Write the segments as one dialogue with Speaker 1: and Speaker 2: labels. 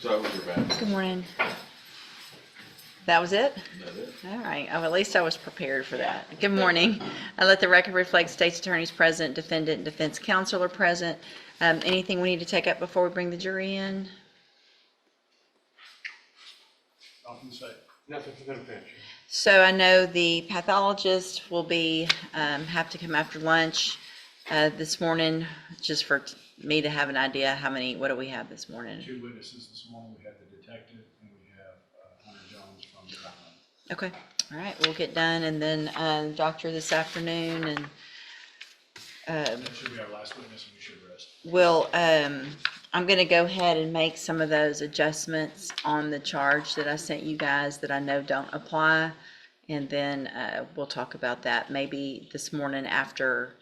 Speaker 1: So that was your bad.
Speaker 2: Good morning. That was it?
Speaker 1: That's it.
Speaker 2: All right. Oh, at least I was prepared for that. Good morning. I let the record reflect state's attorneys present, defendant, and defense counsel are present. Anything we need to take up before we bring the jury in?
Speaker 3: Nothing to say. Nothing for them to finish.
Speaker 2: So I know the pathologist will be, have to come after lunch this morning, just for me to have an idea how many, what do we have this morning?
Speaker 3: 2 witnesses this morning. We have the detective and we have Hunter Jones from the crime lab.
Speaker 2: Okay. All right. We'll get done, and then doctor this afternoon, and
Speaker 3: That should be our last witness and we should rest.
Speaker 2: we'll, I'm gonna go ahead and make some of those adjustments on the charge that I sent you guys that I know don't apply. And then, we'll talk about that maybe this morning after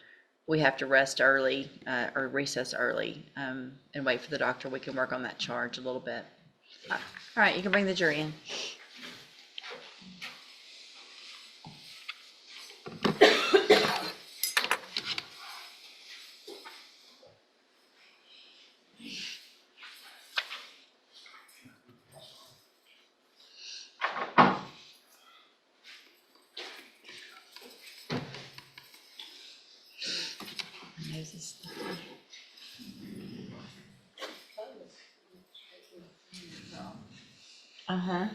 Speaker 2: we have to rest early, or recess early, and wait for the doctor. We can work on that charge a little bit. All right, you can bring the jury in. Uh-huh.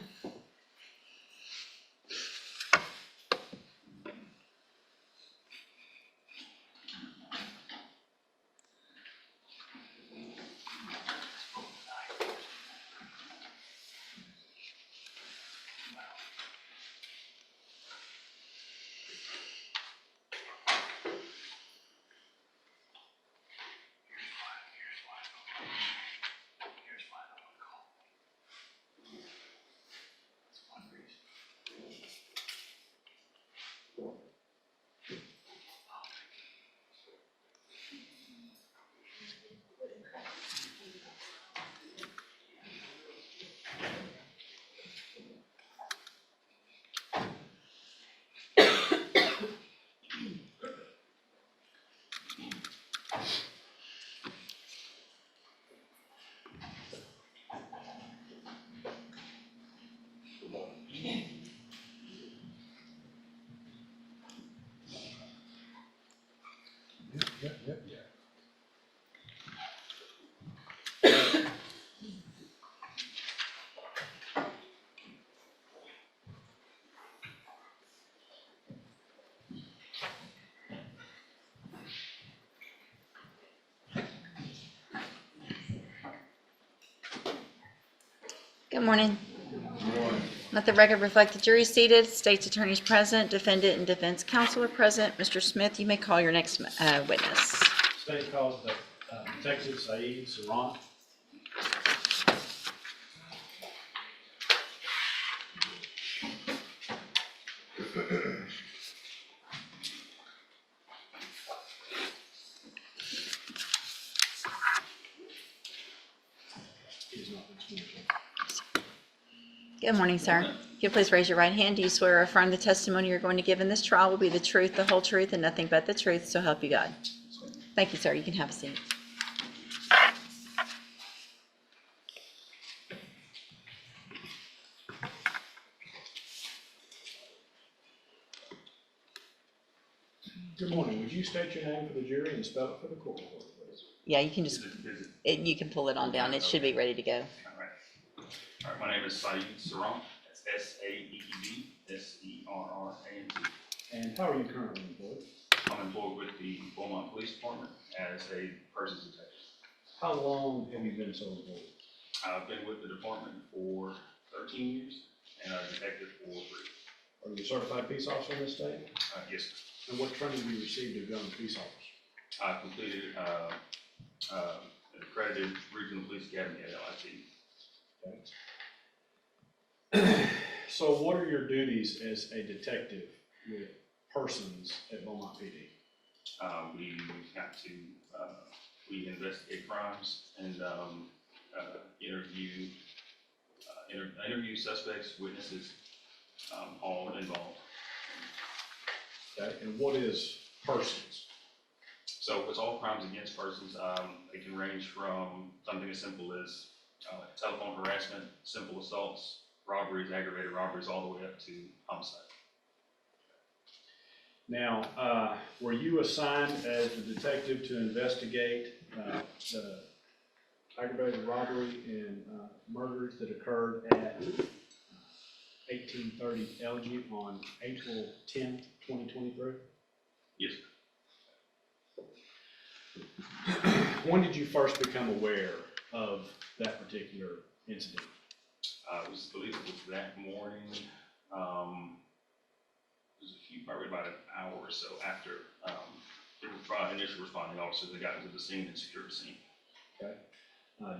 Speaker 3: Yep.
Speaker 2: Good morning. Let the record reflect the jury seated, state's attorneys present, defendant and defense counsel are present. Mr. Smith, you may call your next witness.
Speaker 3: State calls the Detective Saeed Sarant. He's not been sworn.
Speaker 2: Good morning, sir. If you please raise your right hand, do you swear or affirm the testimony you're going to give in this trial will be the truth, the whole truth, and nothing but the truth, so help you God? Thank you, sir. You can have a seat.
Speaker 3: Good morning. Would you state your name for the jury and spell it for the court, please?
Speaker 2: Yeah, you can just, you can pull it on down. It should be ready to go.
Speaker 4: All right, my name is Saeed Sarant. That's S-A-E-E-D, S-E-R-R-A-N-T.
Speaker 3: And how are you currently employed?
Speaker 4: I'm employed with the Beaumont Police Department as a persons detective.
Speaker 3: How long have you been so employed?
Speaker 4: I've been with the department for 13 years and a detective for 3.
Speaker 3: Are you a certified peace officer in this state?
Speaker 4: Yes,
Speaker 3: And what training do you receive to become a peace officer?
Speaker 4: I completed an accredited regional police academy at LIT.
Speaker 3: So what are your duties as a detective with persons at Beaumont PD?
Speaker 4: We have to, we investigate crimes and interview suspects, witnesses, all involved.
Speaker 3: Okay, and what is persons?
Speaker 4: So it's all crimes against persons. They can range from something as simple as telephone harassment, simple assaults, robberies, aggravated robberies, all the way up to homicide.
Speaker 3: Now, were you assigned as the detective to investigate the aggravated robbery and murders that occurred at 1830 Elgin on April 10th, 2023?
Speaker 4: Yes,
Speaker 3: When did you first become aware of that particular incident?
Speaker 4: I believe it was that morning. It was probably about an hour or so after the initial responding officers that got into the scene and secured the scene.
Speaker 3: Okay.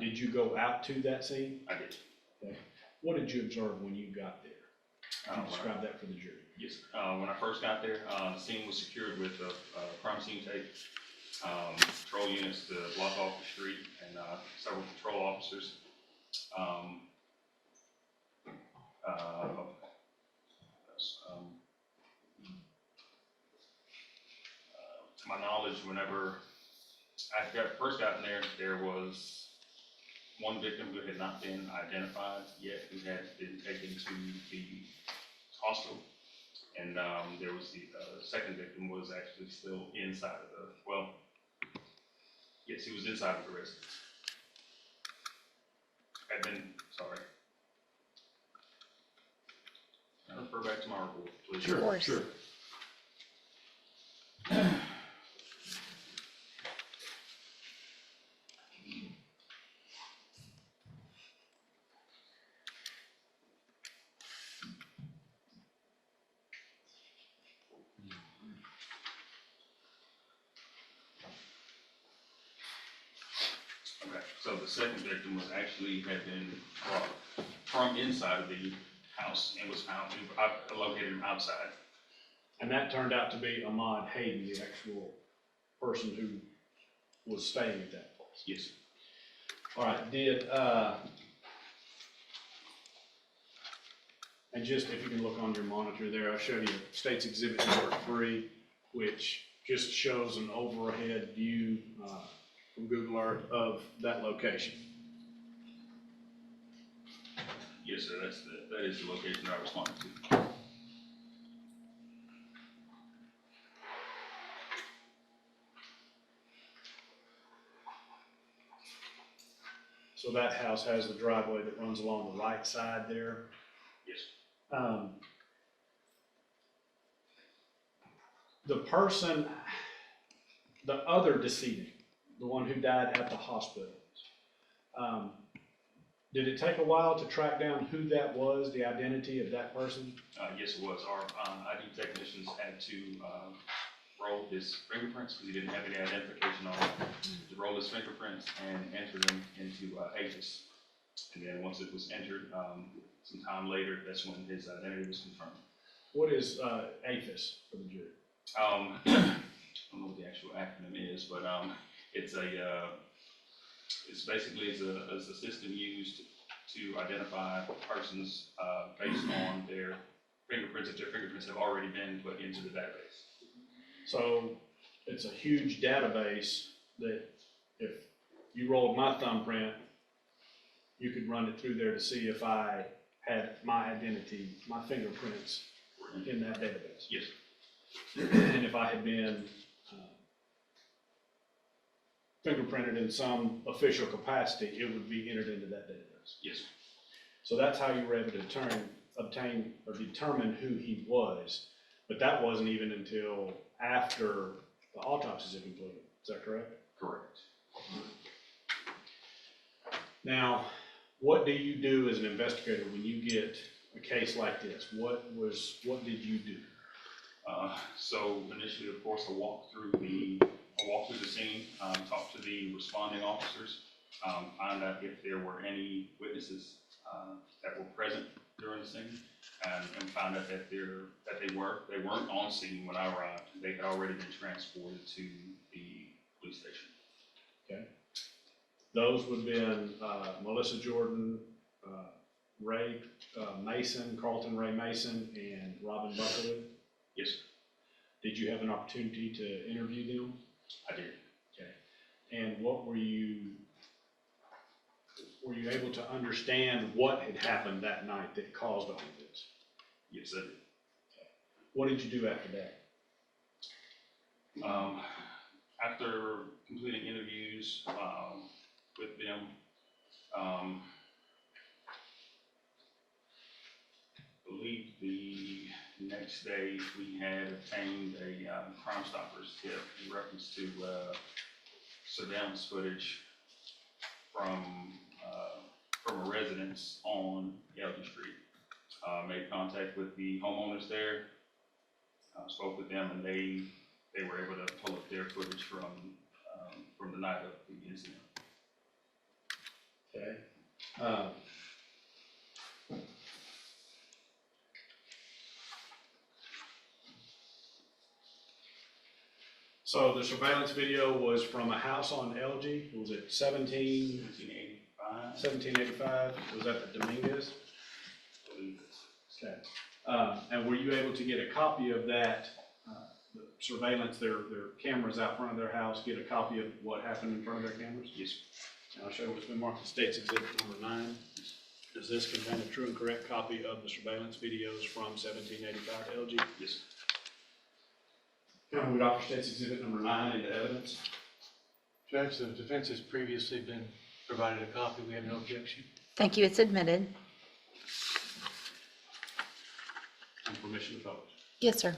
Speaker 3: Did you go out to that scene?
Speaker 4: I did.
Speaker 3: Okay. What did you observe when you got there? Can you describe that for the jury?
Speaker 4: Yes. When I first got there, the scene was secured with crime scene tape, patrol units to block off the street, and several patrol officers. To my knowledge, whenever I first got in there, there was one victim who had not been identified yet, who had been taken to the hospital. And there was the second victim was actually still inside of yes, he was inside of the residence. Sorry. I'll refer back to my report, please.
Speaker 2: Of course.
Speaker 3: Sure.
Speaker 4: Okay, so the second victim was actually had been brought from inside of the house and was found located outside.
Speaker 3: And that turned out to be Ahmaud Hayden, the actual person who was staying at that place.
Speaker 4: Yes.
Speaker 3: All right, and just if you can look on your monitor there, I'll show you State's Exhibit number 3, which just shows an overhead view from Google Earth of that location.
Speaker 4: Yes, sir. That is the location I responded to.
Speaker 3: So that house has the driveway that runs along the right side there.
Speaker 4: Yes.
Speaker 3: The other decedent, the one who died at the hospital, did it take a while to track down who that was, the identity of that person?
Speaker 4: Yes, it was. Our ID technicians had to roll his fingerprints because he didn't have any identification on him. To roll his fingerprints and enter them into APHIS. And then once it was entered, some time later, that's when his identity was confirmed.
Speaker 3: What is APHIS for the jury?
Speaker 4: I don't know what the actual acronym is, but it's basically a system used to identify persons based on their fingerprints, if their fingerprints have already been put into the database.
Speaker 3: So it's a huge database that if you rolled my thumbprint, you could run it through there to see if I had my identity, my fingerprints in that database.
Speaker 4: Yes.
Speaker 3: And if I had been fingerprinted in some official capacity, it would be entered into that database.
Speaker 4: Yes.
Speaker 3: So that's how you were able to obtain or determine who he was. But that wasn't even until after the autopsies had completed. Is that correct?
Speaker 4: Correct.
Speaker 3: Now, what do you do as an investigator when you get a case like this? What did you do?
Speaker 4: So initially, of course, I walked through the scene, talked to the responding officers, found out if there were any witnesses that were present during the scene, and found out that they weren't on scene when I arrived. They had already been transported to the police station.
Speaker 3: Okay. Those would have been Melissa Jordan, Ray Mason, Carlton Ray Mason, and Robin Buckerwood.
Speaker 4: Yes,
Speaker 3: Did you have an opportunity to interview them?
Speaker 4: I did.
Speaker 3: Okay. And what were you were you able to understand what had happened that night that caused all of this?
Speaker 4: Yes, I did.
Speaker 3: What did you do after that?
Speaker 4: After completing interviews with them, I believe the next day we had obtained a Crime Stoppers tip in reference to surveillance footage from a residence on Elgin Street. Made contact with the homeowners there, spoke with them, and they were able to pull up their footage from the night of the incident.
Speaker 3: Okay. So the surveillance video was from a house on LG. Was it
Speaker 4: 1785.
Speaker 3: 1785? Was that the Dominguez?
Speaker 4: I believe it's.
Speaker 3: Okay. And were you able to get a copy of that the surveillance, their cameras out front of their house, get a copy of what happened in front of their cameras?
Speaker 4: Yes.
Speaker 3: And I'll show you what's been marked as State's Exhibit number 9. Does this contain a true and correct copy of the surveillance videos from 1785 LG?
Speaker 4: Yes.
Speaker 3: We'd offer State's Exhibit number 9 into evidence.
Speaker 1: Judge, the defense has previously been provided a copy. We have no objection.
Speaker 2: Thank you, it's admitted.
Speaker 3: And permission to publish.
Speaker 2: Yes, sir.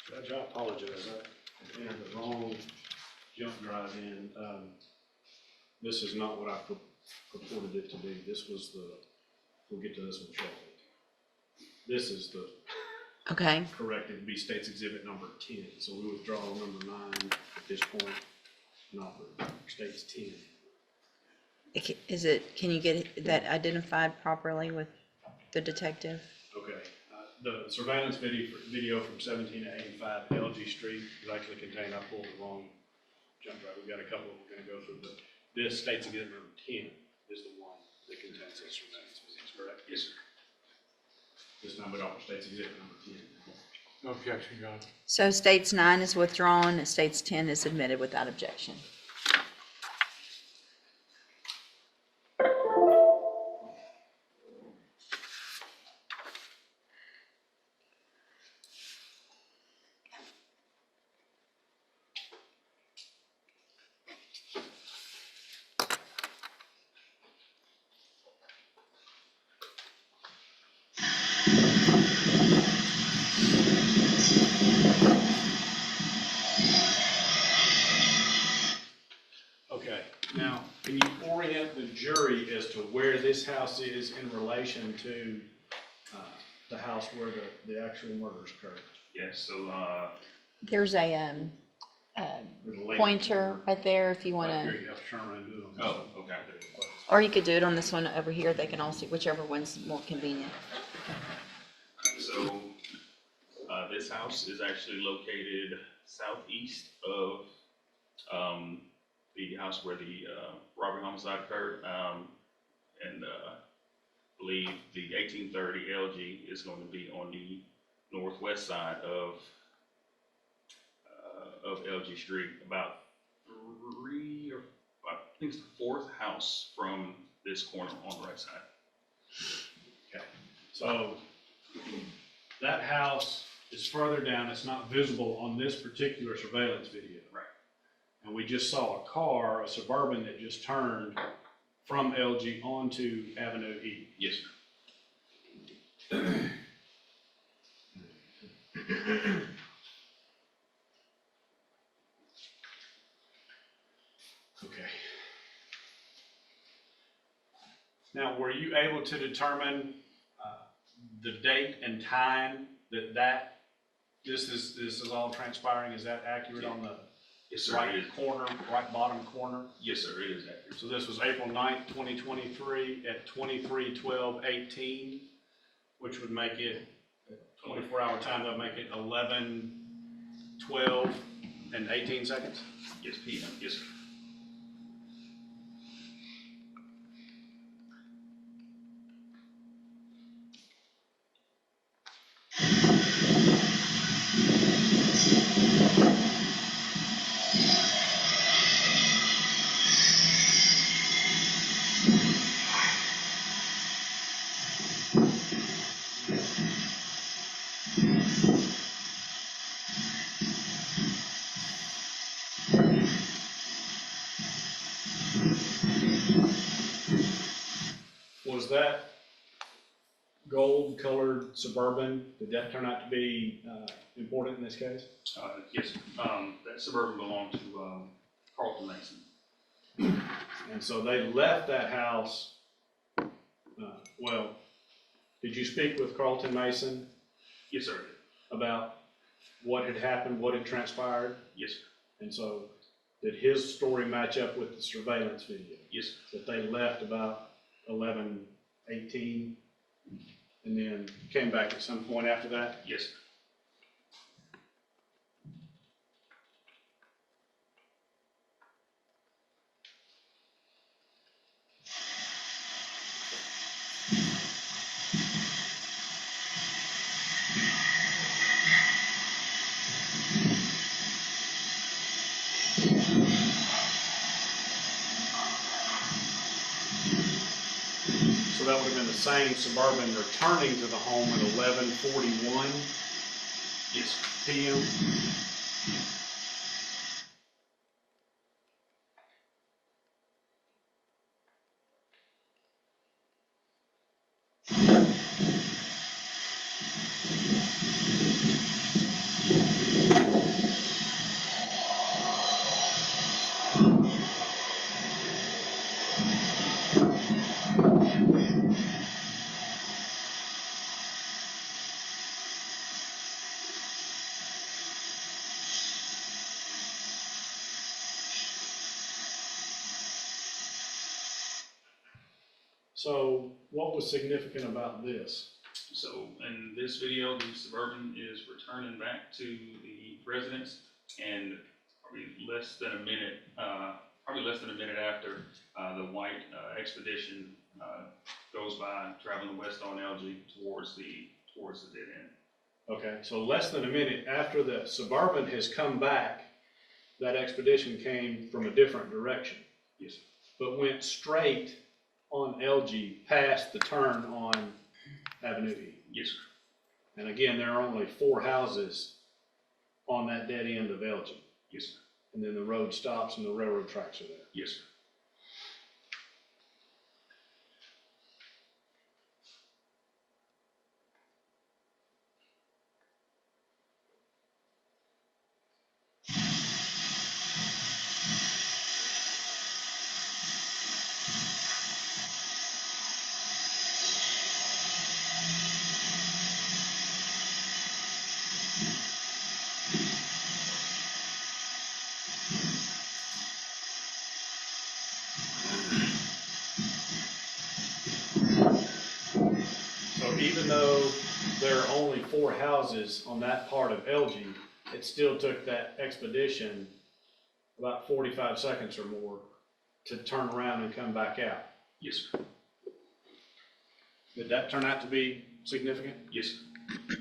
Speaker 3: Judge, I apologize. I entered the wrong jump drive in. This is not what I purported it to be. This was we'll get to this one shortly. This is the
Speaker 2: Okay.
Speaker 3: correct. It would be State's Exhibit number 10. So we withdraw number 9 at this point and offer State's 10.
Speaker 2: Is it, can you get that identified properly with the detective?
Speaker 3: Okay. The surveillance video from 1785 LG Street is actually contained. I pulled the wrong jump drive. We've got a couple we're going to go through. But this State's Exhibit number 10 is the one that contains those surveillance videos, correct?
Speaker 4: Yes, sir.
Speaker 3: This time we'd offer State's Exhibit number 10.
Speaker 1: No objection, Your Honor.
Speaker 2: So states 9 is withdrawn, states 10 is admitted without objection.
Speaker 3: Okay, now, can you orient the jury as to where this house is in relation to the house where the actual murders occurred?
Speaker 4: Yes. So
Speaker 2: There's a
Speaker 3: There's a lake.
Speaker 2: pointer right there if you want
Speaker 3: Right here,
Speaker 2: to,
Speaker 3: you have to turn around and do it.
Speaker 4: oh, okay.
Speaker 2: or you could do it on this one over here. They can all see whichever one's more convenient.
Speaker 4: So this house is actually located southeast of the house where the robbery homicide occurred, and believe the 1830 LG is going to be on the northwest side of LG Street, about I think it's the fourth house from this corner on the right side.
Speaker 3: Okay, so that house is further down, it's not visible on this particular surveillance video.
Speaker 4: Right.
Speaker 3: And we just saw a car, a Suburban, that just turned from LG onto Avenue E.
Speaker 4: Yes, sir.
Speaker 3: Okay. Now, were you able to determine the date and time that this is all transpiring? Is that accurate on the
Speaker 4: Yes, sir.
Speaker 3: right
Speaker 4: It is.
Speaker 3: corner, right bottom corner?
Speaker 4: Yes, sir. It is accurate.
Speaker 3: So this was April 9th, 2023 at 23:12:18, which would make it 24-hour time. That would make it 11:12:18.
Speaker 4: Yes, PM. Yes, sir.
Speaker 3: Was that gold-colored Suburban, did that turn out to be important in this case?
Speaker 4: Yes, sir. That Suburban belonged to Carlton Mason.
Speaker 3: And so they left that house, well, did you speak with Carlton Mason
Speaker 4: Yes, sir.
Speaker 3: about what had happened, what had transpired?
Speaker 4: Yes, sir.
Speaker 3: And so did his story match up with the surveillance video?
Speaker 4: Yes, sir.
Speaker 3: That they left about 11:18 and then came back at some point after that?
Speaker 4: Yes, sir.
Speaker 3: So that would have been the same Suburban returning to the home at 11:41
Speaker 4: Yes, sir.
Speaker 3: PM? So what was significant about this?
Speaker 4: So in this video, the Suburban is returning back to the residence, and probably less than a minute after the white Expedition goes by, traveling west on LG towards the dead end.
Speaker 3: Okay, so less than a minute after the Suburban has come back, that Expedition came from a different direction,
Speaker 4: Yes, sir.
Speaker 3: but went straight on LG past the turn on Avenue E.
Speaker 4: Yes, sir.
Speaker 3: And again, there are only 4 houses on that dead end of LG.
Speaker 4: Yes, sir.
Speaker 3: And then the road stops and the railroad tracks are there.
Speaker 4: Yes, sir.
Speaker 3: So even though there are only 4 houses on that part of LG, it still took that Expedition about 45 seconds or more to turn around and come back out.
Speaker 4: Yes, sir.
Speaker 3: Did that turn out to be significant?
Speaker 4: Yes, sir.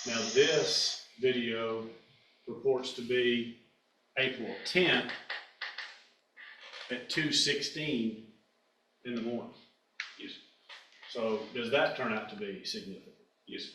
Speaker 3: Now, this video purports to be April 10th at 2:16 in the morning.
Speaker 4: Yes,
Speaker 3: So does that turn out to be significant?
Speaker 4: yes, sir.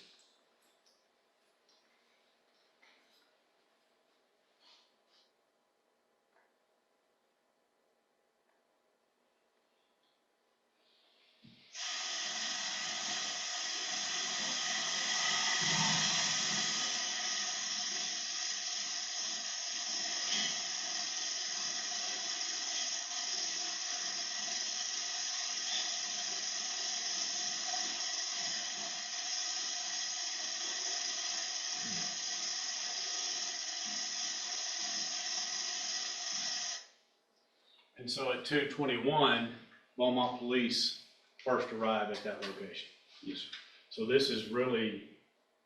Speaker 3: And so at 2:21, Beaumont Police first arrived at that location.
Speaker 4: Yes, sir.
Speaker 3: So this is really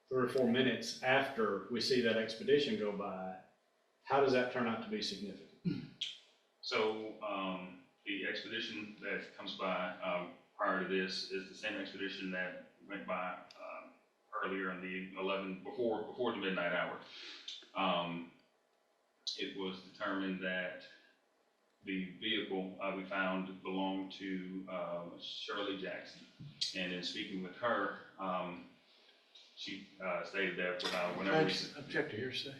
Speaker 3: 3 or 4 minutes after we see that expedition go by. How does that turn out to be significant?
Speaker 4: So, the expedition that comes by, prior to this is the same expedition that went by, earlier in the 11, before the midnight hour. It was determined that the vehicle, we found belonged to, Shirley Jackson. And in speaking with her, she, stated that, whenever we.
Speaker 1: Object to hearsay.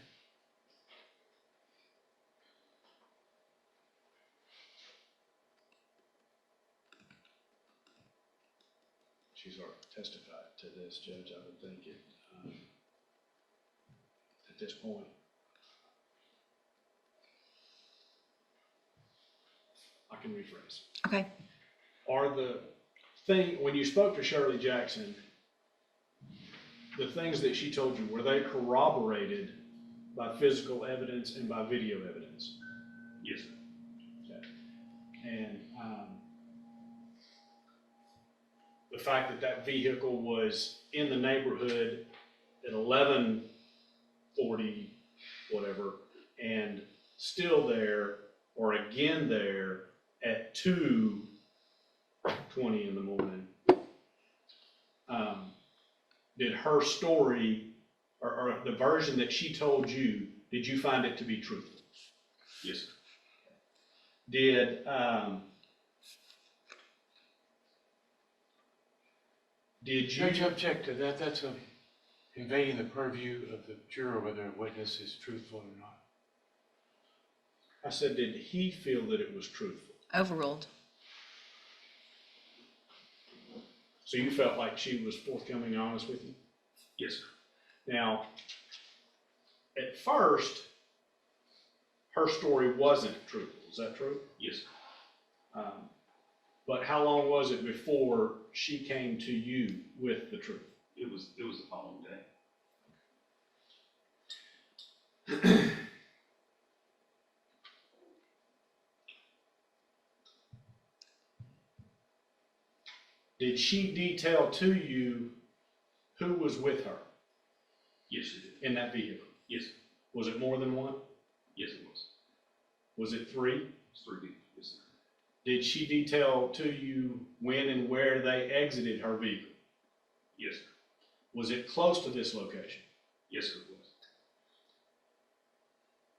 Speaker 3: She's already testified to this, Judge, I would think it, at this point. I can rephrase.
Speaker 2: Okay.
Speaker 3: When you spoke to Shirley Jackson, the things that she told you, were they corroborated by physical evidence and by video evidence?
Speaker 4: Yes, sir.
Speaker 3: Okay. And, the fact that that vehicle was in the neighborhood at 11:40, whatever, and still there, or again there at 2:20 in the morning, did her story, or the version that she told you, did you find it to be truthful?
Speaker 4: Yes, sir.
Speaker 3: Did
Speaker 1: Judge,
Speaker 3: you,
Speaker 1: object to that. That's invading the purview of the juror whether a witness is truthful or not.
Speaker 3: I said, did he feel that it was truthful?
Speaker 2: Overruled.
Speaker 3: So you felt like she was forthcoming and honest with you?
Speaker 4: Yes, sir.
Speaker 3: Now, at first, her story wasn't truthful. Is that true?
Speaker 4: Yes, sir.
Speaker 3: But how long was it before she came to you with the truth?
Speaker 4: It was the following day.
Speaker 3: Did she detail to you who was with her
Speaker 4: Yes, she did.
Speaker 3: in that vehicle?
Speaker 4: Yes, sir.
Speaker 3: Was it more than one?
Speaker 4: Yes, it was.
Speaker 3: Was it 3?
Speaker 4: It's 3 people. Yes, sir.
Speaker 3: Did she detail to you when and where they exited her vehicle?
Speaker 4: Yes, sir.
Speaker 3: Was it close to this location?
Speaker 4: Yes, sir, it was.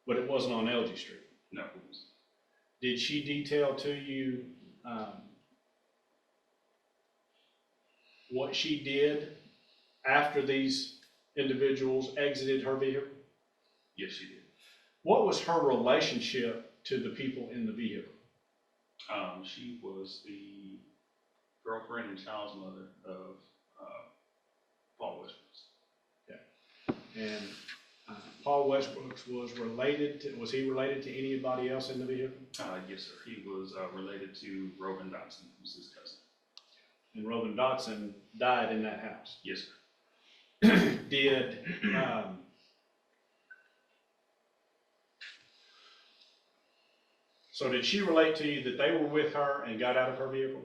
Speaker 3: But it wasn't on LG Street.
Speaker 4: No, it was.
Speaker 3: Did she detail to you what she did after these individuals exited her vehicle?
Speaker 4: Yes, she did.
Speaker 3: What was her relationship to the people in the vehicle?
Speaker 4: She was the girlfriend and child's mother of Paul Westbrook.
Speaker 3: And Paul Westbrooks was he related to anybody else in the vehicle?
Speaker 4: Yes, sir. He was related to Robin Dotson, who's his cousin.
Speaker 3: And Robin Dotson died in that house.
Speaker 4: Yes, sir.
Speaker 3: So did she relate to you that they were with her and got out of her vehicle?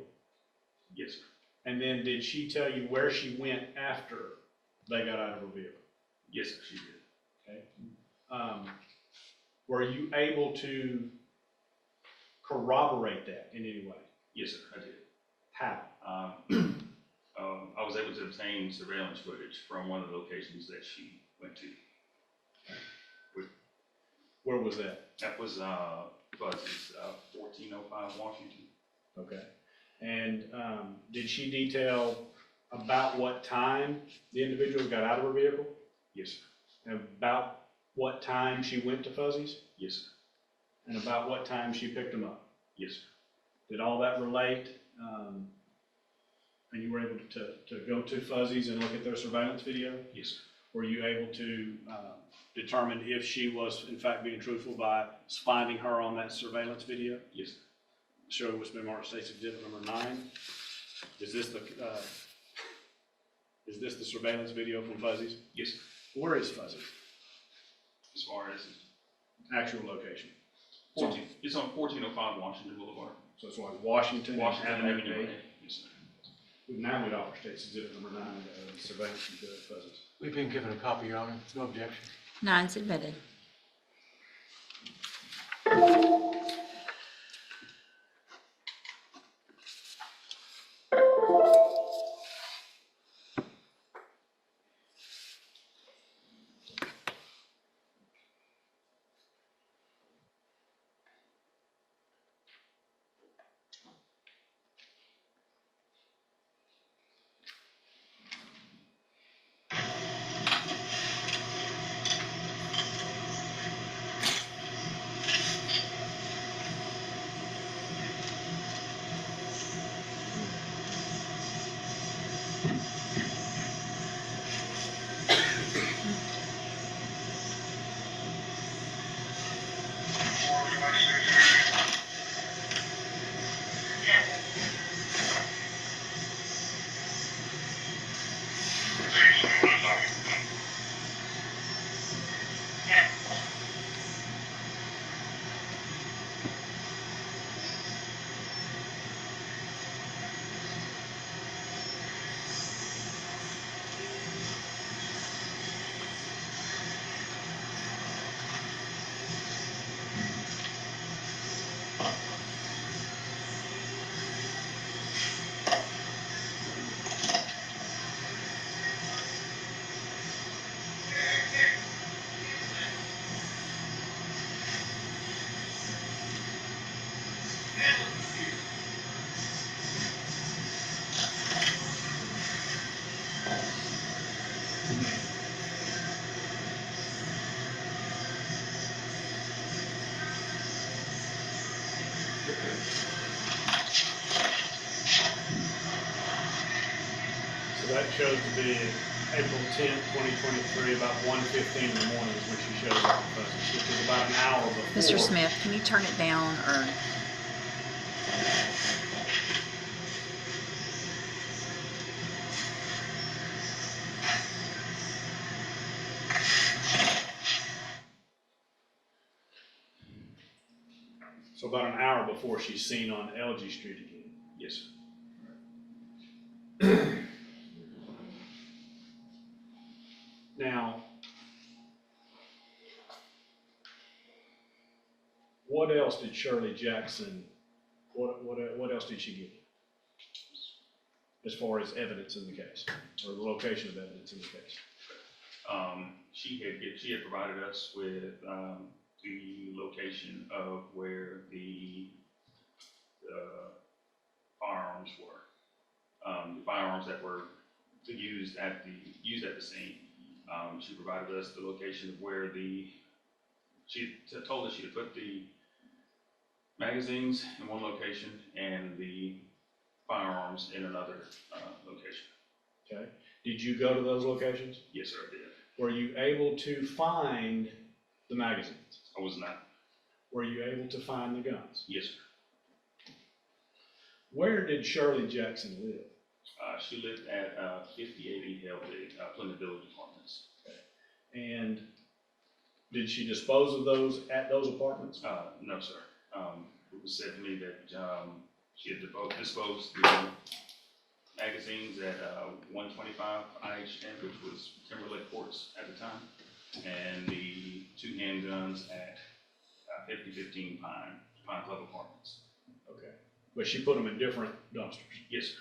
Speaker 4: Yes, sir.
Speaker 3: And then did she tell you where she went after they got out of her vehicle?
Speaker 4: Yes, sir, she did.
Speaker 3: Okay. Were you able to corroborate that in any way?
Speaker 4: Yes, sir, I did.
Speaker 3: How?
Speaker 4: I was able to obtain surveillance footage from one of the locations that she went to.
Speaker 3: Where was that?
Speaker 4: That was Fuzzy's, 1405 Washington.
Speaker 3: Okay. And did she detail about what time the individual got out of her vehicle?
Speaker 4: Yes, sir.
Speaker 3: And about what time she went to Fuzzy's?
Speaker 4: Yes, sir.
Speaker 3: And about what time she picked them up?
Speaker 4: Yes, sir.
Speaker 3: Did all that relate? And you were able to go to Fuzzy's and look at their surveillance video?
Speaker 4: Yes, sir.
Speaker 3: Were you able to determine if she was in fact being truthful by finding her on that surveillance video?
Speaker 4: Yes, sir.
Speaker 3: Showing what's been marked State's Exhibit number 9. Is this the surveillance video from Fuzzy's?
Speaker 4: Yes, sir.
Speaker 3: Where is Fuzzy's?
Speaker 4: As far as
Speaker 3: Actual location.
Speaker 4: it's on 1405 Washington Boulevard.
Speaker 3: So it's like Washington Avenue.
Speaker 4: Yes, sir.
Speaker 3: Now we'd offer State's Exhibit number 9, surveillance video at Fuzzy's.
Speaker 1: We've been given a copy, Your Honor. No objection.
Speaker 2: 9 submitted.
Speaker 3: So that shows to be April 10th, 2023, about 1:15 in the morning is when she shows up at Fuzzy's, which is about an hour before.
Speaker 2: Mr. Smith, can you turn it down or?
Speaker 3: So about an hour before she's seen on LG Street again.
Speaker 4: Yes, sir.
Speaker 3: Now, what else did Shirley Jackson, what else did she give you? As far as evidence in the case, or the location of evidence in the case?
Speaker 4: She had provided us with the location of where the firearms were. The firearms that were used at the scene. She provided us the location of where she told us she had put the magazines in one location and the firearms in another location.
Speaker 3: Okay. Did you go to those locations?
Speaker 4: Yes, sir, I did.
Speaker 3: Were you able to find the magazines?
Speaker 4: I was not.
Speaker 3: Were you able to find the guns?
Speaker 4: Yes, sir.
Speaker 3: Where did Shirley Jackson live?
Speaker 4: She lived at 5880 Plymouth Village Apartments.
Speaker 3: And did she dispose of those at those apartments?
Speaker 4: No, sir. It was said to me that she had disposed the magazines at 125 IH10, which was Timberlake Courts at the time, and the 2 handguns at 5015 Pine Club Apartments.
Speaker 3: Okay. But she put them in different dumpsters?
Speaker 4: Yes, sir.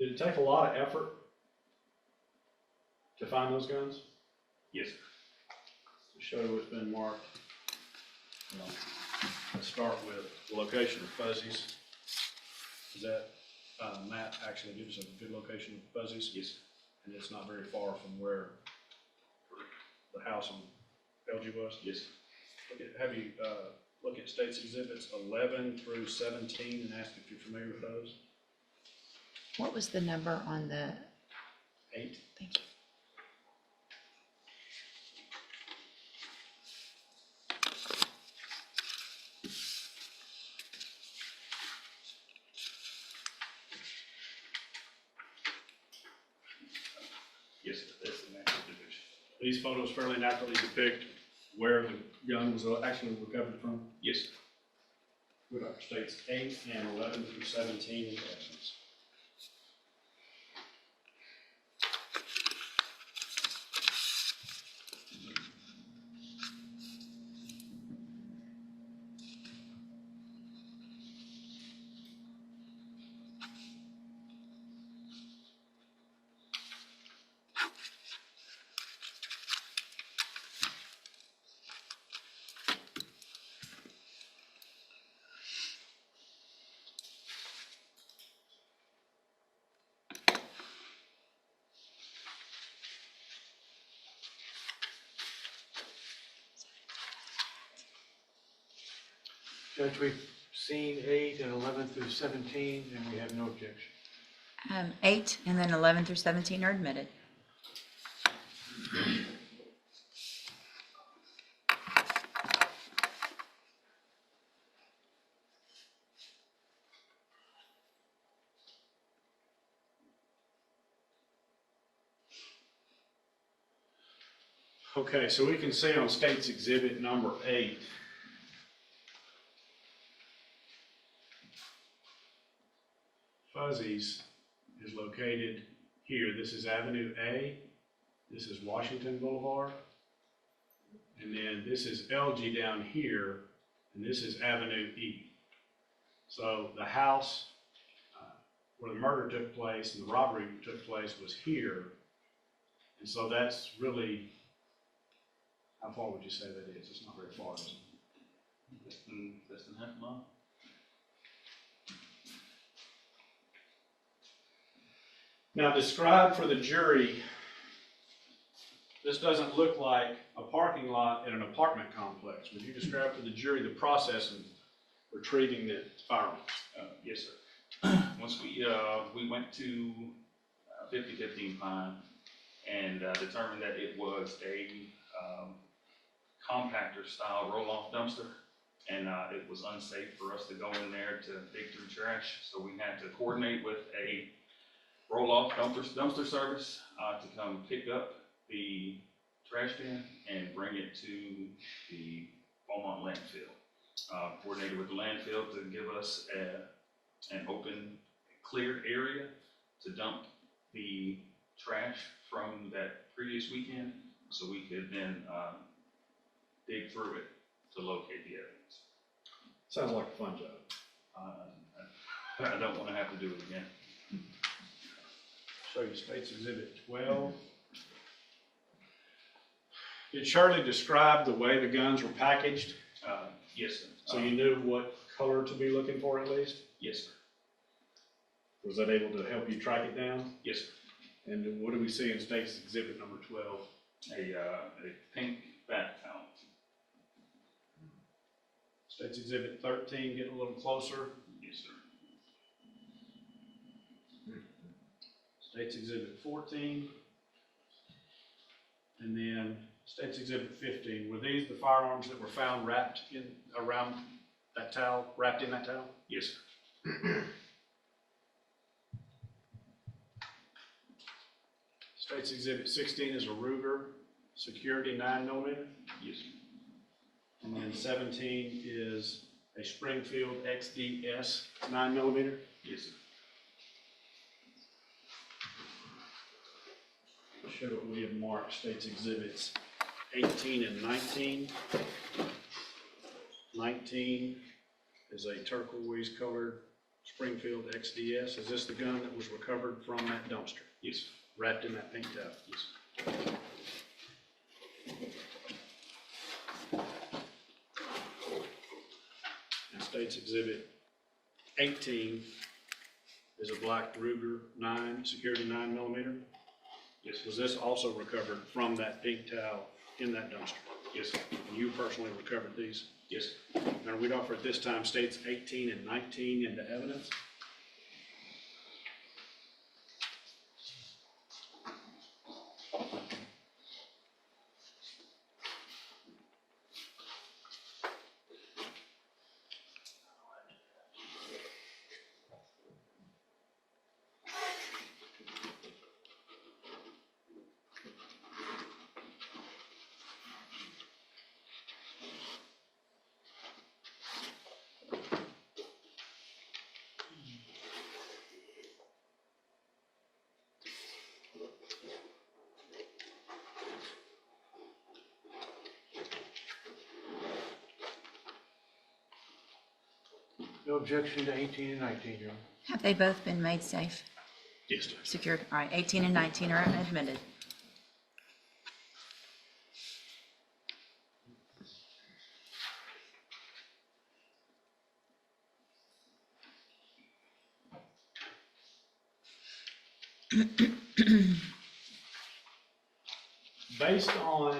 Speaker 3: Did it take a lot of effort to find those guns?
Speaker 4: Yes, sir.
Speaker 3: To show what's been marked. Let's start with the location of Fuzzies. Does that map actually give us a good location of Fuzzies?
Speaker 4: Yes, sir.
Speaker 3: And it's not very far from where the house on LG was?
Speaker 4: Yes, sir.
Speaker 3: Have you look at States Exhibits 11 through 17 and ask if you're familiar with those?
Speaker 2: What was the number on the,
Speaker 3: 8.
Speaker 2: thank you.
Speaker 4: Yes, sir. That's the natural division.
Speaker 3: These photos fairly naturally depict where the gun was actually recovered from.
Speaker 4: Yes, sir.
Speaker 3: With our States 8 and 11 through 17 in essence.
Speaker 1: Judge, we've seen 8 and 11 through 17, and we have no objection.
Speaker 2: 8 and then 11 through 17 are admitted.
Speaker 3: Okay, so we can see on States Exhibit number 8, Fuzzies is located here. This is Avenue A, this is Washington Boulevard, and then this is LG down here, and this is Avenue E. So the house where the murder took place and the robbery took place was here, and so that's really, how far would you say that is? It's not very far, is it?
Speaker 4: Less than half a mile.
Speaker 3: Now describe for the jury, this doesn't look like a parking lot in an apartment complex. Would you describe for the jury the process of retrieving the firearms?
Speaker 4: Yes, sir. Once we went to 5015 Pine and determined that it was a compactor style roll-off dumpster, and it was unsafe for us to go in there to dig through trash, so we had to coordinate with a roll-off dumpster service to come pick up the trash bin and bring it to the Beaumont landfill. Coordinated with the landfill to give us an open, clear area to dump the trash from that previous weekend, so we could then dig through it to locate the evidence.
Speaker 3: Sounds like a fun job.
Speaker 4: I don't want to have to do it again.
Speaker 3: Show you States Exhibit 12. Did Shirley describe the way the guns were packaged?
Speaker 4: Yes, sir.
Speaker 3: So you knew what color to be looking for at least?
Speaker 4: Yes, sir.
Speaker 3: Was that able to help you track it down?
Speaker 4: Yes, sir.
Speaker 3: And what do we see in States Exhibit number 12?
Speaker 4: A pink bat towel.
Speaker 3: States Exhibit 13, getting a little closer.
Speaker 4: Yes, sir.
Speaker 3: States Exhibit 14. And then State's Exhibit 15, were these the firearms that were found wrapped in, around that towel, wrapped in that towel?
Speaker 4: Yes, sir.
Speaker 3: State's Exhibit 16 is a Ruger Security 9mm.
Speaker 4: Yes, sir.
Speaker 3: And then 17 is a Springfield XDS 9mm.
Speaker 4: Yes, sir.
Speaker 3: Show what we have marked State's Exhibits 18 and 19. 19 is a turquoise colored Springfield XDS. Is this the gun that was recovered from that dumpster,
Speaker 4: Yes, sir.
Speaker 3: wrapped in that pink towel?
Speaker 4: Yes, sir.
Speaker 3: And State's Exhibit 18 is a black Ruger 9, Security 9mm.
Speaker 4: Yes, sir.
Speaker 3: Was this also recovered from that pink towel in that dumpster?
Speaker 4: Yes, sir.
Speaker 3: And you personally recovered these?
Speaker 4: Yes, sir.
Speaker 3: Now, we'd offer at this time States 18 and 19 into evidence.
Speaker 1: No objection to 18 and 19, Your Honor.
Speaker 2: Have they both been made safe,
Speaker 3: Yes, Judge.
Speaker 2: secured? All right, 18 and 19 are admitted.
Speaker 3: Based on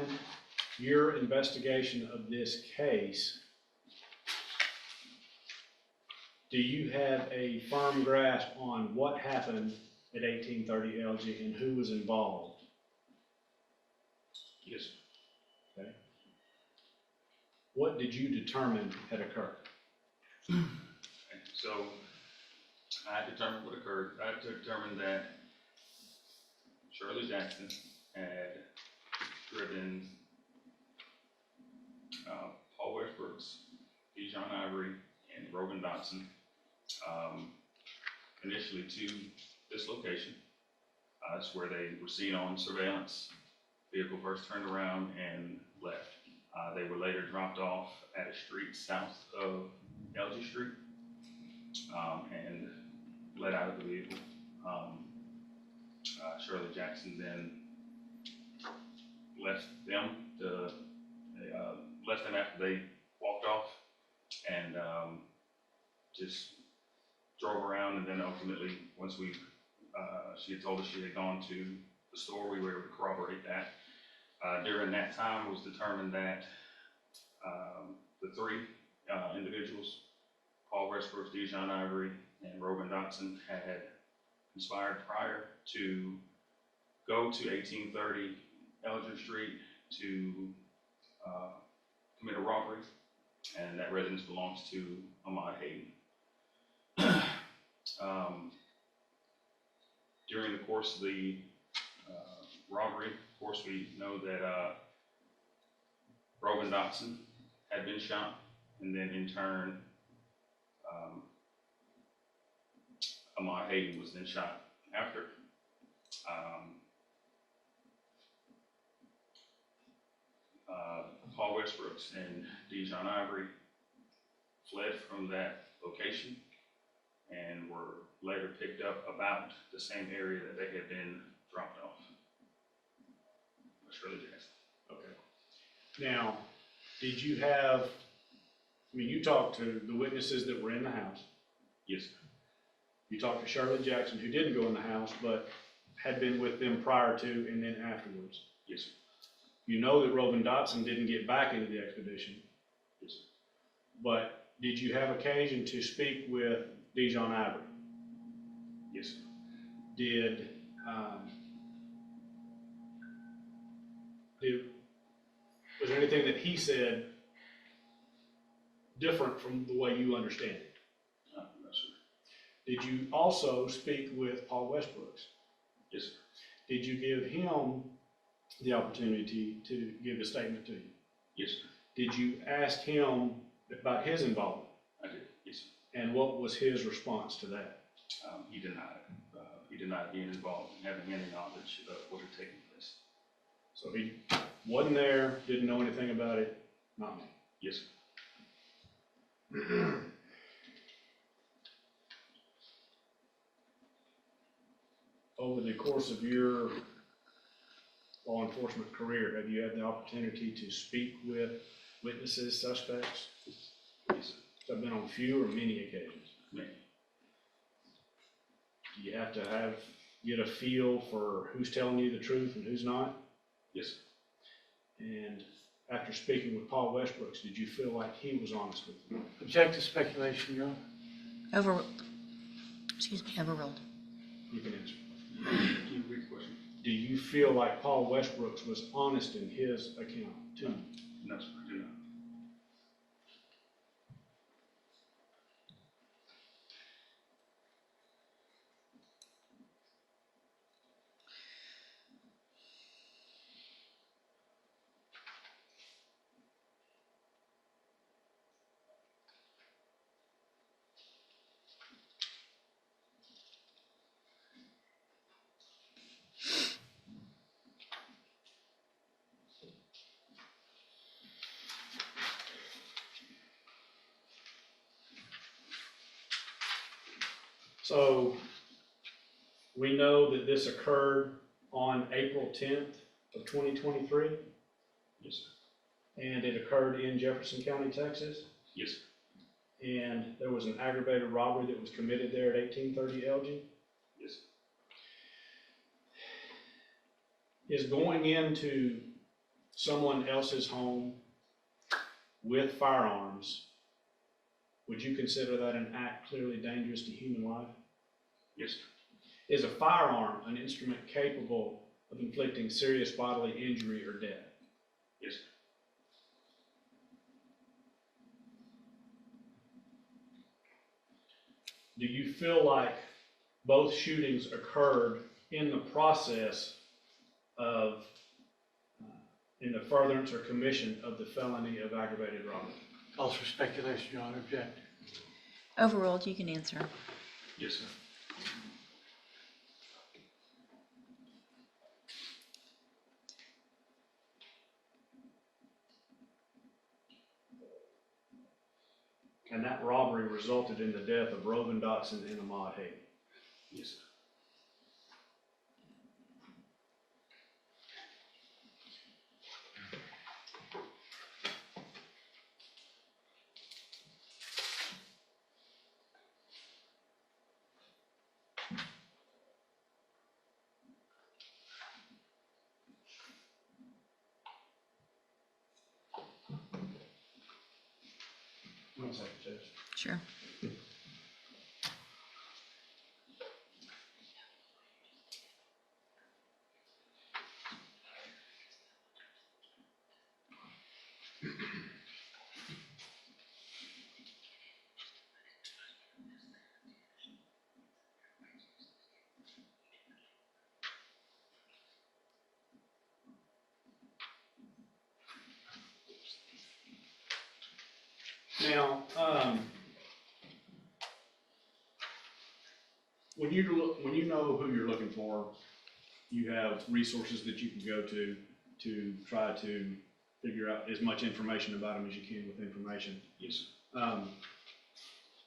Speaker 3: your investigation of this case, do you have a firm grasp on what happened at 1830 LG and who was involved?
Speaker 4: Yes, sir.
Speaker 3: Okay. What did you determine had occurred?
Speaker 4: Okay, so I determined what occurred. I determined that Shirley Jackson had driven Paul Westbrook's, Dijon Ivory, and Rogan Dotson initially to this location. That's where they were seen on surveillance. Vehicle first turned around and left. They were later dropped off at a street south of LG Street and let out of the vehicle. Shirley Jackson then left them after they walked off and just drove around, and then ultimately once she had told us she had gone to the store, we were able to corroborate that. During that time, it was determined that the three individuals, Paul Westbrook, Dijon Ivory, and Rogan Dotson, had conspired prior to go to 1830 Elgin Street to commit a robbery, and that residence belongs to Ahmad Hayden. During the course of the robbery, of course, we know that Rogan Dotson had been shot, and then in turn, Ahmad Hayden was then shot after. Paul Westbrooks and Dijon Ivory fled from that location and were later picked up about the same area that they had been dropped off. Shirley Jackson.
Speaker 3: Okay. Now, did you have, I mean, you talked to the witnesses that were in the house.
Speaker 4: Yes, sir.
Speaker 3: You talked to Shirley Jackson, who didn't go in the house, but had been with them prior to and then afterwards.
Speaker 4: Yes, sir.
Speaker 3: You know that Rogan Dotson didn't get back into the expedition.
Speaker 4: Yes, sir.
Speaker 3: But did you have occasion to speak with Dijon Ivory?
Speaker 4: Yes, sir.
Speaker 3: was there anything that he said different from the way you understand it?
Speaker 4: No, sir.
Speaker 3: Did you also speak with Paul Westbrooks?
Speaker 4: Yes, sir.
Speaker 3: Did you give him the opportunity to give a statement to you?
Speaker 4: Yes, sir.
Speaker 3: Did you ask him about his involvement?
Speaker 4: I did. Yes, sir.
Speaker 3: And what was his response to that?
Speaker 4: He denied it. He denied being involved and having any knowledge of what had taken place.
Speaker 3: So he wasn't there, didn't know anything about it, not me.
Speaker 4: Yes, sir.
Speaker 3: Over the course of your law enforcement career, have you had the opportunity to speak with witnesses, suspects?
Speaker 4: Yes, sir.
Speaker 3: I've been on few or many occasions.
Speaker 4: Many.
Speaker 3: Do you have to get a feel for who's telling you the truth and who's not?
Speaker 4: Yes, sir.
Speaker 3: And after speaking with Paul Westbrooks, did you feel like he was honest with you?
Speaker 1: Object to speculation, Your Honor.
Speaker 2: Overruled.
Speaker 3: You can answer.
Speaker 4: Can you repeat the question?
Speaker 3: Do you feel like Paul Westbrooks was honest in his account to you?
Speaker 4: No, sir. I do not.
Speaker 3: So we know that this occurred on April 10th of 2023,
Speaker 4: Yes, sir.
Speaker 3: and it occurred in Jefferson County, Texas.
Speaker 4: Yes, sir.
Speaker 3: And there was an aggravated robbery that was committed there at 1830 LG.
Speaker 4: Yes, sir.
Speaker 3: Is going into someone else's home with firearms, would you consider that an act clearly dangerous to human life?
Speaker 4: Yes, sir.
Speaker 3: Is a firearm an instrument capable of inflicting serious bodily injury or death?
Speaker 4: Yes, sir.
Speaker 3: Do you feel like both shootings occurred in the process of, in the furtherance or commission of the felony of aggravated robbery?
Speaker 1: Calls for speculation, Your Honor. Object.
Speaker 2: Overruled. You can answer.
Speaker 4: Yes, sir.
Speaker 3: And that robbery resulted in the death of Rovin Dotson and Ahmad Hayden.
Speaker 4: Yes, sir.
Speaker 3: One second, Judge.
Speaker 2: Sure.
Speaker 3: Now, when you know who you're looking for, you have resources that you can go to try to figure out as much information about them as you can with information.
Speaker 4: Yes, sir.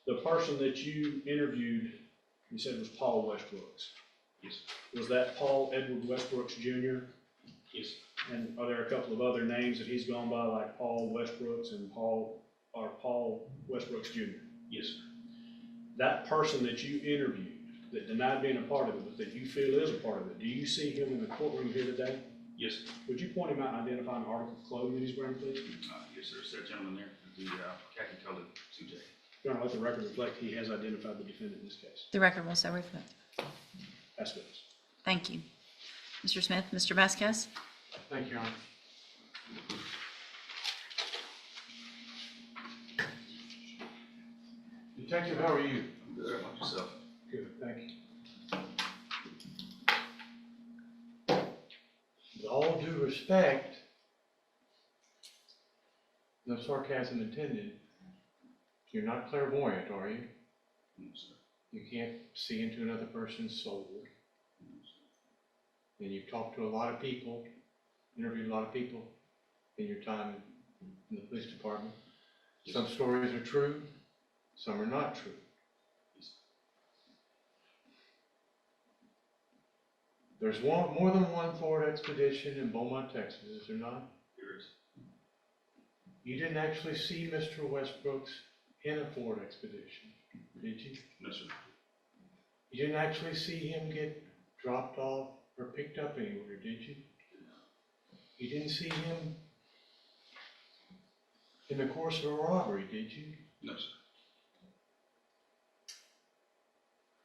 Speaker 3: The person that you interviewed, you said was Paul Westbrooks.
Speaker 4: Yes, sir.
Speaker 3: Was that Paul Edward Westbrooks Jr.?
Speaker 4: Yes, sir.
Speaker 3: And are there a couple of other names that he's gone by, like Paul Westbrooks and Paul Westbrooks Jr.?
Speaker 4: Yes, sir.
Speaker 3: That person that you interviewed that denied being a part of it, but that you feel is a part of it, do you see him in the courtroom here today?
Speaker 4: Yes, sir.
Speaker 3: Would you point him out and identify an article of clothing that he's wearing, please?
Speaker 4: Yes, sir. It's that gentleman there, with the khaki colored suit jacket.
Speaker 3: Your Honor, let the record reflect he has identified the defendant in this case.
Speaker 2: The record will so reflect.
Speaker 3: That's witness.
Speaker 2: Thank you. Mr. Smith, Mr. Vasquez?
Speaker 1: Thank you, Your Honor. Detective, how are you?
Speaker 4: Good, how about yourself?
Speaker 1: Good, thank you. With all due respect, no sarcasm intended, you're not clairvoyant, are you?
Speaker 4: No, sir.
Speaker 1: You can't see into another person's soul.
Speaker 4: No, sir.
Speaker 1: And you've talked to a lot of people, interviewed a lot of people in your time in the police department. Some stories are true, some are not true. There's more than one Ford Expedition in Beaumont, Texas, is there not?
Speaker 4: There is.
Speaker 1: You didn't actually see Mr. Westbrooks in a Ford Expedition, did you?
Speaker 4: No, sir.
Speaker 1: You didn't actually see him get dropped off or picked up anywhere, did you? You didn't see him in the course of a robbery, did you?
Speaker 4: No, sir.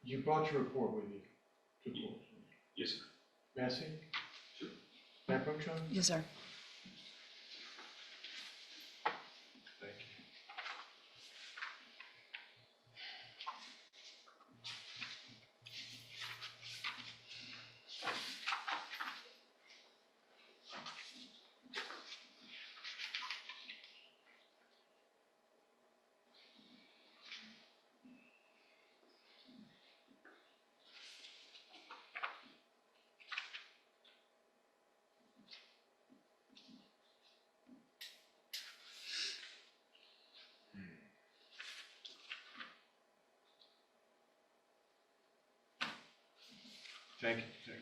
Speaker 1: You brought your report with you to court.
Speaker 4: Yes, sir.
Speaker 1: May I see?
Speaker 4: Sure.
Speaker 1: May I approach you?
Speaker 2: Yes, sir.
Speaker 1: Thank you. Thank you. Thank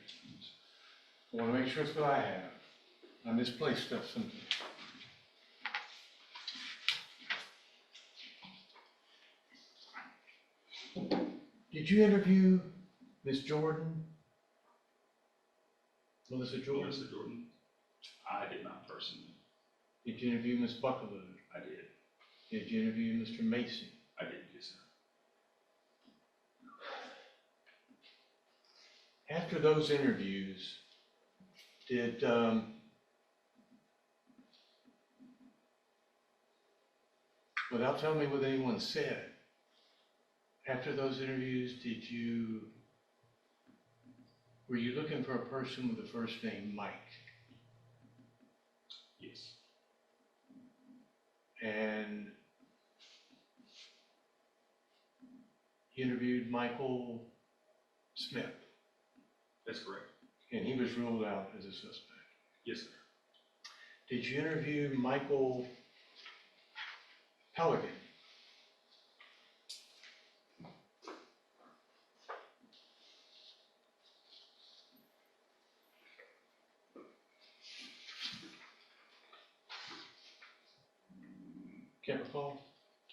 Speaker 1: you. I want to make sure it's what I have. I misplaced stuff sometimes. Did you interview Miss Jordan? Melissa Jordan?
Speaker 4: Melissa Jordan? I did not personally.
Speaker 1: Did you interview Miss Buckaloo?
Speaker 4: I did.
Speaker 1: Did you interview Mr. Macy?
Speaker 4: I did, yes, sir.
Speaker 1: After those interviews, did without telling me what anyone said, after those interviews, were you looking for a person with the first name Mike?
Speaker 4: Yes.
Speaker 1: And you interviewed Michael Smith,
Speaker 4: That's correct.
Speaker 1: and he was ruled out as a suspect.
Speaker 4: Yes, sir.
Speaker 1: Did you interview Michael Pelican? Can't recall?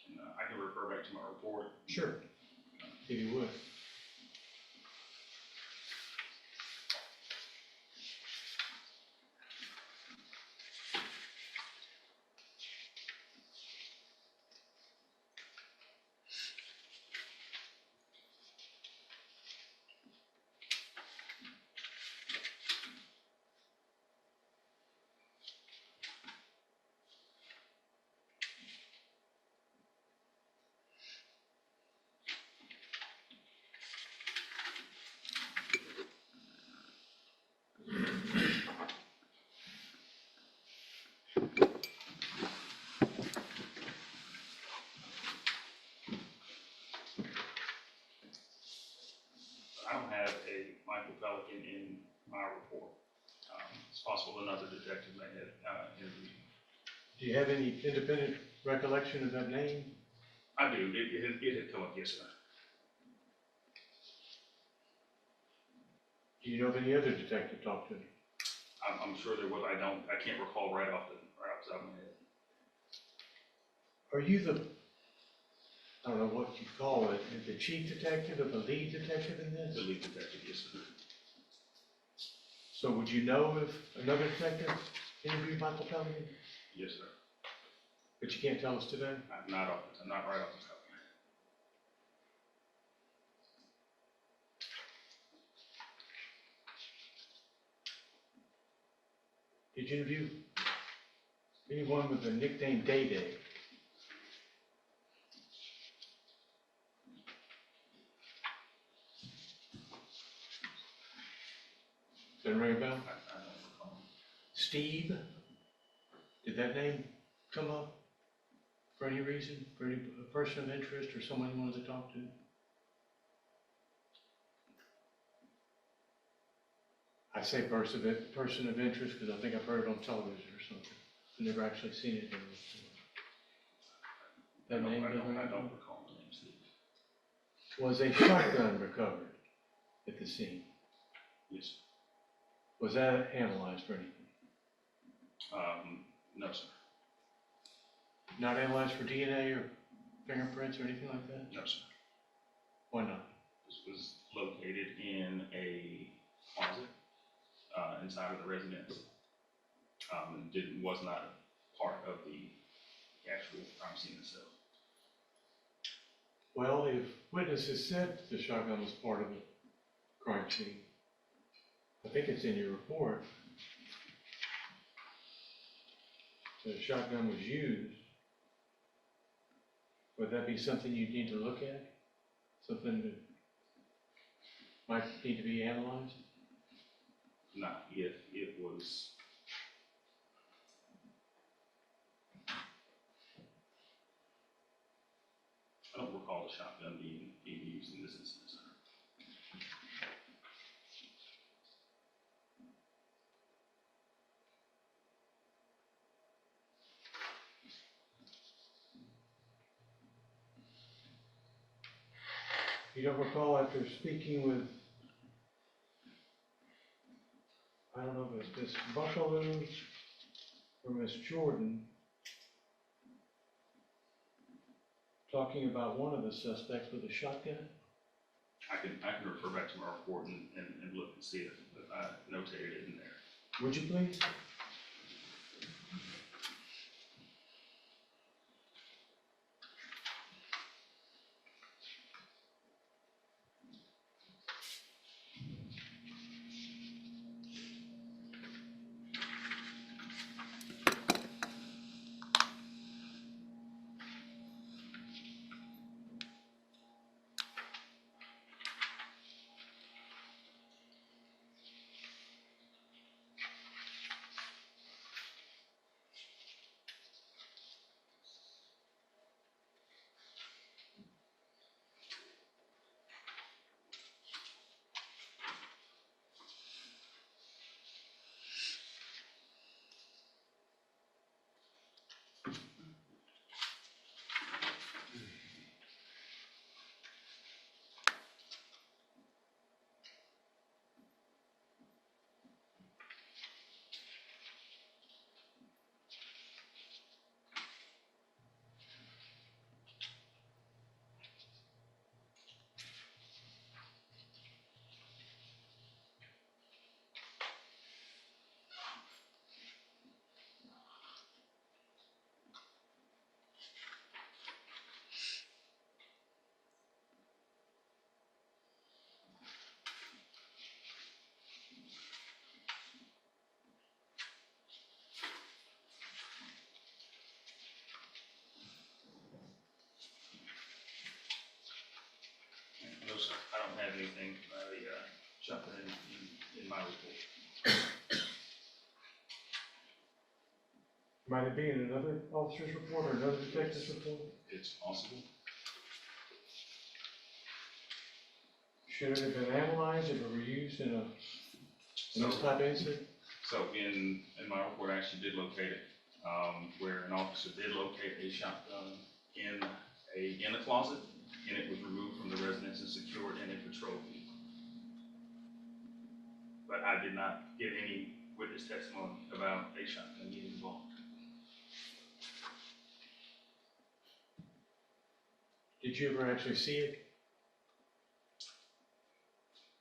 Speaker 4: And, I can refer back to my report.
Speaker 1: Sure. If you would.
Speaker 4: I don't have a Michael Pelican in my report. It's possible another detective may have interviewed him.
Speaker 1: Do you have any independent recollection of that name?
Speaker 4: I do. It had come up, yes, sir.
Speaker 1: Do you know of any other detective talked to him?
Speaker 4: I'm sure there was. I can't recall right off the top of my head.
Speaker 1: Are you I don't know what you call it, the chief detective or the lead detective in this?
Speaker 4: The lead detective, yes, sir.
Speaker 1: So would you know if another detective interviewed Michael Pelican?
Speaker 4: Yes, sir.
Speaker 1: But you can't tell us today?
Speaker 4: Not right off the top of my head.
Speaker 1: Did you interview Anyone with the nickname Day Day? Does that ring a bell?
Speaker 4: I don't recall.
Speaker 1: Steve? Did that name come up for any reason? For any person of interest or someone you wanted to talk to? I say person of interest because I think I've heard it on television or something. I've never actually seen it here before. That name
Speaker 4: I
Speaker 1: doesn't ring a
Speaker 4: don't
Speaker 1: bell?
Speaker 4: recall the name, Steve.
Speaker 1: Was a shotgun recovered at the scene?
Speaker 4: Yes.
Speaker 1: Was that analyzed for anything?
Speaker 4: No, sir.
Speaker 1: Not analyzed for DNA or fingerprints or anything like that?
Speaker 4: No, sir.
Speaker 1: Why not?
Speaker 4: This was located in a closet, inside of the residence. And was not a part of the actual crime scene itself.
Speaker 1: Well, if witnesses said the shotgun was part of the crime scene, I think it's in your report, that a shotgun was used, would that be something you'd need to look at? Something that might need to be analyzed?
Speaker 4: Not if it was. I don't recall the shotgun being used in this instance.
Speaker 1: You don't recall after speaking with, I don't know if it's Miss Buckaloo or Miss Jordan, talking about one of the suspects with a shotgun?
Speaker 4: I can refer back to my report and look and see if I notated it in there.
Speaker 1: Would you please?
Speaker 4: No, sir, I don't have anything about the shotgun in my report.
Speaker 1: Might it be in another officer's report or another detective's report?
Speaker 4: It's possible.
Speaker 1: Should it have been analyzed if it were used in this type of incident?
Speaker 4: So in my report, I actually did locate it, where an officer did locate a shotgun in a closet, and it was removed from the residence and secured in a patrol vehicle. But I did not get any witness testimony about a shotgun being involved.
Speaker 1: Did you ever actually see it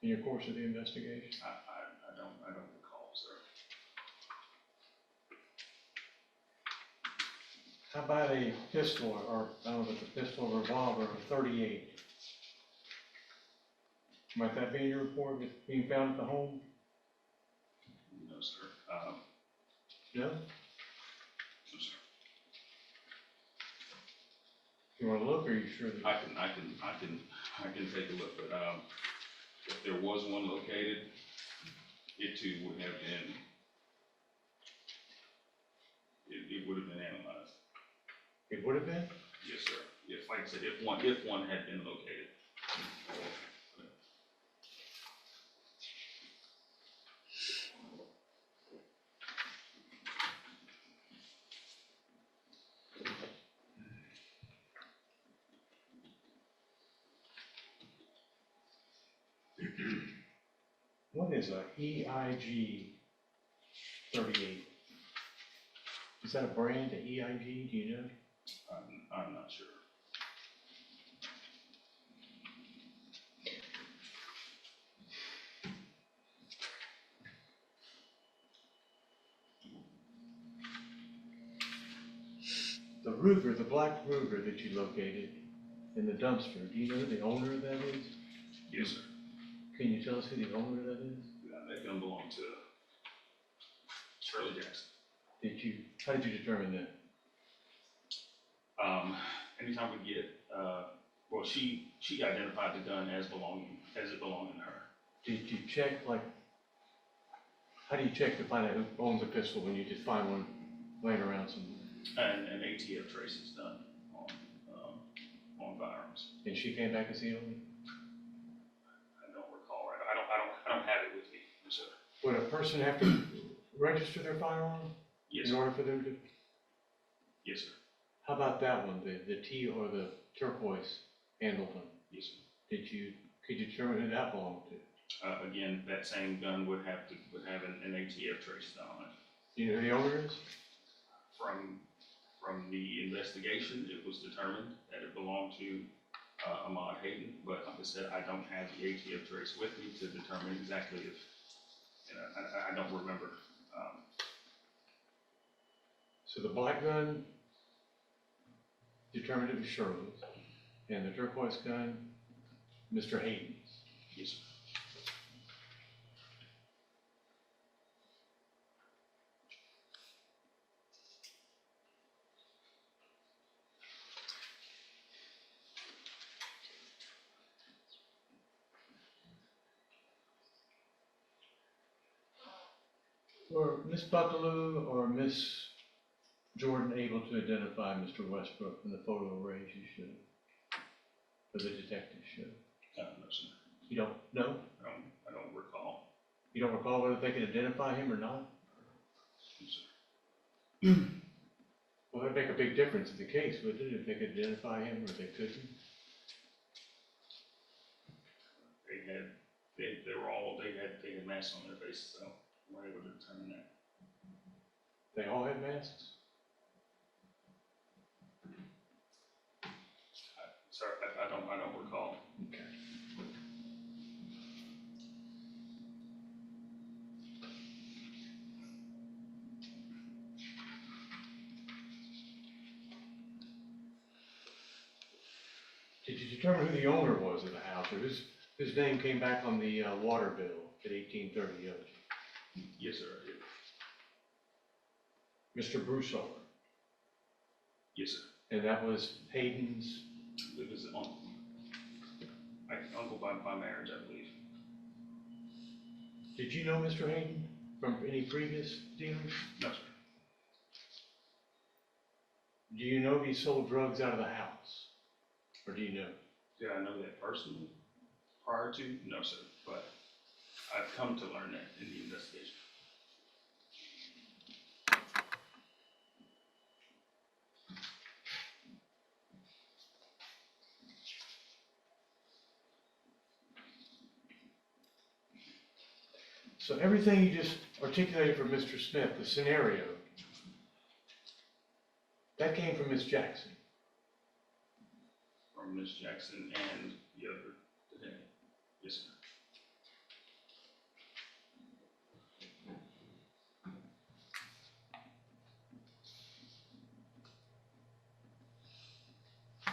Speaker 1: in your course of the investigation?
Speaker 4: I don't recall, sir.
Speaker 1: How about a pistol, or I don't know if it's a pistol, revolver, or 38? Might that be in your report, it's being found at the home?
Speaker 4: No, sir.
Speaker 1: No?
Speaker 4: No,
Speaker 1: You wanna look, or are you sure that?
Speaker 4: I can take a look, but, if there was one located, it too would have been, it would have been analyzed.
Speaker 1: It would have been?
Speaker 4: Yes, sir. If, like I said, if one had been located.
Speaker 1: What is a EIG 38? Is that a brand, a EIG, do you know?
Speaker 4: I'm not sure.
Speaker 1: The Ruger, the black Ruger that you located in the dumpster, do you know who the owner of that is?
Speaker 4: Yes, sir.
Speaker 1: Can you tell us who the owner of that is?
Speaker 4: That gun belonged to Shirley Jackson.
Speaker 1: How did you determine that?
Speaker 4: Anytime we get, well, she identified the gun as it belonging to her.
Speaker 1: Did you check, how do you check to find out who owns a pistol when you just find one laying around somewhere?
Speaker 4: And an ATF trace is done on Firearms.
Speaker 1: And she came back as the owner?
Speaker 4: I don't recall, right? I don't have it with me, no, sir.
Speaker 1: Would a person have to register their firearm
Speaker 4: Yes,
Speaker 1: in
Speaker 4: sir.
Speaker 1: order for them to?
Speaker 4: Yes, sir.
Speaker 1: How about that one, the T or the turquoise handled one?
Speaker 4: Yes, sir.
Speaker 1: Could you determine who that belonged to?
Speaker 4: Again, that same gun would have an ATF trace on it.
Speaker 1: Do you know who the owner is?
Speaker 4: From the investigation, it was determined that it belonged to Ahmad Hayden, but like I said, I don't have the ATF trace with me to determine exactly if, I don't remember.
Speaker 1: So the black gun determined it was Shirley's, and the turquoise gun, Mr. Hayden's.
Speaker 4: Yes, sir.
Speaker 1: Were Miss Buckaloo or Miss Jordan able to identify Mr. Westbrook from the photo arrays you showed? Or the detective showed?
Speaker 4: No, sir.
Speaker 1: You don't know?
Speaker 4: I don't recall.
Speaker 1: You don't recall whether they could identify him or not?
Speaker 4: No, sir.
Speaker 1: Well, that'd make a big difference in the case, wouldn't it, if they could identify him or they couldn't?
Speaker 4: They had masks on their faces, so we're able to determine that.
Speaker 1: They all had masks?
Speaker 4: Sir, I don't recall.
Speaker 1: Okay. Did you determine who the owner was of the house, or whose name came back on the water bill at 1830 Oak?
Speaker 4: Yes, sir, I did.
Speaker 1: Mr. Broussard,
Speaker 4: Yes, sir.
Speaker 1: and that was Hayden's.
Speaker 4: It was uncle by marriage, I believe.
Speaker 1: Did you know Mr. Hayden from any previous dealings?
Speaker 4: No, sir.
Speaker 1: Do you know if he sold drugs out of the house? Or do you know?
Speaker 4: Did I know that personally prior to? No, sir, but I've come to learn that in the investigation.
Speaker 1: So everything you just articulated for Mr. Smith, the scenario, that came from Ms. Jackson.
Speaker 4: From Ms. Jackson and the other today. Yes, sir.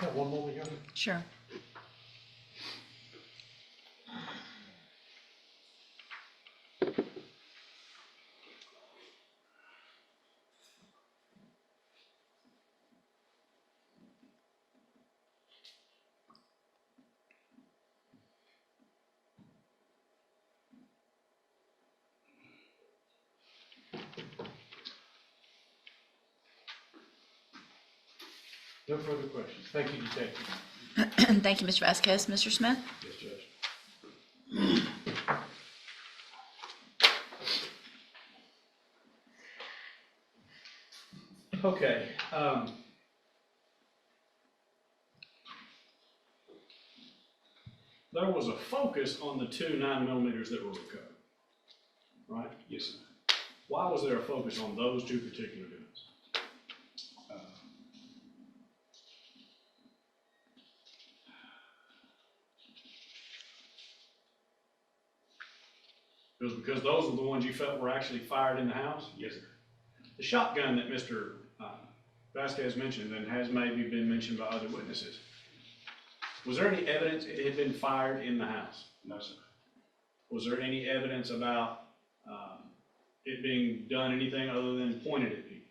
Speaker 1: Yeah, one moment here.
Speaker 2: Sure.
Speaker 1: No further questions. Thank you, Detective.
Speaker 2: Thank you, Mr. Vasquez. Mr. Smith?
Speaker 1: Yes, Judge.
Speaker 3: Okay, there was a focus on the two 9mm that were recovered, right?
Speaker 4: Yes, sir.
Speaker 3: Why was there a focus on those two particular guns? It was because those were the ones you felt were actually fired in the house?
Speaker 4: Yes, sir.
Speaker 3: The shotgun that Mr. Vasquez mentioned and has maybe been mentioned by other witnesses, was there any evidence it had been fired in the house?
Speaker 4: No, sir.
Speaker 3: Was there any evidence about it being done anything other than pointed at people?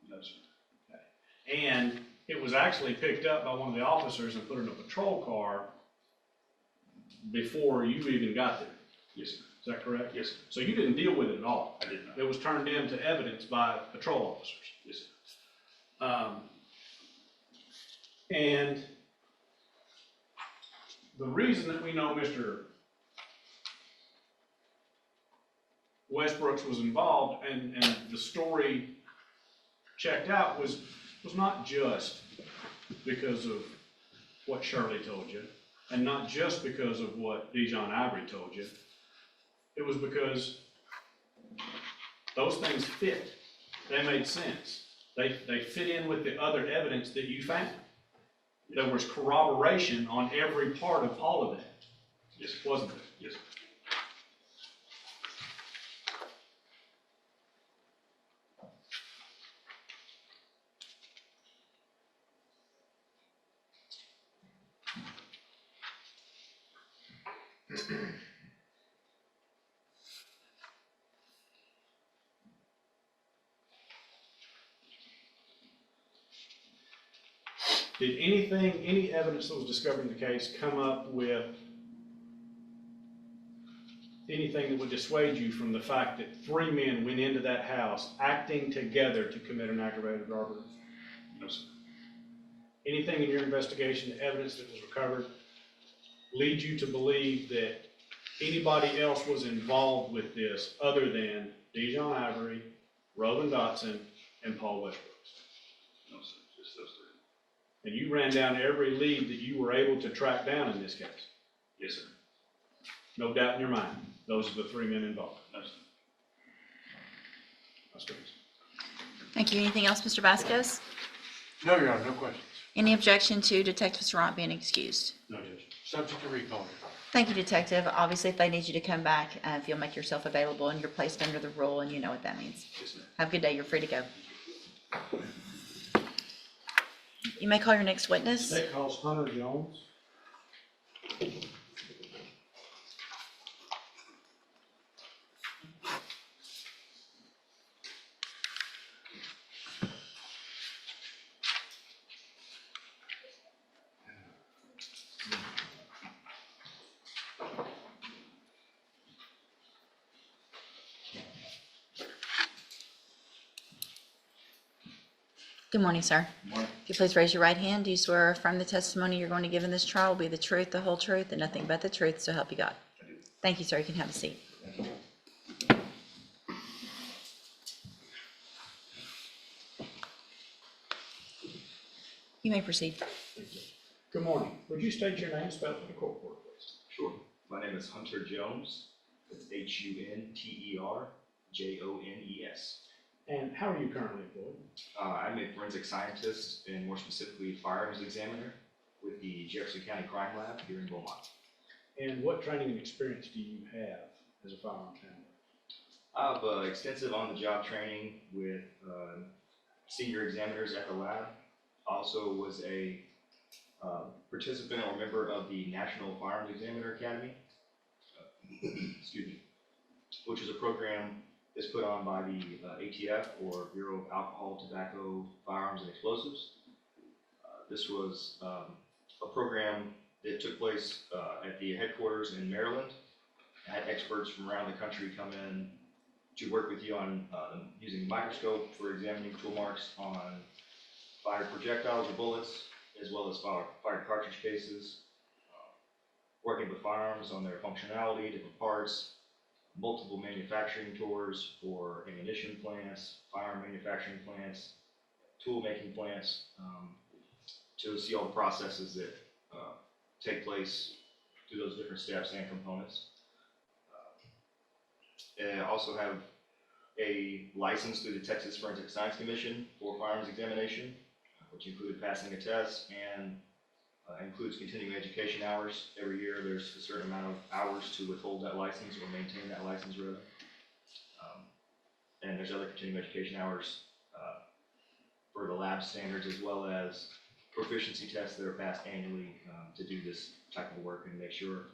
Speaker 4: No, sir.
Speaker 3: Okay. And it was actually picked up by one of the officers and put in a patrol car before you even got there.
Speaker 4: Yes, sir.
Speaker 3: Is that correct?
Speaker 4: Yes, sir.
Speaker 3: So you didn't deal with it at all?
Speaker 4: I did not.
Speaker 3: It was turned into evidence by patrol officers?
Speaker 4: Yes, sir.
Speaker 3: And the reason that we know Mr. Westbrooks was involved and the story checked out was not just because of what Shirley told you, and not just because of what Dijon Ivory told you. It was because those things fit. They made sense. They fit in with the other evidence that you found. There was corroboration on every part of all of that.
Speaker 4: Yes, sir.
Speaker 3: Wasn't there?
Speaker 4: Yes, sir.
Speaker 3: Did any evidence that was discovered in the case come up with anything that would dissuade you from the fact that 3 men went into that house acting together to commit an aggravated robbery?
Speaker 4: No, sir.
Speaker 3: Anything in your investigation, the evidence that was recovered, lead you to believe that anybody else was involved with this other than Dijon Ivory, Roland Dotson, and Paul Westbrooks?
Speaker 4: No, sir. Just those three.
Speaker 3: And you ran down every lead that you were able to track down in this case?
Speaker 4: Yes, sir.
Speaker 3: No doubt in your mind, those are the 3 men involved.
Speaker 4: No, sir.
Speaker 3: That's great.
Speaker 2: Thank you. Anything else, Mr. Vasquez?
Speaker 1: No, Your Honor, no questions.
Speaker 2: Any objection to Detective Sarant being excused?
Speaker 1: No, Judge. Subject to recall.
Speaker 2: Thank you, Detective. Obviously, if they need you to come back, if you'll make yourself available and you're placed under the rule, and you know what that means.
Speaker 4: Yes, ma'am.
Speaker 2: Have a good day. You're free to go. You may call your next witness.
Speaker 3: That calls Hunter Jones.
Speaker 2: Good morning, sir.
Speaker 4: Good morning.
Speaker 2: If you please raise your right hand, do you swear or affirm the testimony you're going to give in this trial will be the truth, the whole truth, and nothing but the truth, so help you God?
Speaker 4: I do.
Speaker 2: Thank you, sir. You can have a seat.
Speaker 4: Thank you.
Speaker 2: You may proceed.
Speaker 3: Good morning. Would you state your name and spell it for the court, please?
Speaker 4: Sure. My name is Hunter Jones. It's HUNTERJONES.
Speaker 3: And how are you currently employed?
Speaker 4: I'm a forensic scientist and more specifically firearms examiner with the Jefferson County Crime Lab here in Beaumont.
Speaker 3: And what training and experience do you have as a firearms handler?
Speaker 4: I have extensive on-the-job training with senior examiners at the lab. Also was a participant or member of the National Firearms Examiner Academy, excuse me, which is a program that's put on by the ATF, or Bureau of Alcohol, Tobacco, Firearms, and Explosives. This was a program that took place at the headquarters in Maryland. I had experts from around the country come in to work with you on using a microscope for examining tool marks on
Speaker 5: fired projectiles or bullets, as well as fired cartridge cases, working with firearms on their functionality, different parts, multiple manufacturing tours for ammunition plants, firearm manufacturing plants, tool making plants, to see all the processes that take place through those different steps and components. And I also have a license through the Texas Forensic Science Commission for firearms examination, which included passing a test and includes continuing education hours. Every year there's a certain amount of hours to withhold that license or maintain that license rather. And there's other continuing education hours for the lab standards, as well as proficiency tests that are passed annually to do this type of work and make sure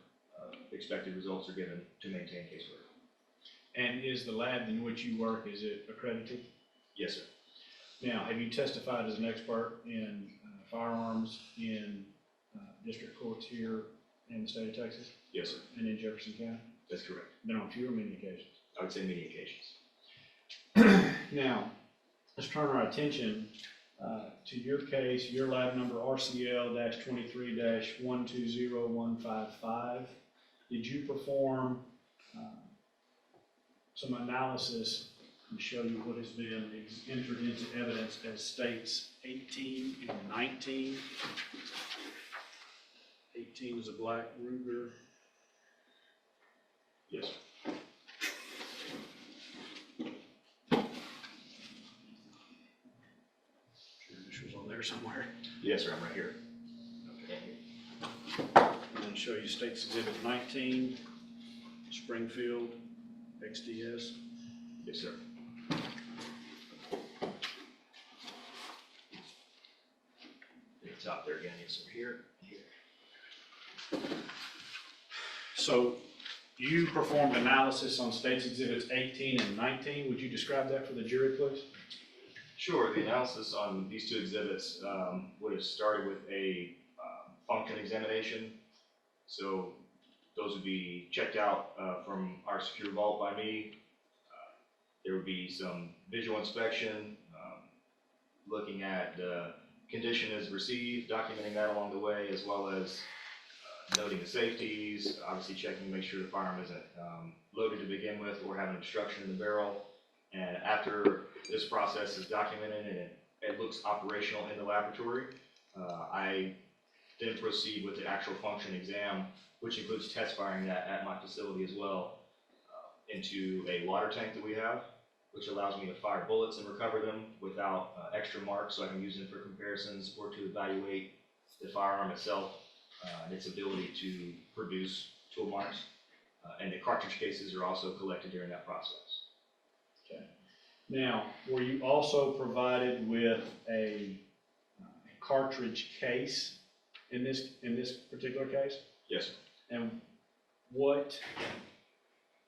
Speaker 5: expected results are given to maintain casework.
Speaker 3: And is the lab in which you work, is it accredited?
Speaker 5: Yes, sir.
Speaker 3: Now, have you testified as an expert in firearms in district courts here in the state of Texas
Speaker 5: Yes, sir.
Speaker 3: and in Jefferson County?
Speaker 5: That's correct.
Speaker 3: Been on few or many occasions?
Speaker 5: I would say many occasions.
Speaker 3: Now, let's turn our attention to your case, your lab number RCL-23-120155. Did you perform some analysis and show you what has been entered into evidence as states 18 and 19? 18 is a black Ruger.
Speaker 5: Yes, sir.
Speaker 3: Your initials on there somewhere.
Speaker 5: Yes, sir. I'm right here.
Speaker 3: And then show you States Exhibit 19, Springfield, XDS.
Speaker 5: Yes, sir. At the top there again, yes, sir. Here.
Speaker 3: So you performed analysis on States Exhibits 18 and 19. Would you describe that for the jury, please?
Speaker 5: Sure. The analysis on these two exhibits would have started with a function examination. So those would be checked out from our secure vault by me. There would be some visual inspection, looking at the condition as received, documenting that along the way, as well as noting the safeties, obviously checking to make sure the firearm isn't loaded to begin with or have an obstruction in the barrel. And after this process is documented and it looks operational in the laboratory, I then proceed with the actual function exam, which includes test firing that at my facility as well, into a water tank that we have, which allows me to fire bullets and recover them without extra marks, so I can use them for comparisons or to evaluate the firearm itself and its ability to produce tool marks. And the cartridge cases are also collected during that process.
Speaker 3: Okay. Now, were you also provided with a cartridge case in this particular case?
Speaker 5: Yes, sir.
Speaker 3: And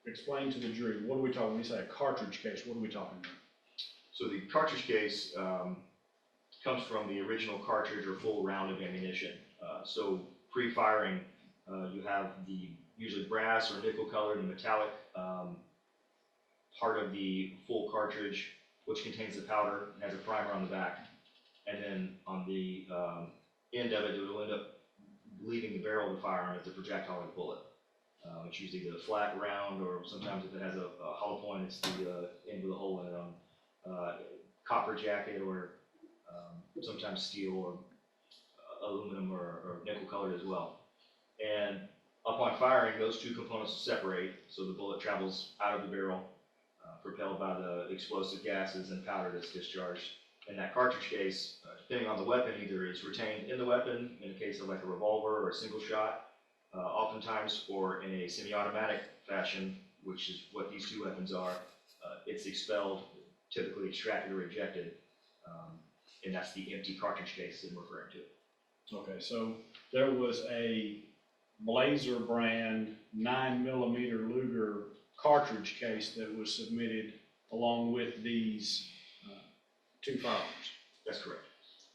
Speaker 3: explain to the jury, what are we talking, when we say a cartridge case, what are we talking about?
Speaker 5: So the cartridge case comes from the original cartridge or full round of ammunition. So pre-firing, you have the usually brass or nickel colored and metallic part of the full cartridge, which contains the powder and has a primer on the back. And then on the end of it, it will end up leaving the barrel of the firearm as a projectile or bullet. It's usually the flat round, or sometimes if it has a hollow point, it's the end with a hole in it on copper jacket, or sometimes steel or aluminum or nickel colored as well. And upon firing, those two components separate, so the bullet travels out of the barrel, propelled by the explosive gases and powder that's discharged. And that cartridge case, depending on the weapon, either is retained in the weapon, in the case of like a revolver or a single shot, oftentimes, or in a semi-automatic fashion, which is what these two weapons are, it's expelled, typically extracted or ejected, and that's the empty cartridge case that I'm referring to.
Speaker 3: Okay, so there was a Blazer brand 9mm Luger cartridge case that was submitted along with these two firearms.
Speaker 5: That's correct.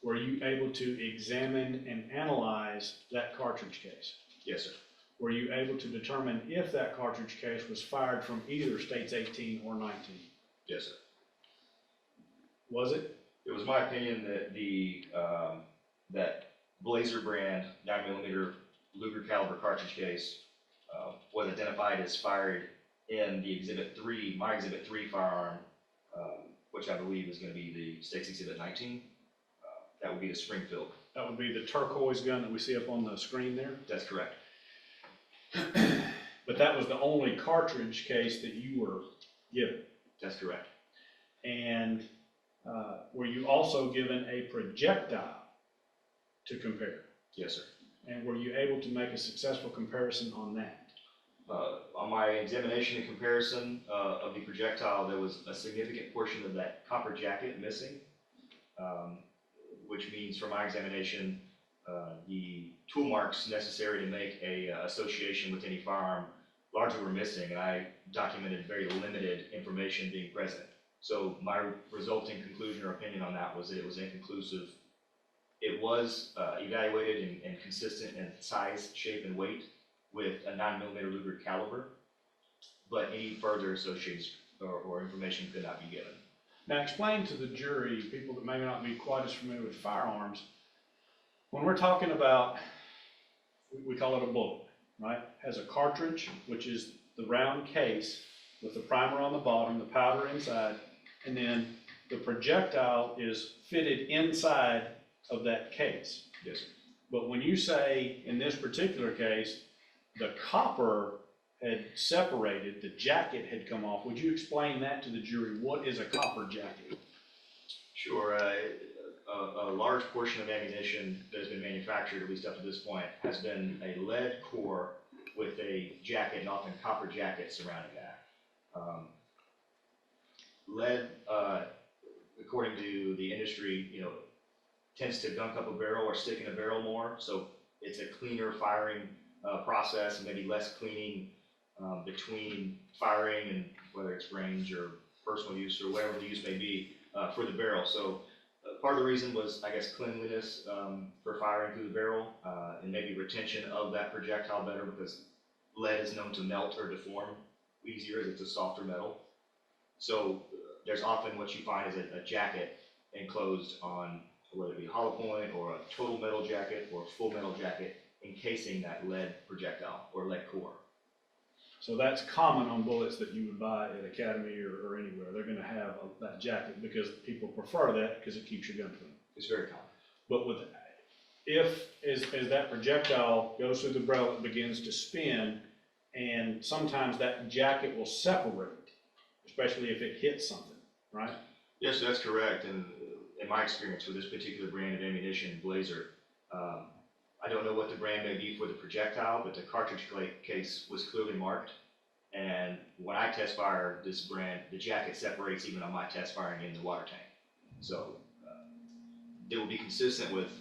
Speaker 3: Were you able to examine and analyze that cartridge case?
Speaker 5: Yes, sir.
Speaker 3: Were you able to determine if that cartridge case was fired from either States 18 or 19?
Speaker 5: Yes, sir.
Speaker 3: Was it?
Speaker 5: It was my opinion that that Blazer brand 9mm Luger caliber cartridge case was identified as fired in the my Exhibit 3 firearm, which I believe is going to be the State's Exhibit 19. That would be the Springfield.
Speaker 3: That would be the turquoise gun that we see up on the screen there.
Speaker 5: That's correct.
Speaker 3: But that was the only cartridge case that you were given.
Speaker 5: That's correct.
Speaker 3: And were you also given a projectile to compare?
Speaker 5: Yes, sir.
Speaker 3: And were you able to make a successful comparison on that?
Speaker 5: On my examination and comparison of the projectile, there was a significant portion of that copper jacket missing, which means from my examination, the tool marks necessary to make a association with any firearm largely were missing, and I documented very limited information being present. So my resulting conclusion or opinion on that was that it was inconclusive. It was evaluated and consistent in size, shape, and weight with a 9mm Luger caliber, but any further associations or information could not be given.
Speaker 3: Now explain to the jury, people that may not be quite as familiar with firearms, when we're talking about, we call it a bullet, right? Has a cartridge, which is the round case with the primer on the bottom, the powder inside, and then the projectile is fitted inside of that case.
Speaker 5: Yes, sir.
Speaker 3: But when you say, in this particular case, the copper had separated, the jacket had come off, would you explain that to the jury? What is a copper jacket?
Speaker 5: Sure. A large portion of ammunition that has been manufactured, at least up to this point, has been a lead core with a jacket, and often copper jacket surrounding that. Lead, according to the industry, tends to gunk up a barrel or stick in a barrel more, so it's a cleaner firing process, and maybe less cleaning between firing and whether it's range or personal use or whatever the use may be for the barrel. So part of the reason was, I guess, cleanliness for firing through the barrel and maybe retention of that projectile better, because lead is known to melt or deform easier as it's a softer metal. So there's often what you find is a jacket enclosed on, whether it be a hollow point or a total metal jacket or a full metal jacket, encasing that lead projectile or lead core.
Speaker 3: So that's common on bullets that you would buy at Academy or anywhere. They're going to have that jacket because people prefer that because it keeps your gun clean.
Speaker 5: It's very common.
Speaker 3: But as that projectile goes through the barrel, it begins to spin, and sometimes that jacket will separate, especially if it hits something, right?
Speaker 5: Yes, that's correct. And in my experience with this particular brand of ammunition, Blazer, I don't know what the brand may be for the projectile, but the cartridge case was clearly marked. And when I test fire this brand, the jacket separates even on my test firing in the water tank. So it will be consistent with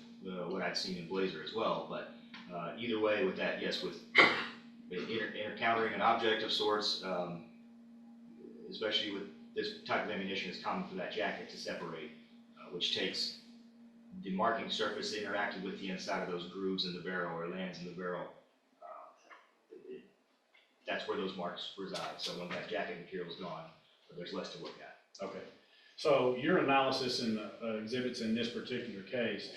Speaker 5: what I'd seen in Blazer as well. But either way with that, yes, with encountering an object of sorts, especially with this type of ammunition, it's common for that jacket to separate, which takes the marking surface interacted with the inside of those grooves in the barrel or lands in the barrel. That's where those marks reside. So when that jacket material is gone, there's less to look at.
Speaker 3: Okay. So your analysis in the exhibits in this particular case,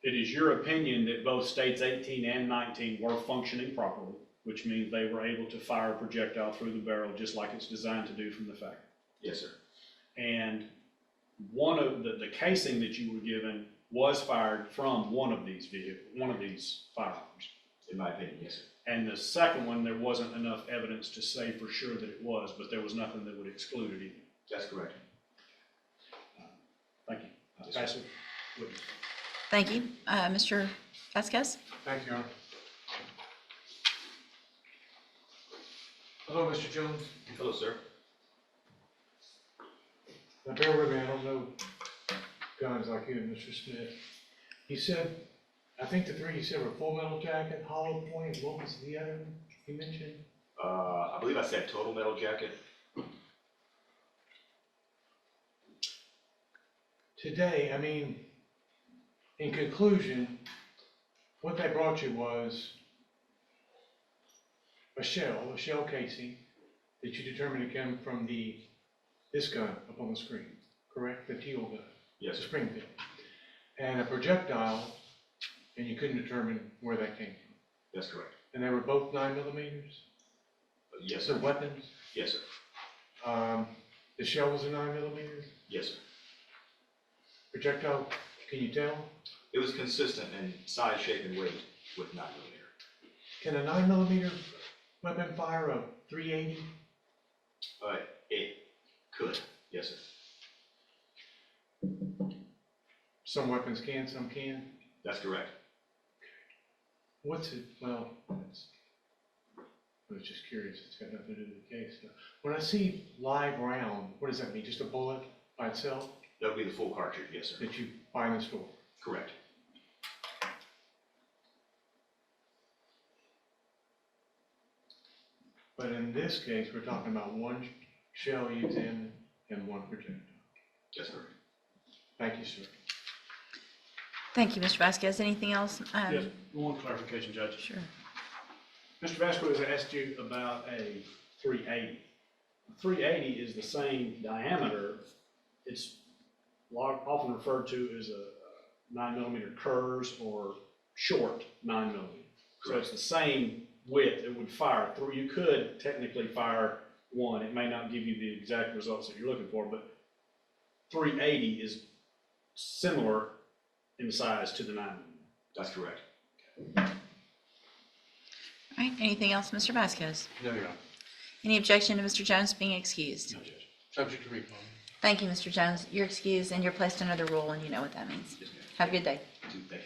Speaker 3: it is your opinion that both states 18 and 19 were functioning properly, which means they were able to fire a projectile through the barrel just like it's designed to do from the factory.
Speaker 5: Yes, sir.
Speaker 3: And one of the casing that you were given was fired from one of these firearms.
Speaker 5: In my opinion, yes, sir.
Speaker 3: And the second one, there wasn't enough evidence to say for sure that it was, but there was nothing that would exclude it either.
Speaker 5: That's correct.
Speaker 3: Thank you.
Speaker 5: Yes,
Speaker 3: Pass
Speaker 5: sir.
Speaker 3: it. Witness.
Speaker 2: Thank you. Mr. Vasquez?
Speaker 1: Thank you, Your Honor. Hello, Mr. Jones.
Speaker 5: Hello, sir.
Speaker 1: Now bear with me, I don't know guys like you and Mr. Smith. He said, I think the three he said were full metal jacket, hollow point, what was the other one he mentioned?
Speaker 5: I believe I said total metal jacket.
Speaker 1: Today, I mean, in conclusion, what they brought you was a shell casing that you determined to come from this gun up on the screen. correct? The teal gun,
Speaker 5: Yes, sir.
Speaker 1: Springfield. And a projectile, and you couldn't determine where that came from.
Speaker 5: That's correct.
Speaker 1: And they were both 9mm?
Speaker 5: Yes,
Speaker 1: The
Speaker 5: sir.
Speaker 1: weapons?
Speaker 5: Yes, sir.
Speaker 1: The shell was a 9mm?
Speaker 5: Yes, sir.
Speaker 1: Projectile, can you tell?
Speaker 5: It was consistent in size, shape, and weight with 9mm.
Speaker 1: Can a 9mm weapon fire a 380?
Speaker 5: It could, yes, sir.
Speaker 1: Some weapons can, some can.
Speaker 5: That's correct.
Speaker 1: What's it, well, I was just curious, it's got nothing to do with the case. When I see live round, what does that mean? Just a bullet by itself
Speaker 5: That would be the full cartridge, yes, sir.
Speaker 1: that you buy in the store?
Speaker 5: Correct.
Speaker 1: But in this case, we're talking about one shell you examined and one projectile.
Speaker 5: Yes, sir.
Speaker 1: Thank you, sir.
Speaker 2: Thank you, Mr. Vasquez. Anything else?
Speaker 3: Yes, one clarification, Judge.
Speaker 2: Sure.
Speaker 3: Mr. Vasquez asked you about a 380. 380 is the same diameter. It's often referred to as a 9mm Kurz or short 9mm. So it's the same width. It would fire through. You could technically fire one. It may not give you the exact results that you're looking for, but 380 is similar in size to the 9mm.
Speaker 5: That's correct.
Speaker 2: All right, anything else, Mr. Vasquez?
Speaker 1: No, Your Honor.
Speaker 2: Any objection to Mr. Jones being excused?
Speaker 1: No, Judge. Subject to recall.
Speaker 2: Thank you, Mr. Jones. You're excused and you're placed under the rule, and you know what that means.
Speaker 5: Yes, ma'am.
Speaker 2: Have a good day.
Speaker 5: Thank you.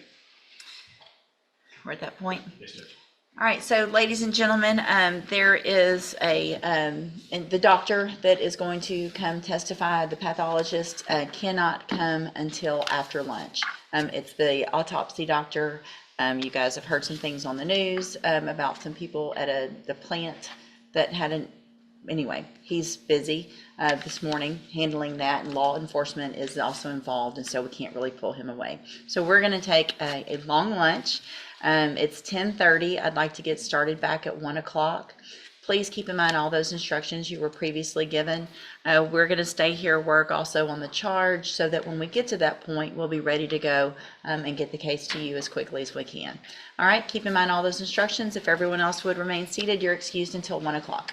Speaker 2: We're at that point.
Speaker 5: Yes, Judge.
Speaker 2: All right, so ladies and gentlemen, there is and the doctor that is going to come testify, the pathologist, cannot come until after lunch. It's the autopsy doctor. You guys have heard some things on the news about some people at the plant that anyway, he's busy this morning handling that, and law enforcement is also involved, and so we can't really pull him away. So we're going to take a long lunch. It's 10:30. I'd like to get started back at 1 o'clock. Please keep in mind all those instructions you were previously given. We're going to stay here, work also on the charge, so that when we get to that point, we'll be ready to go and get the case to you as quickly as we can. All right, keep in mind all those instructions. If everyone else would remain seated, you're excused until 1 o'clock.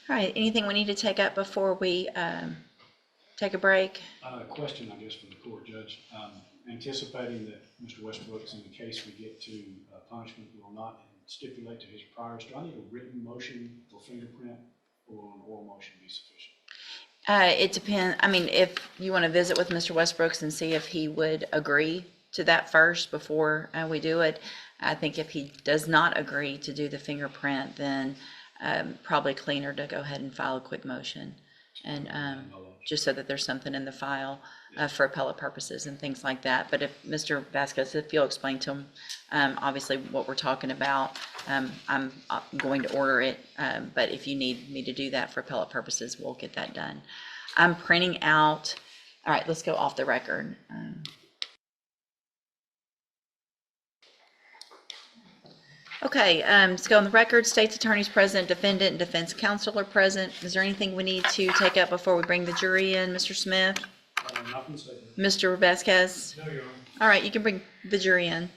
Speaker 2: All right, anything we need to take up before we take a break?
Speaker 6: Question, I guess, from the court, Judge. Anticipating that Mr. Westbrook's in the case we get to punishment will not stipulate to his priors, do I need a written motion for fingerprint, or will an oral motion be sufficient?
Speaker 2: It depends. I mean, if you want to visit with Mr. Westbrooks and see if he would agree to that first before we do it. I think if he does not agree to do the fingerprint, then probably cleaner to go ahead and file a quick motion, and just so that there's something in the file for appellate purposes and things like that. But if Mr. Vasquez, if you'll explain to him, obviously what we're talking about, I'm going to order it. But if you need me to do that for appellate purposes, we'll get that done. I'm printing out. All right, let's go off the record. Okay, let's go on the record. State's attorney's present, defendant and defense counsel are present. Is there anything we need to take up before we bring the jury in, Mr. Smith?
Speaker 6: Nothing stated.
Speaker 2: Mr. Vasquez?
Speaker 1: No, Your Honor.
Speaker 2: All right, you can bring the jury in.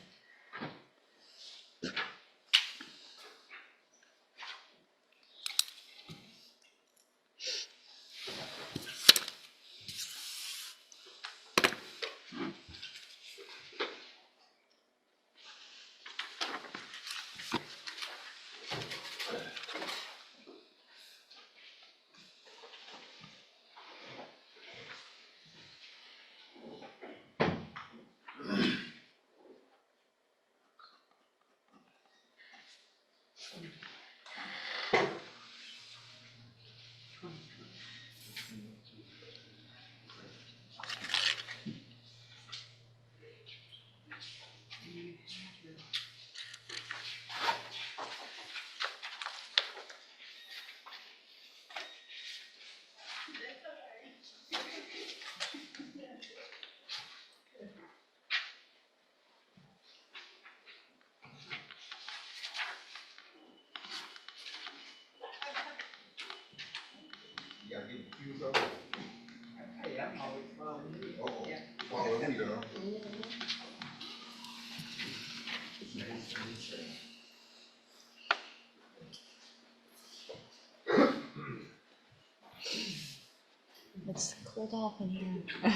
Speaker 2: It's cooled off in here. I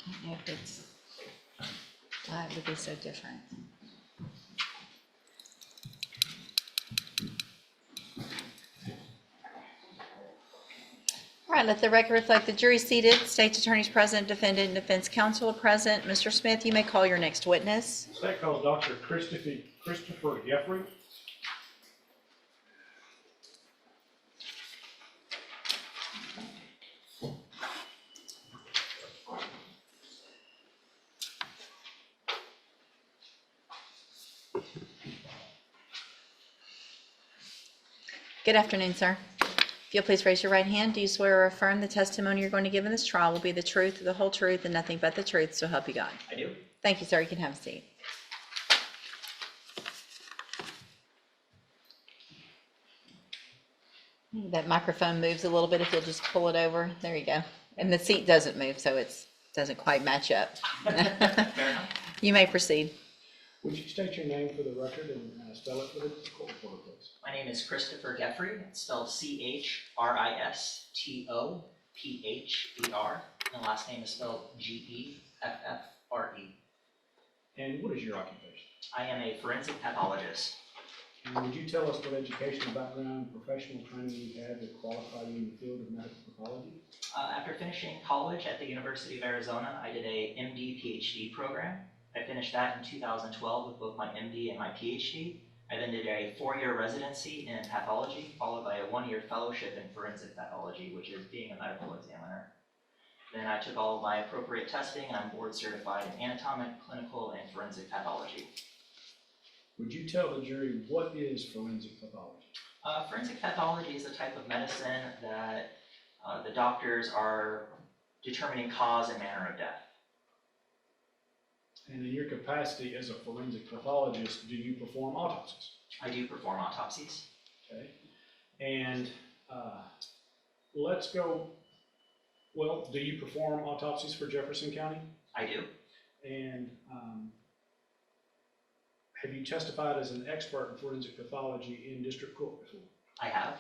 Speaker 2: don't know if it's, why it would be so different. All right, let the record reflect the jury seated, state's attorney's present, defendant and defense counsel are present. Mr. Smith, you may call your next witness.
Speaker 6: State calls Dr. Christopher Jeffrey.
Speaker 2: Good afternoon, sir. If you'll please raise your right hand, do you swear or affirm the testimony you're going to give in this trial will be the truth, the whole truth, and nothing but the truth, so help you God?
Speaker 7: I do.
Speaker 2: Thank you, sir. You can have a seat. That microphone moves a little bit. If you'll just pull it over. There you go. And the seat doesn't move, so it doesn't quite match up.
Speaker 7: Fair enough.
Speaker 2: You may proceed.
Speaker 6: Would you state your name for the record and spell it for the court reporter, please?
Speaker 7: My name is Christopher Geffrey. It's spelled Christopher. And the last name is spelled Geffre.
Speaker 6: And what is your occupation?
Speaker 7: I am a forensic pathologist.
Speaker 6: And would you tell us what educational background, professional training you had that qualified you in the field of medical pathology?
Speaker 7: After finishing college at the University of Arizona, I did a MD PhD program. I finished that in 2012 with both my MD and my PhD. I then did a 4-year residency in pathology, followed by a 1-year fellowship in forensic pathology, which is being a medical examiner. Then I took all of my appropriate testing, and I'm board certified in anatomic, clinical, and forensic pathology.
Speaker 6: Would you tell the jury what is forensic pathology?
Speaker 7: Forensic pathology is a type of medicine that the doctors are determining cause and manner of death.
Speaker 6: And in your capacity as a forensic pathologist, do you perform autopsies?
Speaker 7: I do perform autopsies.
Speaker 6: Okay. And let's go, well, do you perform autopsies for Jefferson County?
Speaker 7: I do.
Speaker 6: And have you testified as an expert in forensic pathology in district court before?
Speaker 7: I have.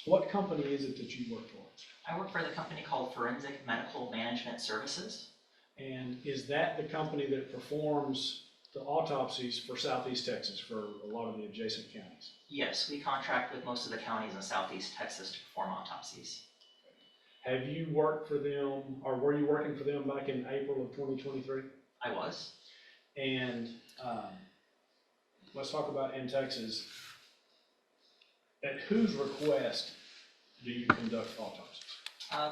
Speaker 6: What company is it that you work for?
Speaker 7: I work for the company called Forensic Medical Management Services.
Speaker 6: And is that the company that performs the autopsies for Southeast Texas, for a lot of the adjacent counties?
Speaker 7: Yes, we contract with most of the counties in Southeast Texas to perform autopsies.
Speaker 6: Have you worked for them, or were you working for them back in April of 2023?
Speaker 7: I was.
Speaker 6: And let's talk about in Texas. At whose request do you conduct autopsies?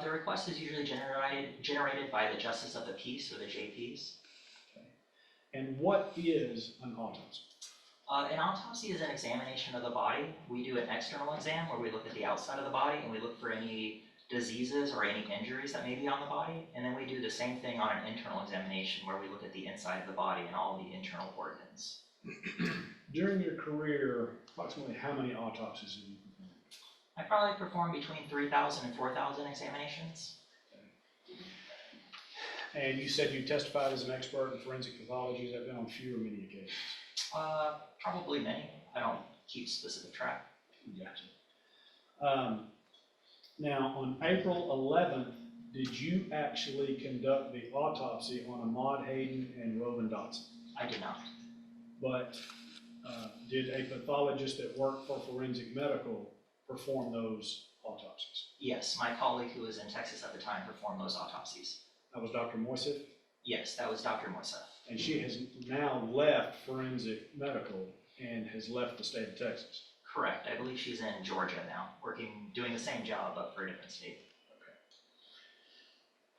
Speaker 7: The request is usually generated by the Justice of the Peace, or the JPs.
Speaker 6: Okay. And what is an autopsy?
Speaker 7: An autopsy is an examination of the body. We do an external exam where we look at the outside of the body and we look for any diseases or any injuries that may be on the body. And then we do the same thing on an internal examination where we look at the inside of the body and all the internal organs.
Speaker 6: During your career, approximately how many autopsies have you performed?
Speaker 7: I probably perform between 3,000 and 4,000 examinations.
Speaker 6: And you said you testified as an expert in forensic pathology. Has that been on few or many occasions?
Speaker 7: Probably many. I don't keep specific track.
Speaker 6: Gotcha. Now, on April 11th, did you actually conduct the autopsy on Ahmaud Hayden and Robin Dotson?
Speaker 7: I did not.
Speaker 6: But did a pathologist that worked for Forensic Medical perform those autopsies?
Speaker 7: Yes, my colleague who was in Texas at the time performed those autopsies.
Speaker 6: That was Dr. Moisef,
Speaker 7: Yes, that was Dr. Moisef.
Speaker 6: and she has now left Forensic Medical and has left the state of Texas.
Speaker 7: Correct. I believe she's in Georgia now, doing the same job, but for a different state.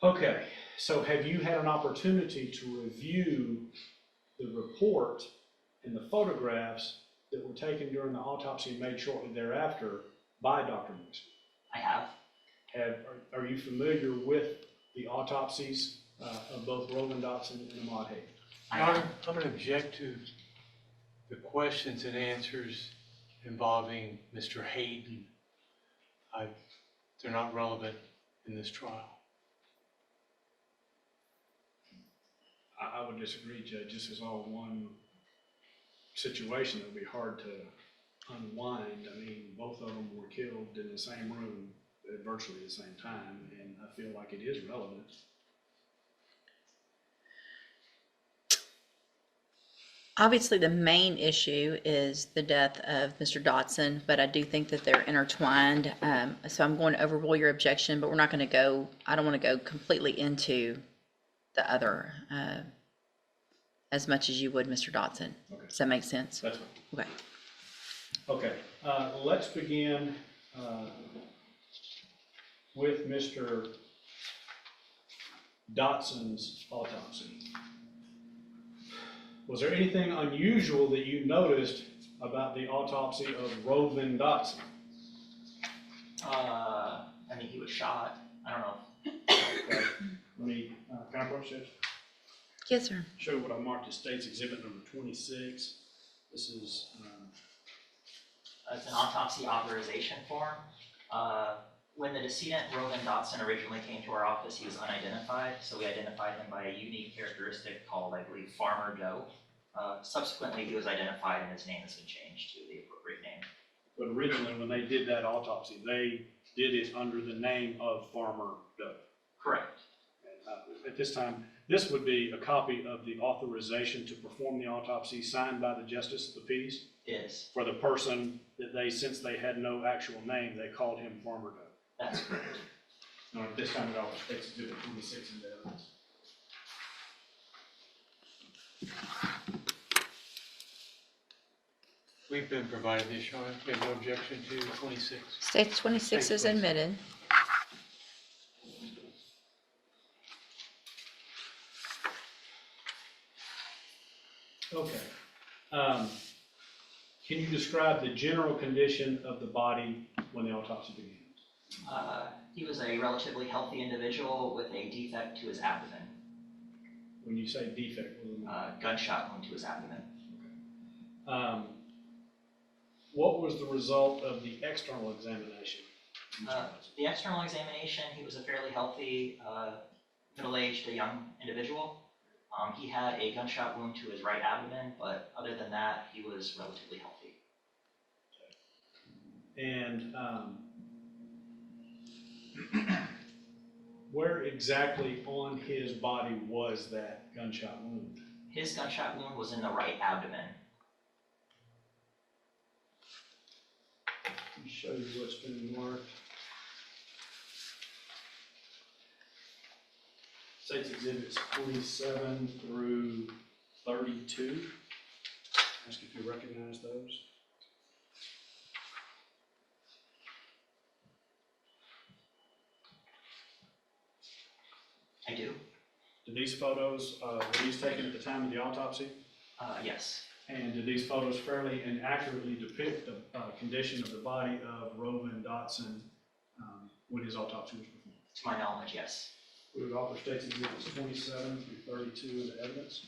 Speaker 6: Okay, so have you had an opportunity to review the report and the photographs that were taken during the autopsy and made shortly thereafter by Dr. Moisef?
Speaker 7: I have.
Speaker 6: Are you familiar with the autopsies of both Robin Dotson and Ahmaud Hayden?
Speaker 7: I
Speaker 1: I'm
Speaker 7: have.
Speaker 1: going to object to the questions and answers involving Mr. Hayden, they're not relevant in this trial.
Speaker 3: I would disagree, Judge. This is all one situation that would be hard to unwind. I mean, both of them were killed in the same room at virtually the same time, and I feel like it is relevant.
Speaker 2: Obviously, the main issue is the death of Mr. Dotson, but I do think that they're intertwined. So I'm going to overrule your objection, but we're not going to go, I don't want to go completely into the other as much as you would Mr. Dotson.
Speaker 3: Okay.
Speaker 2: Does that make sense?
Speaker 3: That's fine.
Speaker 2: Okay.
Speaker 3: Okay, let's begin with Mr. Dotson's autopsy. Was there anything unusual that you noticed about the autopsy of Rovin Dotson?
Speaker 7: I mean, he was shot. I don't know.
Speaker 3: Okay, let me, can I approach this?
Speaker 2: Yes, sir.
Speaker 3: Show what I marked as State's Exhibit number 26. This is,
Speaker 7: It's an autopsy authorization form. When the decedent, Rovin Dotson, originally came to our office, he was unidentified, so we identified him by a unique characteristic called, I believe, Farmer Doe. Subsequently, he was identified and his name has been changed to the appropriate name.
Speaker 3: but originally when they did that autopsy, they did it under the name of Farmer Doe.
Speaker 7: Correct.
Speaker 3: At this time, this would be a copy of the authorization to perform the autopsy signed by the Justice of the Peace
Speaker 7: Is.
Speaker 3: for the person that they, since they had no actual name, they called him Farmer Doe.
Speaker 7: That's correct.
Speaker 3: No, at this time it always State's Exhibit 26 in the evidence.
Speaker 1: We've been provided this, Your Honor. We have no objection to 26.
Speaker 2: State 26 is admitted.
Speaker 3: Okay. Can you describe the general condition of the body when the autopsy began?
Speaker 7: He was a relatively healthy individual with a defect to his abdomen,
Speaker 3: When you say defect, what do you mean?
Speaker 7: gunshot wound to his abdomen.
Speaker 3: What was the result of the external examination?
Speaker 7: The external examination, he was a fairly healthy, middle-aged, young individual. He had a gunshot wound to his right abdomen, but other than that, he was relatively healthy.
Speaker 3: And where exactly on his body was that gunshot wound?
Speaker 7: His gunshot wound was in the right abdomen.
Speaker 3: Let me show you what's been marked. State's Exhibits 47 through 32.
Speaker 6: Ask if you recognize those.
Speaker 7: I do.
Speaker 3: Did these photos, were these taken at the time of the autopsy?
Speaker 7: Yes.
Speaker 3: And did these photos fairly and accurately depict the condition of the body of Rovin Dotson when his autopsy was performed?
Speaker 7: To my knowledge, yes.
Speaker 3: We would offer State's Exhibits 27 through 32 in the evidence.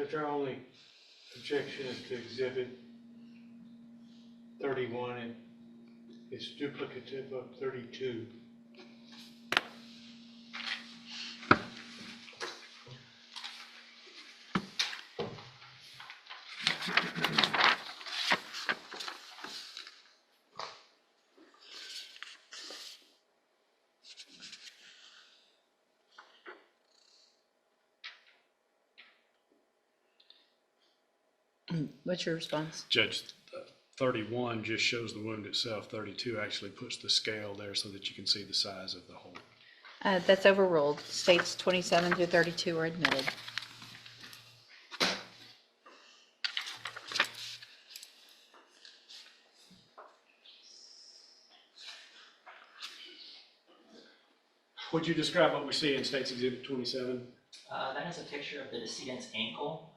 Speaker 6: Judge, our only objection is to exhibit 31, and it's duplicative of 32.
Speaker 2: What's your response?
Speaker 6: Judge, 31 just shows the wound itself. 32 actually puts the scale there so that you can see the size of the hole.
Speaker 2: That's overruled. States 27 through 32 are admitted.
Speaker 6: Would you describe what we see in State's Exhibit 27?
Speaker 7: That is a picture of the decedent's ankle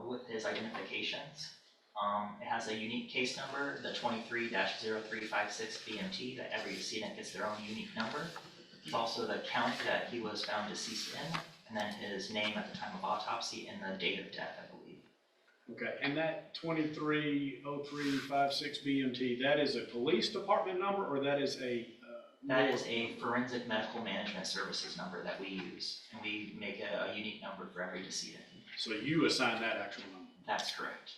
Speaker 7: with his identifications. It has a unique case number, the 23-0356 BMT, that every decedent gets their own unique number. It's also the county that he was found deceased in, and then his name at the time of autopsy and the date of death, I believe.
Speaker 6: Okay, and that 230356 BMT, that is a police department number, or that is a?
Speaker 7: That is a forensic medical management services number that we use, and we make a unique number for every decedent.
Speaker 6: So you assign that actual number?
Speaker 7: That's correct.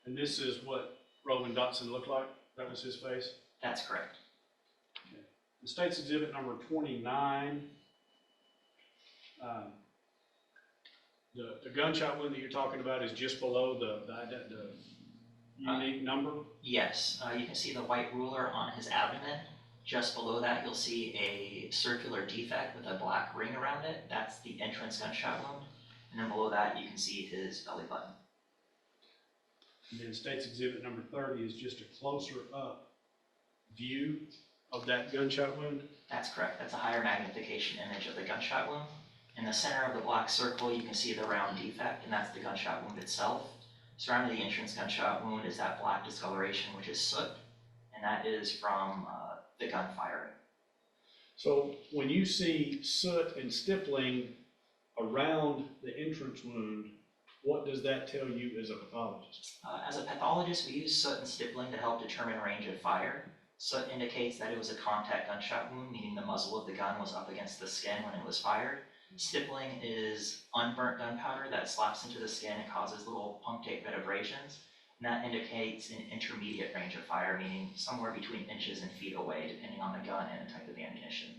Speaker 6: And this is what Roland Dotson looked like? That was his face?
Speaker 7: That's correct.
Speaker 6: Okay. The State's Exhibit number 29, the gunshot wound that you're talking about is just below the unique number?
Speaker 7: Yes, you can see the white ruler on his abdomen. Just below that, you'll see a circular defect with a black ring around it. That's the entrance gunshot wound. And then below that, you can see his belly button.
Speaker 6: And then State's Exhibit number 30 is just a closer up view of that gunshot wound?
Speaker 7: That's correct. That's a higher magnification image of the gunshot wound. In the center of the black circle, you can see the round defect, and that's the gunshot wound itself. Surrounding the entrance gunshot wound is that black discoloration, which is soot, and that is from the gun firing.
Speaker 3: So when you see soot and stippling around the entrance wound, what does that tell you as a pathologist?
Speaker 7: As a pathologist, we use soot and stippling to help determine range of fire. Soot indicates that it was a contact gunshot wound, meaning the muzzle of the gun was up against the skin when it was fired. Stippling is unburnt gunpowder that slaps into the skin and causes little punctate red abrasions. And that indicates an intermediate range of fire, meaning somewhere between inches and feet away, depending on the gun and the type of ammunition.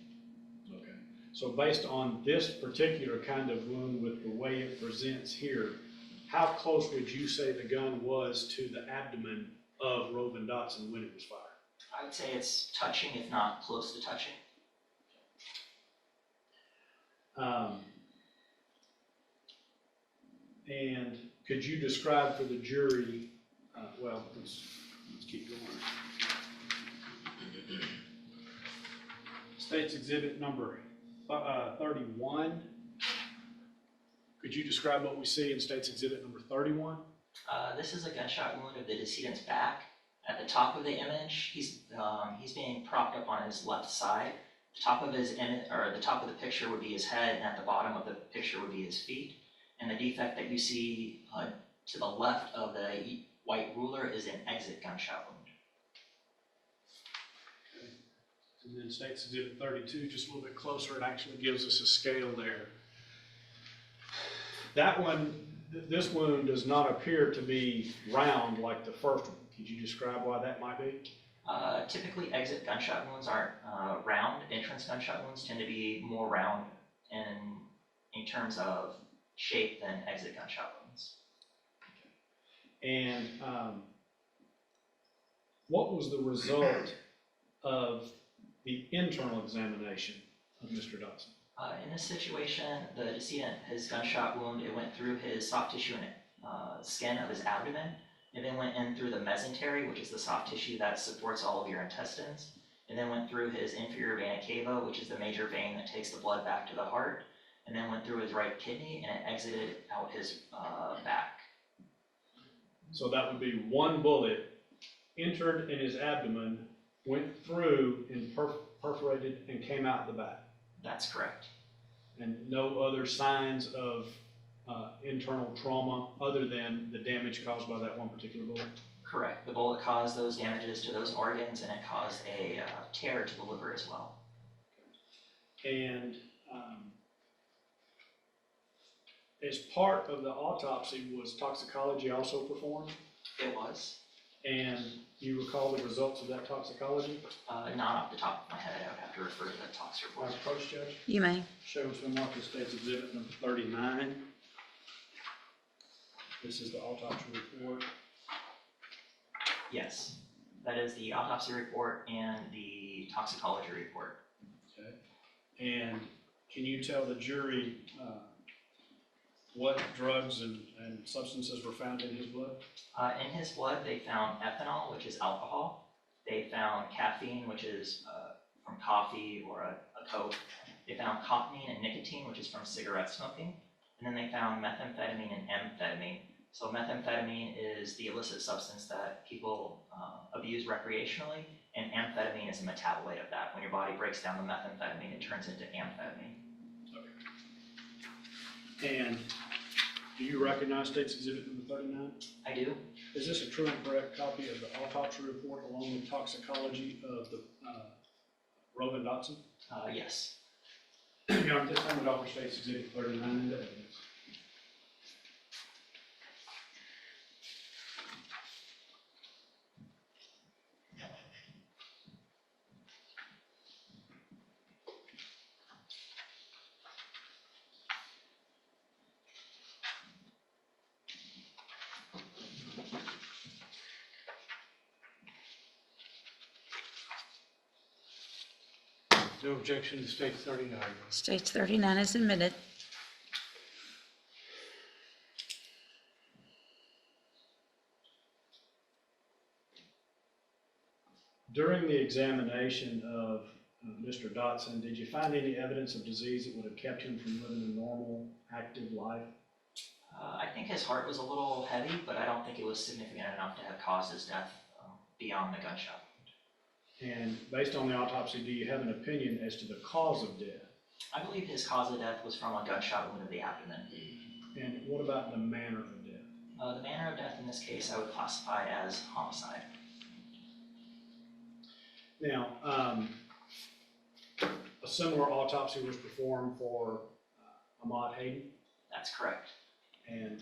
Speaker 3: Okay. So based on this particular kind of wound with the way it presents here, how close would you say the gun was to the abdomen of Roland Dotson when it was fired?
Speaker 7: I would say it's touching, if not close to touching.
Speaker 3: And could you describe for the jury, let's keep going.
Speaker 6: State's Exhibit number 31. Could you describe what we see in State's Exhibit number 31?
Speaker 7: This is a gunshot wound of the decedent's back. At the top of the image, he's being propped up on his left side. The top of the top of the picture would be his head, and at the bottom of the picture would be his feet. And the defect that you see to the left of the white ruler is an exit gunshot wound.
Speaker 6: Okay. And then State's Exhibit 32, just a little bit closer, it actually gives us a scale there.
Speaker 3: That one, this wound does not appear to be round like the first one. Could you describe why that might be?
Speaker 7: Typically, exit gunshot wounds aren't round. Entrance gunshot wounds tend to be more round in terms of shape than exit gunshot wounds.
Speaker 3: And what was the result of the internal examination of Mr. Dotson?
Speaker 7: In this situation, the decedent, his gunshot wound, it went through his soft tissue and skin of his abdomen. It then went in through the mesentery, which is the soft tissue that supports all of your intestines. And then went through his inferior vena cava, which is the major vein that takes the blood back to the heart. And then went through his right kidney, and it exited out his back.
Speaker 3: So that would be one bullet entered in his abdomen went through and perforated and came out the back.
Speaker 7: That's correct.
Speaker 3: And no other signs of internal trauma other than the damage caused by that one particular bullet?
Speaker 7: Correct. The bullet caused those damages to those organs, and it caused a tear to the liver as well.
Speaker 3: And as part of the autopsy, was toxicology also performed?
Speaker 7: It was.
Speaker 3: And you recall the results of that toxicology?
Speaker 7: Not off the top of my head. I would have to refer to the tox report.
Speaker 3: Approach, Judge?
Speaker 2: You may.
Speaker 6: Shows from Market States Exhibit number 39. This is the autopsy report.
Speaker 7: Yes. That is the autopsy report and the toxicology report.
Speaker 6: Okay. And can you tell the jury what drugs and substances were found in his blood?
Speaker 7: In his blood, they found ethanol, which is alcohol. They found caffeine, which is from coffee or a Coke. They found cotinine and nicotine, which is from cigarette smoking. And then they found methamphetamine and amphetamine. So methamphetamine is the illicit substance that people abuse recreationally, and amphetamine is a metabolite of that. When your body breaks down the methamphetamine, it turns into amphetamine.
Speaker 6: And do you recognize States Exhibit number 39?
Speaker 7: I do.
Speaker 6: Is this a true and correct copy of the autopsy report along with toxicology of the Rowan Dotson?
Speaker 7: Yes.
Speaker 6: Your Honor, this time would offer States Exhibit 39 into evidence.
Speaker 1: No objection to state 39.
Speaker 2: States 39 is admitted.
Speaker 3: During the examination of Mr. Dotson, did you find any evidence of disease that would have kept him from living a normal, active life?
Speaker 7: I think his heart was a little heavy, but I don't think it was significant enough to have caused his death beyond the gunshot.
Speaker 3: And based on the autopsy, do you have an opinion as to the cause of death?
Speaker 7: I believe his cause of death was from a gunshot wound to the abdomen.
Speaker 3: And what about the manner of death?
Speaker 7: The manner of death in this case I would classify as homicide.
Speaker 3: Now, a similar autopsy was performed for Ahmaud Hayden,
Speaker 7: That's correct.
Speaker 3: and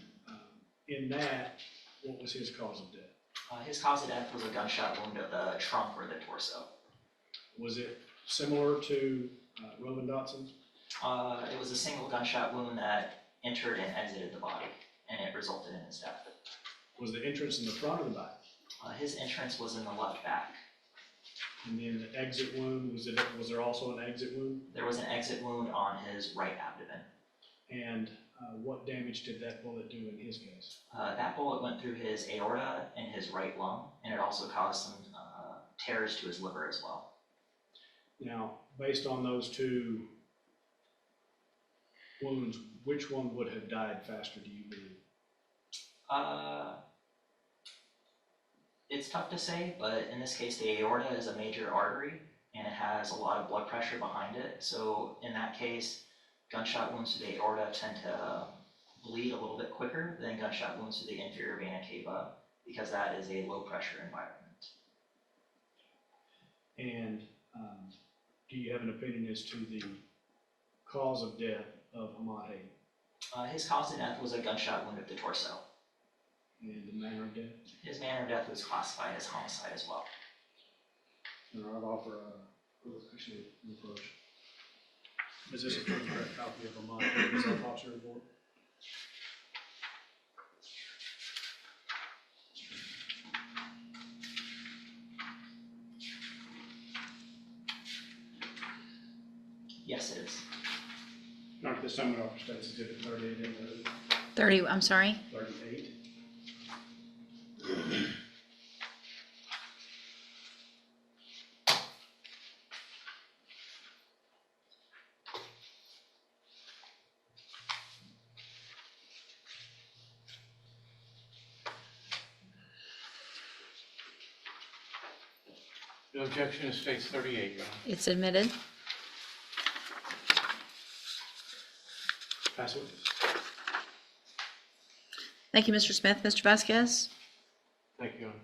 Speaker 3: in that, what was his cause of death?
Speaker 7: His cause of death was a gunshot wound to the trunk or the torso.
Speaker 3: Was it similar to Rowan Dotson's?
Speaker 7: It was a single gunshot wound that entered and exited the body, and it resulted in his death.
Speaker 3: Was the entrance in the front or the back?
Speaker 7: His entrance was in the left back.
Speaker 3: And then the exit wound, was there also an exit wound?
Speaker 7: There was an exit wound on his right abdomen.
Speaker 3: And what damage did that bullet do in his case?
Speaker 7: That bullet went through his aorta and his right lung, and it also caused some tears to his liver as well.
Speaker 3: Now, based on those two wounds, which one would have died faster, do you believe?
Speaker 7: It's tough to say, but in this case, the aorta is a major artery, and it has a lot of blood pressure behind it. So in that case, gunshot wounds to the aorta tend to bleed a little bit quicker than gunshot wounds to the inferior vena cava, because that is a low pressure environment.
Speaker 3: And do you have an opinion as to the cause of death of Ahmaud Hayden?
Speaker 7: His cause of death was a gunshot wound of the torso.
Speaker 3: And the manner of death?
Speaker 7: His manner of death was classified as homicide as well.
Speaker 3: And I'd offer actually an approach.
Speaker 6: Is this a true and correct copy of Ahmaud Hayden's autopsy report?
Speaker 7: Yes, it is.
Speaker 6: Not this time, we offer States Exhibit 38 into evidence.
Speaker 2: 30, I'm sorry?
Speaker 6: 38.
Speaker 1: No objection to State's 38, Your Honor.
Speaker 2: It's admitted.
Speaker 6: Pass witness.
Speaker 2: Thank you, Mr. Smith. Mr. Vasquez?
Speaker 1: Thank you, Your Honor.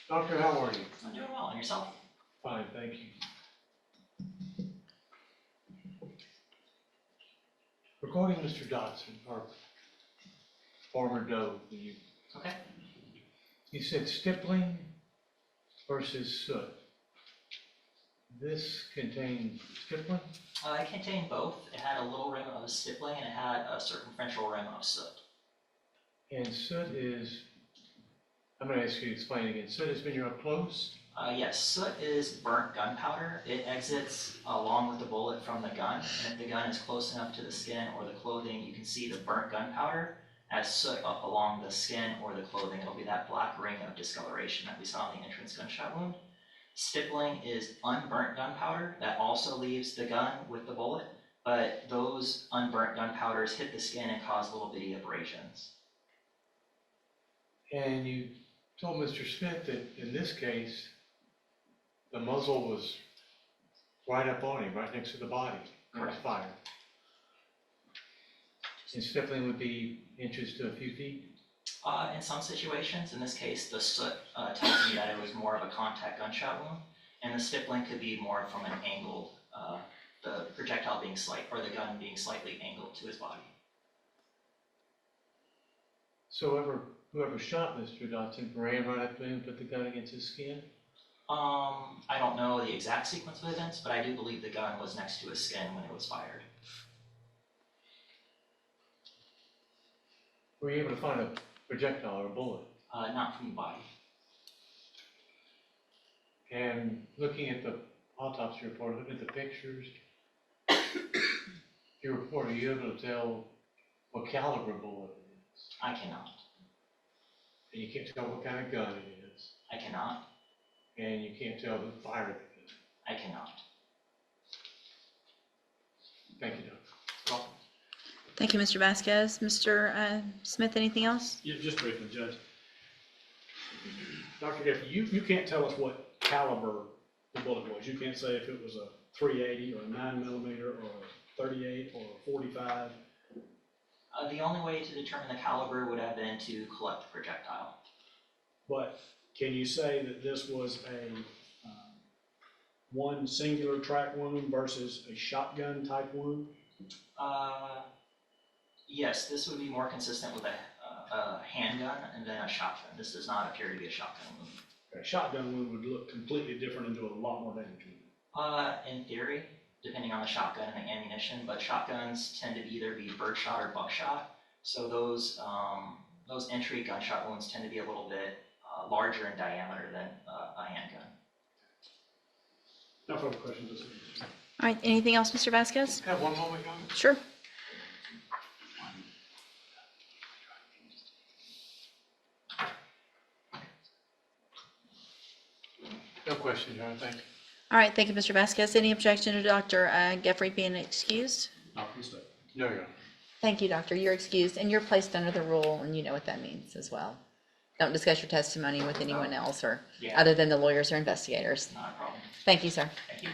Speaker 1: Doctor, how are you?
Speaker 7: I'm doing well, and yourself?
Speaker 1: Fine, thank you. Regarding Mr. Dotson, our former Doe,
Speaker 7: Okay.
Speaker 1: you said stippling versus soot. This contained stippling?
Speaker 7: It contained both. It had a little rim of stippling and it had a circumferential rim of soot.
Speaker 1: And soot is, I'm gonna ask you to explain again. Soot is when you're up close?
Speaker 7: Yes, soot is burnt gunpowder. It exits along with the bullet from the gun, and if the gun is close enough to the skin or the clothing, you can see the burnt gunpowder as soot up along the skin or the clothing. It'll be that black ring of discoloration that we saw in the entrance gunshot wound. Stippling is unburnt gunpowder that also leaves the gun with the bullet, but those unburnt gunpowders hit the skin and cause little bitty abrasions.
Speaker 1: And you told Mr. Smith that in this case, the muzzle was right up on him, right next to the body, and it was
Speaker 7: Correct.
Speaker 1: fired. And stippling would be inches to a few feet?
Speaker 7: In some situations, in this case, the soot tells me that it was more of a contact gunshot wound, and the stippling could be more from an angled, the projectile being or the gun being slightly angled to his body.
Speaker 1: So whoever shot Mr. Dotson ran right up to him and put the gun against his skin?
Speaker 7: I don't know the exact sequence of events, but I do believe the gun was next to his skin when it was fired.
Speaker 1: Were you able to find a projectile or a bullet?
Speaker 7: Not from the body.
Speaker 1: And looking at the autopsy report, looking at the pictures, your report, are you able to tell what caliber bullet it is?
Speaker 7: I cannot.
Speaker 1: And you can't tell what kind of gun it is?
Speaker 7: I cannot.
Speaker 1: And you can't tell who fired it?
Speaker 7: I cannot.
Speaker 1: Thank you, Doctor.
Speaker 2: Thank you, Mr. Vasquez. Mr. Smith, anything else?
Speaker 6: Yeah, just briefly, Judge. Dr. Gifford, you can't tell us what caliber the bullet was. You can't say if it was a .380 or a 9mm or a .38 or a .45.
Speaker 7: The only way to determine the caliber would have been to collect the projectile.
Speaker 6: But can you say that this was a one singular track wound versus a shotgun type wound?
Speaker 7: Yes, this would be more consistent with a handgun and then a shotgun. This does not appear to be a shotgun wound.
Speaker 6: A shotgun wound would look completely different and do a lot more damage.
Speaker 7: In theory, depending on the shotgun and the ammunition, but shotguns tend to either be birdshot or buckshot. So those entry gunshot wounds tend to be a little bit larger in diameter than a handgun.
Speaker 6: No further questions.
Speaker 2: All right, anything else, Mr. Vasquez?
Speaker 1: Have one moment, Your Honor.
Speaker 2: Sure.
Speaker 1: No question, Your Honor, thank you.
Speaker 2: All right, thank you, Mr. Vasquez. Any objection to Dr. Geoffrey being excused?
Speaker 6: Not from the state.
Speaker 1: No, Your Honor.
Speaker 2: Thank you, doctor. You're excused, and you're placed under the rule, and you know what that means as well. Don't discuss your testimony with anyone else or
Speaker 7: Yeah.
Speaker 2: other than the lawyers or investigators.
Speaker 7: Not a problem.
Speaker 2: Thank you, sir.
Speaker 7: Thank you.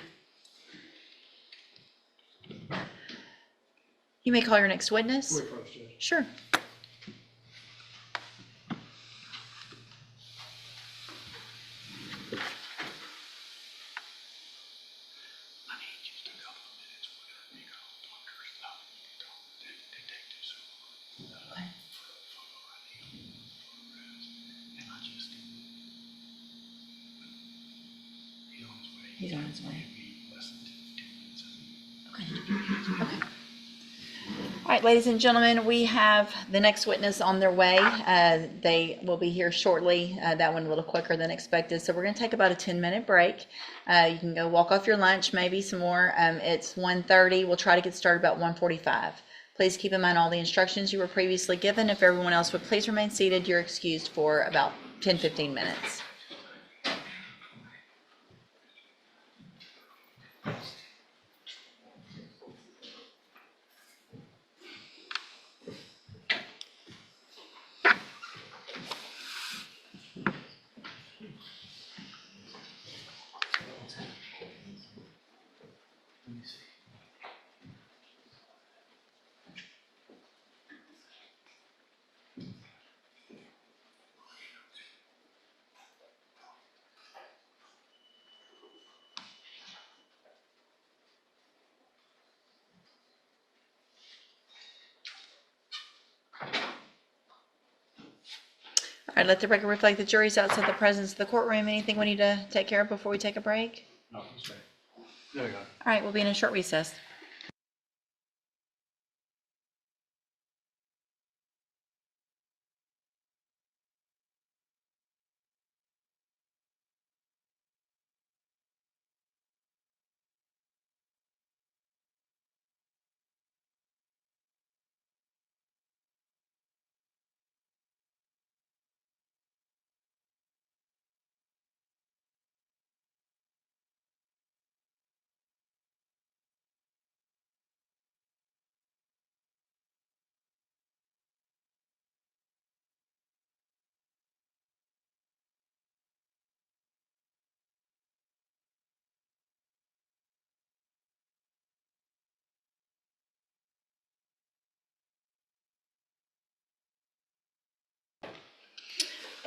Speaker 2: You may call your next witness.
Speaker 6: Wait first, Judge.
Speaker 2: Sure. He's on his way. Okay. Okay. All right, ladies and gentlemen, we have the next witness on their way. They will be here shortly. That one a little quicker than expected. So we're going to take about a 10-minute break. You can go walk off your lunch, maybe some more. It's 1:30. We'll try to get started about 1:45. Please keep in mind all the instructions you were previously given. If everyone else would please remain seated, you're excused for about 10-15 minutes. right, let the record reflect the jury's outside the presence of the courtroom. Anything we need to take care of before we take a break?
Speaker 6: No, that's right.
Speaker 1: There you go.
Speaker 2: All right, we'll be in a short recess.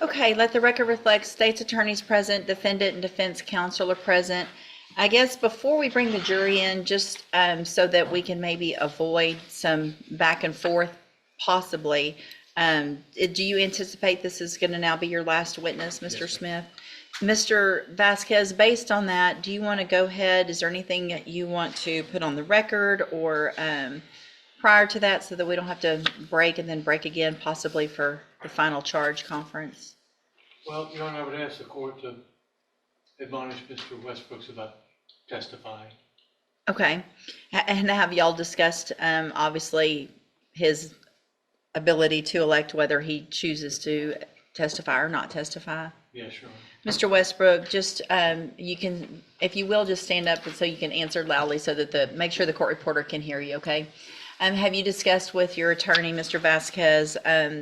Speaker 2: Okay, let the record reflect state's attorneys present, defendant and defense counsel are present. I guess before we bring the jury in, just so that we can maybe avoid some back and forth possibly, do you anticipate this is going to now be your last witness, Mr.
Speaker 6: Yes,
Speaker 2: Smith? Mr. Vasquez, based on that, do you want to go ahead? Is there anything that you want to put on the record or prior to that so that we don't have to break and then break again possibly for the final charge conference?
Speaker 1: Well, Your Honor, I would ask the court to admonish Mr. Westbrooks about testifying.
Speaker 2: Okay, and have y'all discussed, obviously, his ability to elect whether he chooses to testify or not testify?
Speaker 1: Yes, Your Honor.
Speaker 2: Mr. Westbrook, just, you can, if you will, just stand up so you can answer loudly so that make sure the court reporter can hear you, okay? Have you discussed with your attorney, Mr. Vasquez,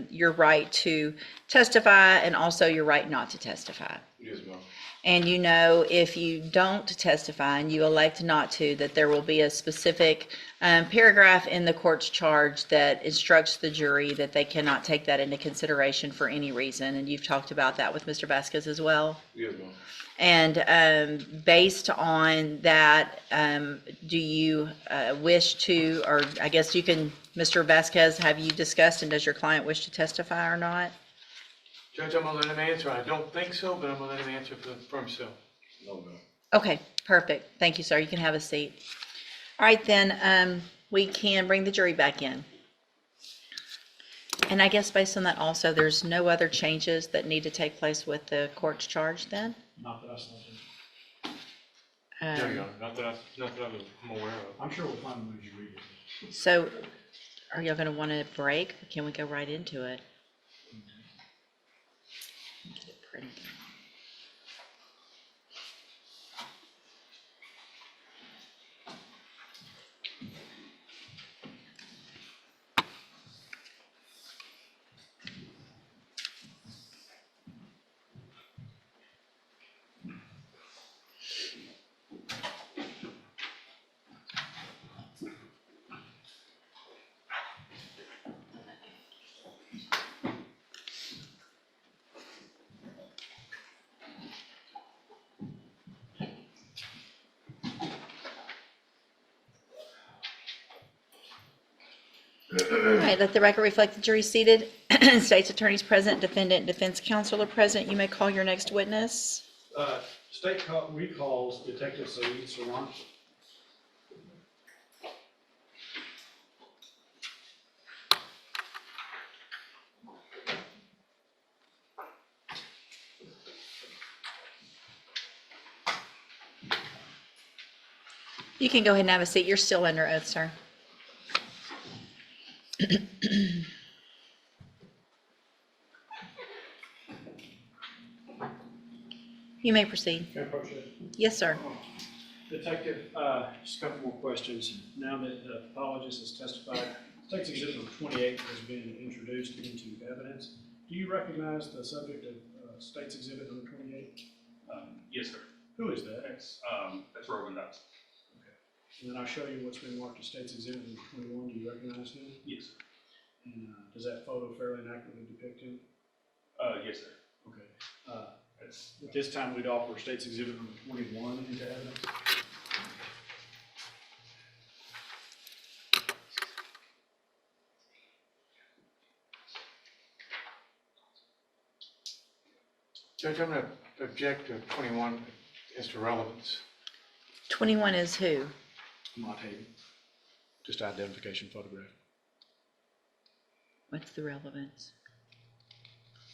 Speaker 2: your right to testify and also your right not to testify?
Speaker 5: Yes, ma'am.
Speaker 2: And you know, if you don't testify and you elect not to, that there will be a specific paragraph in the court's charge that instructs the jury that they cannot take that into consideration for any reason. And you've talked about that with Mr. Vasquez as well.
Speaker 5: Yes, ma'am.
Speaker 2: And based on that, do you wish to, or I guess you can, Mr. Vasquez, have you discussed and does your client wish to testify or not?
Speaker 1: Judge, I'm gonna let him answer. I don't think so, but I'm gonna let him answer for himself.
Speaker 5: No, ma'am.
Speaker 2: Okay, perfect. Thank you, sir. You can have a seat. All right, then, we can bring the jury back in. And I guess based on that also, there's no other changes that need to take place with the court's charge then?
Speaker 6: Not that I saw.
Speaker 1: There you
Speaker 2: Um,
Speaker 1: go. Not that I'm aware of.
Speaker 6: I'm sure we'll find them as you read it.
Speaker 2: So are y'all gonna want to break? Or can we go right into it? Get it printed. All right, let the record reflect the jury seated. State's attorneys present, defendant, defense counsel are present. You may call your next witness.
Speaker 6: State recalls Detective Saeed Saran.
Speaker 2: You can go ahead and have a seat. You're still under oath, sir. You may proceed.
Speaker 6: Can I approach it?
Speaker 2: Yes, sir.
Speaker 6: Detective, just a couple more questions. Now that the pathologist has testified, State's Exhibit number 28 has been introduced into evidence. Do you recognize the subject of State's Exhibit number 28?
Speaker 4: Yes, sir.
Speaker 6: Who is that?
Speaker 4: That's Robin Dodson.
Speaker 6: And then I'll show you what's been marked as State's Exhibit number 21. Do you recognize him?
Speaker 4: Yes, sir.
Speaker 6: And does that photo fairly and accurately depict him?
Speaker 4: Yes, sir.
Speaker 6: Okay.
Speaker 4: That's,
Speaker 6: At this time, we'd offer State's Exhibit number 21 into evidence.
Speaker 1: Judge, I'm going to object to 21 as to relevance.
Speaker 2: 21 is who?
Speaker 6: Mott Hayden, just identification photograph.
Speaker 2: What's the relevance?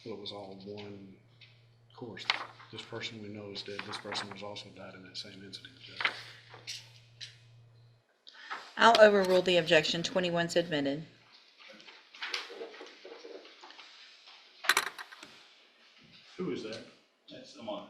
Speaker 6: Well, it was all one course. This person we know is dead. This person was also died in that same incident, Judge.
Speaker 2: I'll overrule the objection. 21's admitted.
Speaker 3: Who is that?
Speaker 4: That's Amon.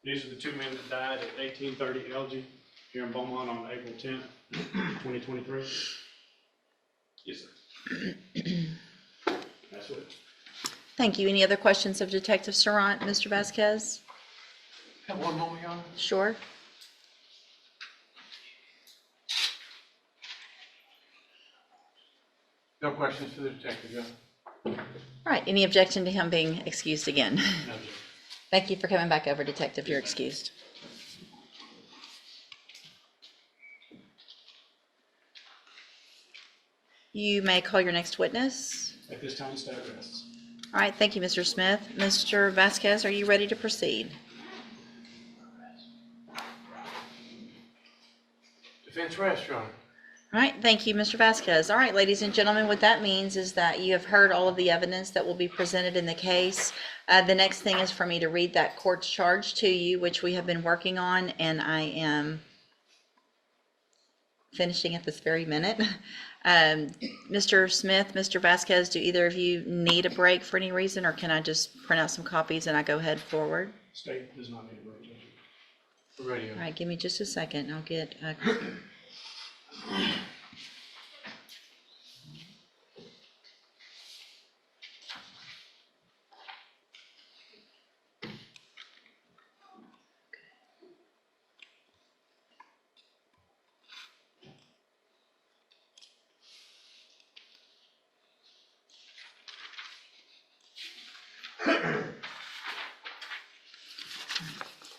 Speaker 3: These are the two men that died at 1830 LG here in Beaumont on April 10th, 2023.
Speaker 4: Yes, sir.
Speaker 3: That's it.
Speaker 2: Thank you. Any other questions of Detective Sarant, Mr. Vasquez?
Speaker 1: Have one moment, Your Honor.
Speaker 2: Sure.
Speaker 1: No questions for the detective, Your Honor.
Speaker 2: All right. Any objection to him being excused again?
Speaker 3: No, Judge.
Speaker 2: Thank you for coming back over, Detective. You're excused. You may call your next witness.
Speaker 6: At this time, state rests.
Speaker 2: All right. Thank you, Mr. Smith. Mr. Vasquez, are you ready to proceed?
Speaker 1: Defense rest, Your Honor.
Speaker 2: All right, thank you, Mr. Vasquez. All right, ladies and gentlemen, what that means is that you have heard all of the evidence that will be presented in the case. The next thing is for me to read that court's charge to you, which we have been working on, and I am finishing at this very minute. Mr. Smith, Mr. Vasquez, do either of you need a break for any reason, or can I just print out some copies and I go ahead forward?
Speaker 6: State does not need a break, Judge.
Speaker 1: We're ready, Your
Speaker 2: All
Speaker 1: Honor.
Speaker 2: right, give me just a second. I'll get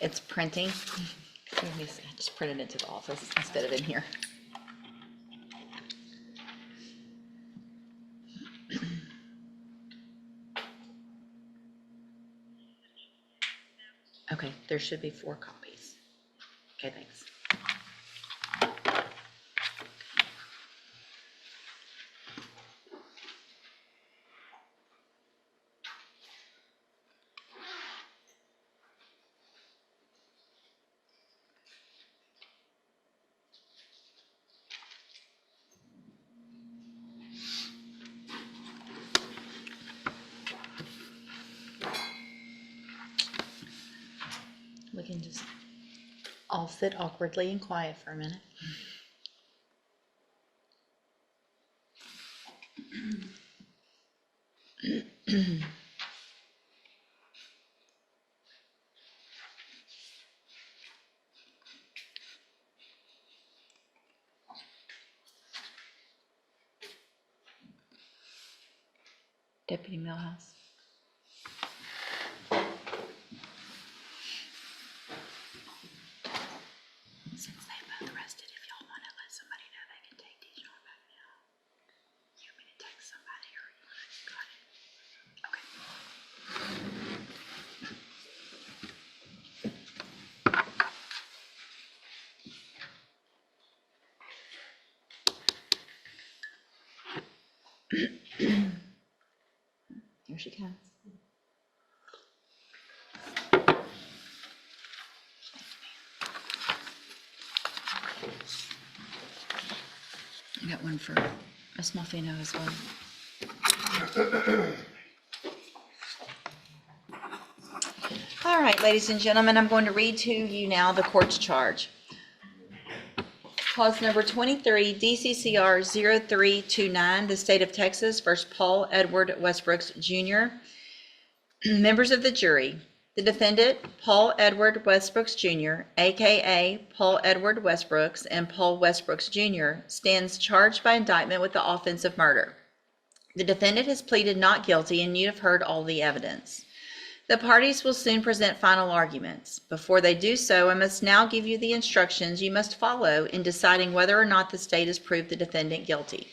Speaker 2: it's printing. Let me see, I just printed it to the office instead of in here. Okay, there should be 4 copies. Okay, thanks. We can just all sit awkwardly and quiet for a minute. Deputy Millhouse. Since they both rested, if y'all want to let somebody know, they can take Tiggio back now. You want me to text somebody or you want to got it? Okay. Here she comes. I got one for Miss Muffino as well. All right, ladies and gentlemen, I'm going to read to you now the court's charge. Clause number 23, DCCR 0329, the State of Texas versus Paul Edward Westbrooks, Jr. Members of the jury, the defendant, Paul Edward Westbrooks, Jr., aka Paul Edward Westbrooks and Paul Westbrooks, Jr., stands charged by indictment with the offense of murder. The defendant has pleaded not guilty, and you have heard all the evidence. The parties will soon present final arguments. Before they do so, I must now give you the instructions you must follow in deciding whether or not the state has proved the defendant guilty.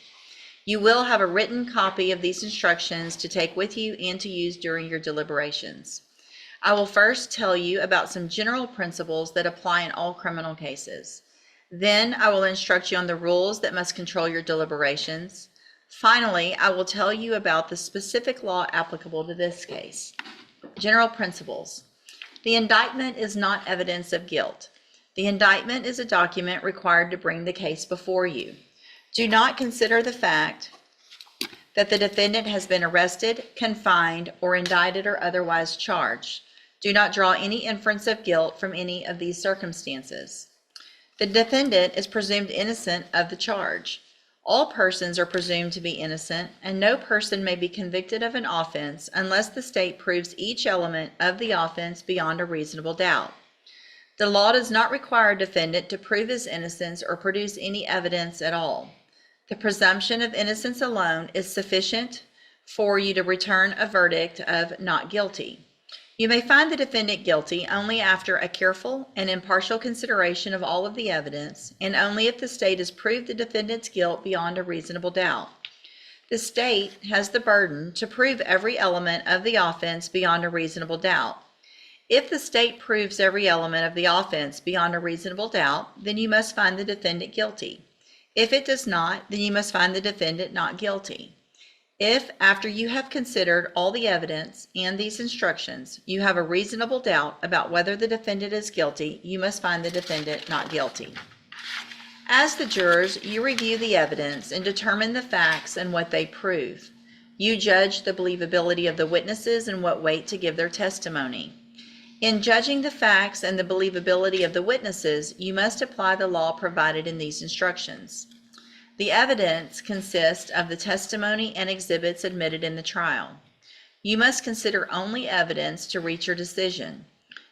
Speaker 2: You will have a written copy of these instructions to take with you and to use during your deliberations. I will first tell you about some general principles that apply in all criminal cases. Then I will instruct you on the rules that must control your deliberations. Finally, I will tell you about the specific law applicable to this case. General principles. The indictment is not evidence of guilt. The indictment is a document required to bring the case before you. Do not consider the fact that the defendant has been arrested, confined, or indicted or otherwise charged. Do not draw any inference of guilt from any of these circumstances. The defendant is presumed innocent of the charge. All persons are presumed to be innocent, and no person may be convicted of an offense unless the state proves each element of the offense beyond a reasonable doubt. The law does not require a defendant to prove his innocence or produce any evidence at all. The presumption of innocence alone is sufficient for you to return a verdict of not guilty. You may find the defendant guilty only after a careful and impartial consideration of all of the evidence, and only if the state has proved the defendant's guilt beyond a reasonable doubt. The state has the burden to prove every element of the offense beyond a reasonable doubt. If the state proves every element of the offense beyond a reasonable doubt, then you must find the defendant guilty. If it does not, then you must find the defendant not guilty. If, after you have considered all the evidence and these instructions, you have a reasonable doubt about whether the defendant is guilty, you must find the defendant not guilty. As the jurors, you review the evidence and determine the facts and what they prove. You judge the believability of the witnesses and what weight to give their testimony. In judging the facts and the believability of the witnesses, you must apply the law provided in these instructions. The evidence consists of the testimony and exhibits admitted in the trial. You must consider only evidence to reach your decision.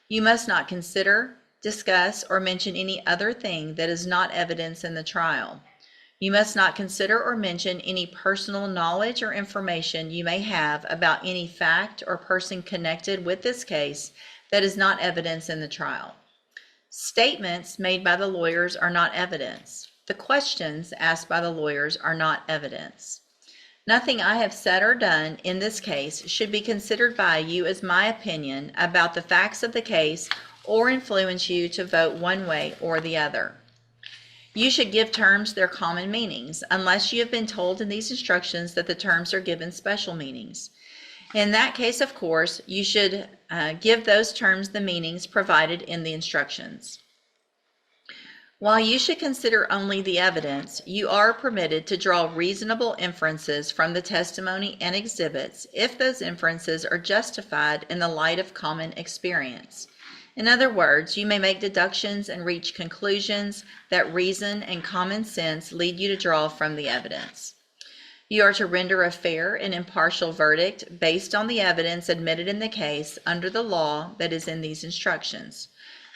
Speaker 2: You must not consider, discuss, or mention any other thing that is not evidence in the trial. You must not consider or mention any personal knowledge or information you may have about any fact or person connected with this case that is not evidence in the trial. Statements made by the lawyers are not evidence. The questions asked by the lawyers are not evidence. Nothing I have said or done in this case should be considered by you as my opinion about the facts of the case or influence you to vote one way or the other. You should give terms their common meanings, unless you have been told in these instructions that the terms are given special meanings. In that case, of course, you should give those terms the meanings provided in the instructions. While you should consider only the evidence, you are permitted to draw reasonable inferences from the testimony and exhibits if those inferences are justified in the light of common experience. In other words, you may make deductions and reach conclusions that reason and common sense lead you to draw from the evidence. You are to render a fair and impartial verdict based on the evidence admitted in the case under the law that is in these instructions.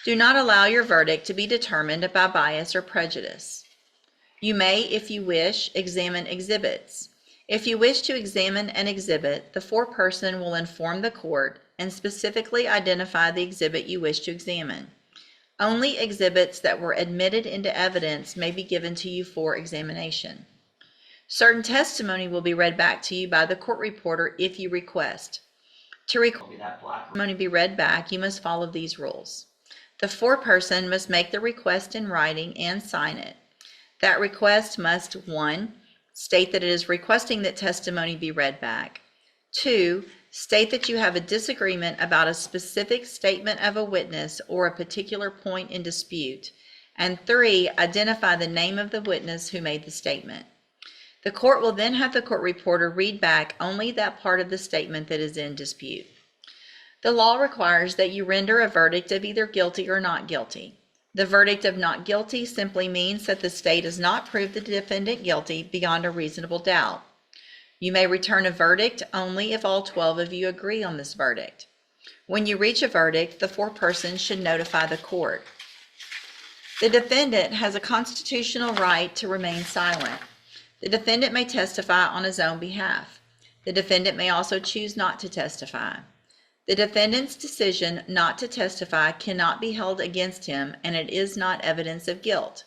Speaker 2: Do not allow your verdict to be determined by bias or prejudice. You may, if you wish, examine exhibits. If you wish to examine an exhibit, the foreperson will inform the court and specifically identify the exhibit you wish to examine. Only exhibits that were admitted into evidence may be given to you for examination. Certain testimony will be read back to you by the court reporter if you request. To request testimony be read back, you must follow these rules. The foreperson must make the request in writing and sign it. That request must, 1, state that it is requesting that testimony be read back. 2, state that you have a disagreement about a specific statement of a witness or a particular point in dispute. And 3, identify the name of the witness who made the statement. The court will then have the court reporter read back only that part of the statement that is in dispute. The law requires that you render a verdict of either guilty or not guilty. The verdict of not guilty simply means that the state has not proved the defendant guilty beyond a reasonable doubt. You may return a verdict only if all 12 of you agree on this verdict. When you reach a verdict, the foreperson should notify the court. The defendant has a constitutional right to remain silent. The defendant may testify on his own behalf. The defendant may also choose not to testify. The defendant's decision not to testify cannot be held against him, and it is not evidence of guilt.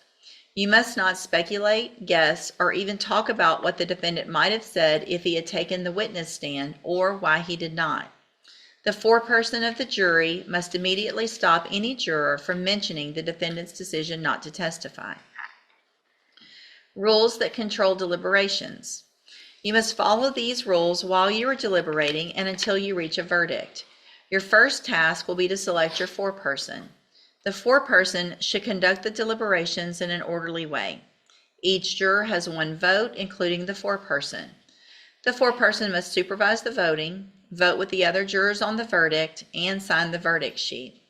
Speaker 2: You must not speculate, guess, or even talk about what the defendant might have said if he had taken the witness stand or why he did not. The foreperson of the jury must immediately stop any juror from mentioning the defendant's decision not to testify. Rules that control deliberations. You must follow these rules while you are deliberating and until you reach a verdict. Your first task will be to select your foreperson. The foreperson should conduct the deliberations in an orderly way. Each juror has one vote, including the foreperson. The foreperson must supervise the voting, vote with the other jurors on the verdict, and sign the verdict sheet.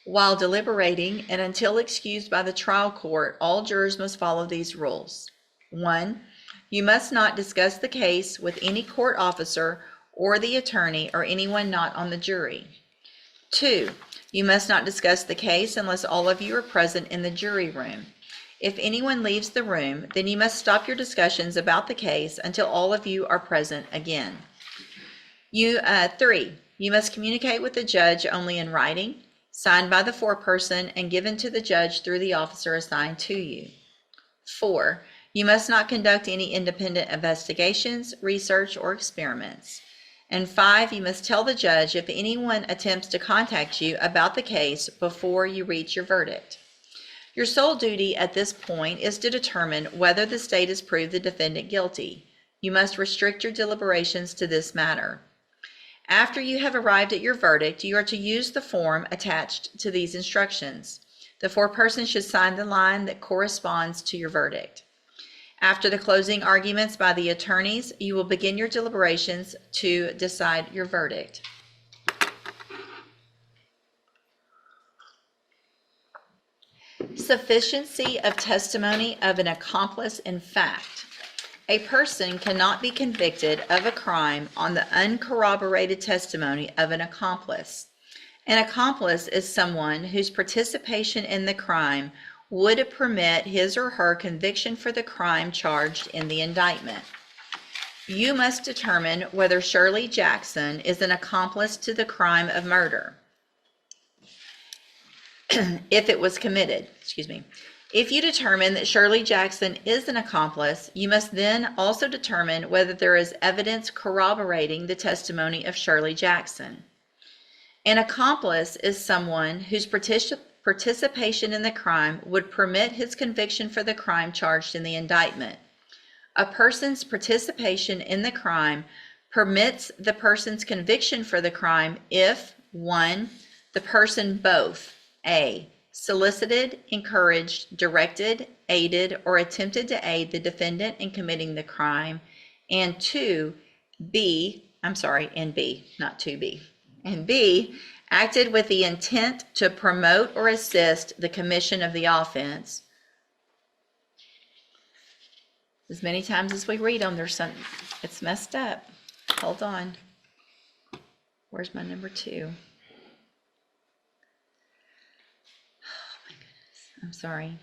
Speaker 2: While deliberating and until excused by the trial court, all jurors must follow these rules. 1. You must not discuss the case with any court officer or the attorney or anyone not on the jury. 2. You must not discuss the case unless all of you are present in the jury room. If anyone leaves the room, then you must stop your discussions about the case until all of you are present again. 3. You must communicate with the judge only in writing, signed by the foreperson and given to the judge through the officer assigned to you. 4. You must not conduct any independent investigations, research, or experiments. And 5, you must tell the judge if anyone attempts to contact you about the case before you reach your verdict. Your sole duty at this point is to determine whether the state has proved the defendant guilty. You must restrict your deliberations to this matter. After you have arrived at your verdict, you are to use the form attached to these instructions. The foreperson should sign the line that corresponds to your verdict. After the closing arguments by the attorneys, you will begin your deliberations to decide your verdict. Sufficiency of testimony of an accomplice in fact. A person cannot be convicted of a crime on the uncorroborated testimony of an accomplice. An accomplice is someone whose participation in the crime would permit his or her conviction for the crime charged in the indictment. You must determine whether Shirley Jackson is an accomplice to the crime of murder. If it was committed, If you determine that Shirley Jackson is an accomplice, you must then also determine whether there is evidence corroborating the testimony of Shirley Jackson. An accomplice is someone whose participation in the crime would permit his conviction for the crime charged in the indictment. A person's participation in the crime permits the person's conviction for the crime if 1. The person both A. solicited, encouraged, directed, aided, or attempted to aid the defendant in committing the crime, and 2. B, not 2B, and B, acted with the intent to promote or assist the commission of the offense. As many times as we read them, it's messed up. Hold on. Where's my number 2? Oh my goodness. I'm sorry.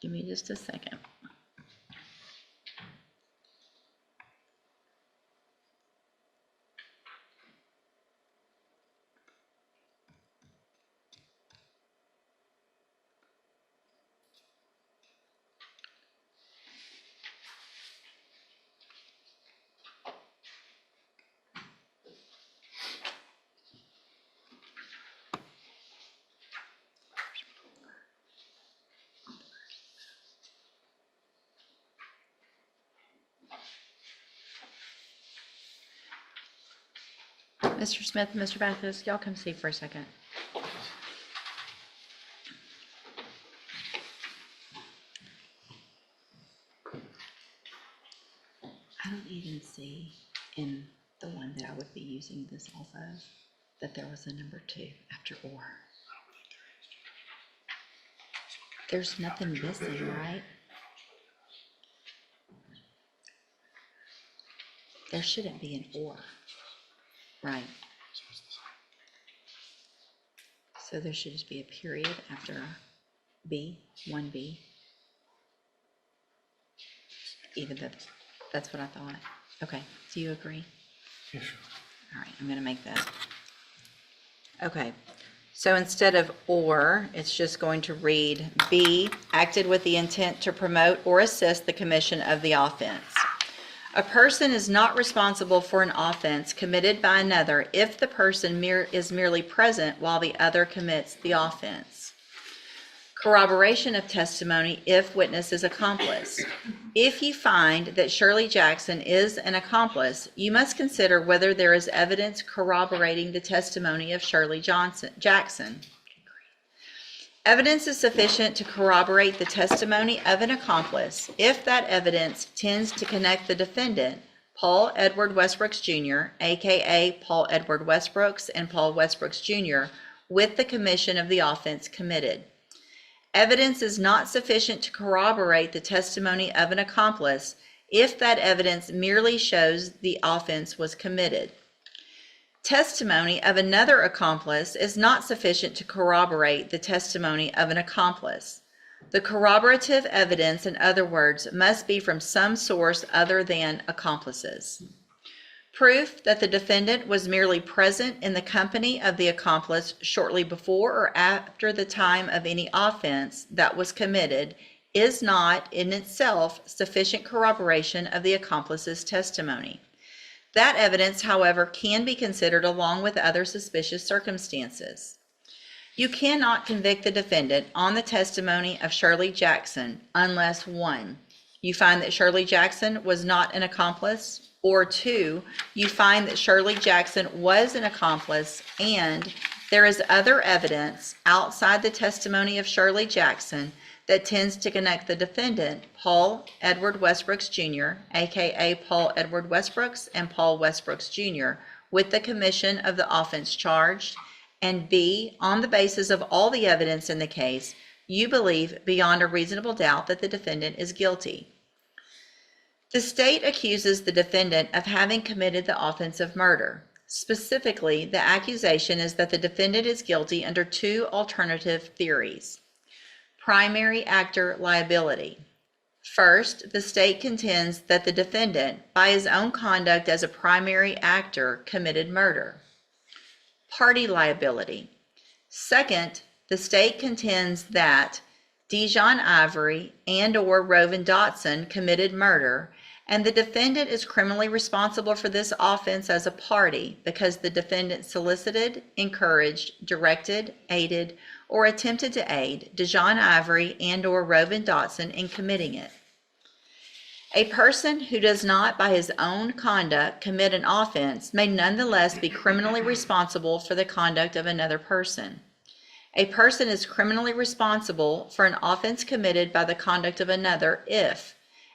Speaker 2: Give me just a second. Mr. Smith and Mr. Bathurst, y'all come see for a second. I don't even see in the one that I would be using this off of that there was a number 2 after or. There's nothing missing, right? There shouldn't be an or. Right. So there should just be a period after B, 1B. Even though that's what I thought. Okay, do you agree?
Speaker 1: Yes, sir.
Speaker 2: All right, I'm gonna make that Okay, so instead of or, it's just going to read B, acted with the intent to promote or assist the commission of the offense. A person is not responsible for an offense committed by another if the person is merely present while the other commits the offense. Corroboration of testimony if witness is accomplice. If you find that Shirley Jackson is an accomplice, you must consider whether there is evidence corroborating the testimony of Shirley Jackson. Evidence is sufficient to corroborate the testimony of an accomplice if that evidence tends to connect the defendant, Paul Edward Westbrooks Jr., aka Paul Edward Westbrooks and Paul Westbrooks Jr., with the commission of the offense committed. Evidence is not sufficient to corroborate the testimony of an accomplice if that evidence merely shows the offense was committed. Testimony of another accomplice is not sufficient to corroborate the testimony of an accomplice. The corroborative evidence, in other words, must be from some source other than accomplices. Proof that the defendant was merely present in the company of the accomplice shortly before or after the time of any offense that was committed is not in itself sufficient corroboration of the accomplice's testimony. That evidence, however, can be considered along with other suspicious circumstances. You cannot convict the defendant on the testimony of Shirley Jackson unless 1. You find that Shirley Jackson was not an accomplice, or 2. You find that Shirley Jackson was an accomplice and there is other evidence outside the testimony of Shirley Jackson that tends to connect the defendant, Paul Edward Westbrooks Jr., aka Paul Edward Westbrooks and Paul Westbrooks Jr., with the commission of the offense charged, and B, on the basis of all the evidence in the case, you believe beyond a reasonable doubt that the defendant is guilty. The state accuses the defendant of having committed the offense of murder. Specifically, the accusation is that the defendant is guilty under 2 alternative theories. Primary actor liability. First, the state contends that the defendant, by his own conduct as a primary actor, committed murder. Party liability. Second, the state contends that Dijon Ivory and/or Rovin Dotson committed murder, and the defendant is criminally responsible for this offense as a party because the defendant solicited, encouraged, directed, aided, or attempted to aid Dijon Ivory and/or Rovin Dotson in committing it. A person who does not, by his own conduct, commit an offense may nonetheless be criminally responsible for the conduct of another person. A person is criminally responsible for an offense committed by the conduct of another if,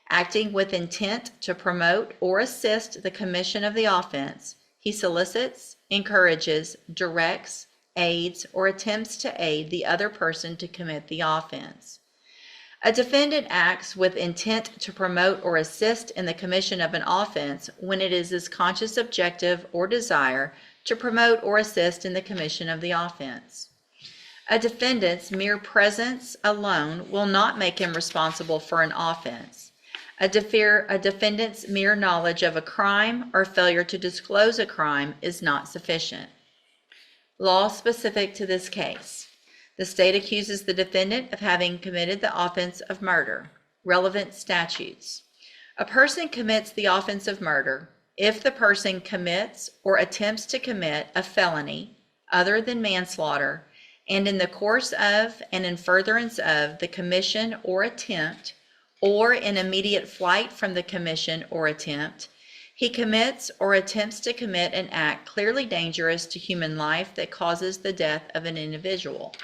Speaker 2: acting with intent to promote or assist the commission of the offense, he solicits, encourages, directs, aids, or attempts to aid the other person to commit the offense. A defendant acts with intent to promote or assist in the commission of an offense when it is his conscious objective or desire to promote or assist in the commission of the offense. A defendant's mere presence alone will not make him responsible for an offense. A defendant's mere knowledge of a crime or failure to disclose a crime is not sufficient. Law specific to this case. The state accuses the defendant of having committed the offense of murder. Relevant statutes. A person commits the offense of murder if the person commits or attempts to commit a felony other than manslaughter, and in the course of and in furtherance of the commission or attempt, or in immediate flight from the commission or attempt, he commits or attempts to commit an act clearly dangerous to human life that causes the death of an individual.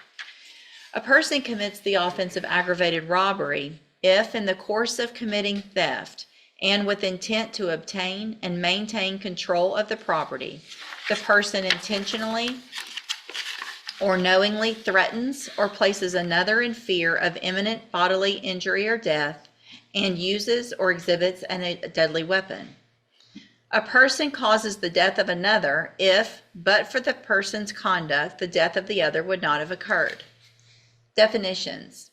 Speaker 2: A person commits the offense of aggravated robbery if, in the course of committing theft and with intent to obtain and maintain control of the property, the person intentionally or knowingly threatens or places another in fear of imminent bodily injury or death and uses or exhibits a deadly weapon. A person causes the death of another if, but for the person's conduct, the death of the other would not have occurred. Definitions.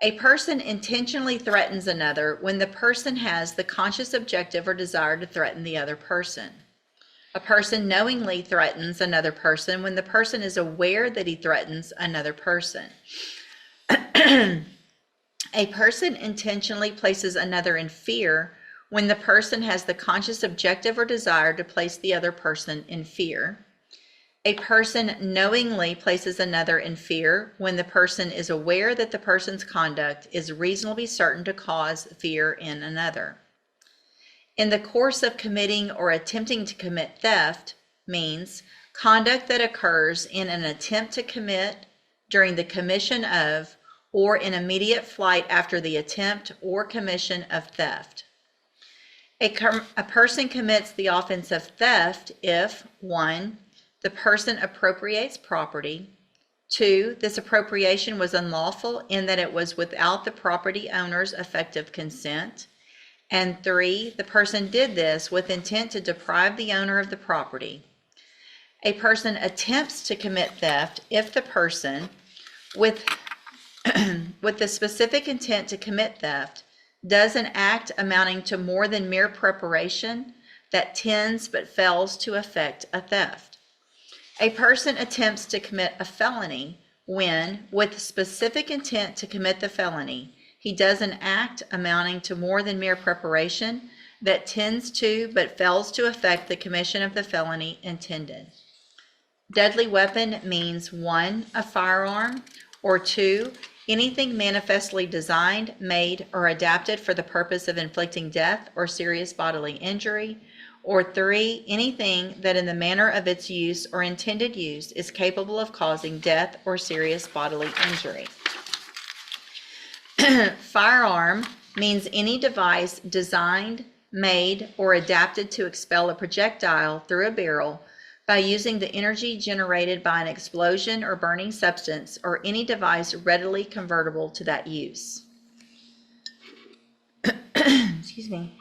Speaker 2: A person intentionally threatens another when the person has the conscious objective or desire to threaten the other person. A person knowingly threatens another person when the person is aware that he threatens another person. A person intentionally places another in fear when the person has the conscious objective or desire to place the other person in fear. A person knowingly places another in fear when the person is aware that the person's conduct is reasonably certain to cause fear in another. In the course of committing or attempting to commit theft means conduct that occurs in an attempt to commit, during the commission of, or in immediate flight after the attempt or commission of theft. A person commits the offense of theft if 1. The person appropriates property. 2. This appropriation was unlawful in that it was without the property owner's effective consent. And 3. The person did this with intent to deprive the owner of the property. A person attempts to commit theft if the person, with the specific intent to commit theft, does an act amounting to more than mere preparation that tends but fails to effect a theft. A person attempts to commit a felony when, with specific intent to commit the felony, he does an act amounting to more than mere preparation that tends to but fails to effect the commission of the felony intended. Deadly weapon means 1. A firearm, or 2. Anything manifestly designed, made, or adapted for the purpose of inflicting death or serious bodily injury, or 3. Anything that in the manner of its use or intended use is capable of causing death or serious bodily injury. Firearm means any device designed, made, or adapted to expel a projectile through a barrel by using the energy generated by an explosion or burning substance, or any device readily convertible to that use. Excuse me.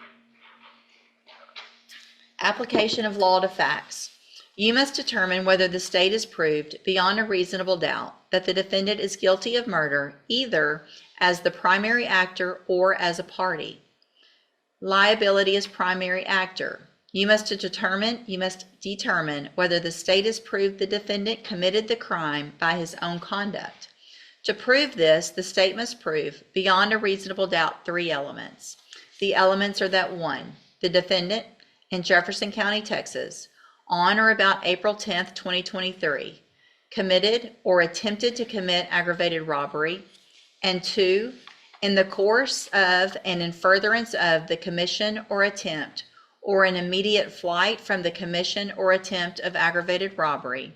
Speaker 2: Application of law to facts. You must determine whether the state has proved beyond a reasonable doubt that the defendant is guilty of murder, either as the primary actor or as a party. Liability as primary actor. You must determine whether the state has proved the defendant committed the crime by his own conduct. To prove this, the state must prove beyond a reasonable doubt 3 elements. The elements are that 1, the defendant in Jefferson County, Texas, on or about April 10th, 2023, committed or attempted to commit aggravated robbery, and 2, in the course of and in furtherance of the commission or attempt or an immediate flight from the commission or attempt of aggravated robbery,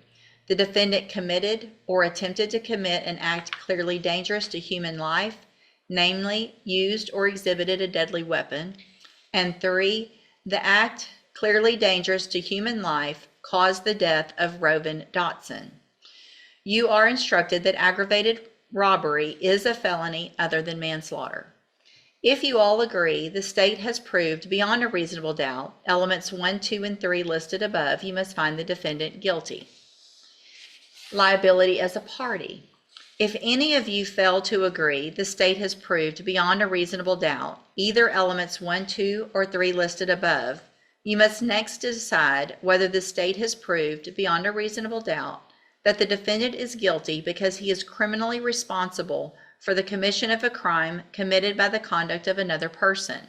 Speaker 2: the defendant committed or attempted to commit an act clearly dangerous to human life, namely used or exhibited a deadly weapon, and 3, the act clearly dangerous to human life caused the death of Rovin Dotson. You are instructed that aggravated robbery is a felony other than manslaughter. If you all agree the state has proved beyond a reasonable doubt elements 1, 2, and 3 listed above, you must find the defendant guilty. Liability as a party. If any of you fail to agree the state has proved beyond a reasonable doubt either elements 1, 2, or 3 listed above, you must next decide whether the state has proved beyond a reasonable doubt that the defendant is guilty because he is criminally responsible for the commission of a crime committed by the conduct of another person.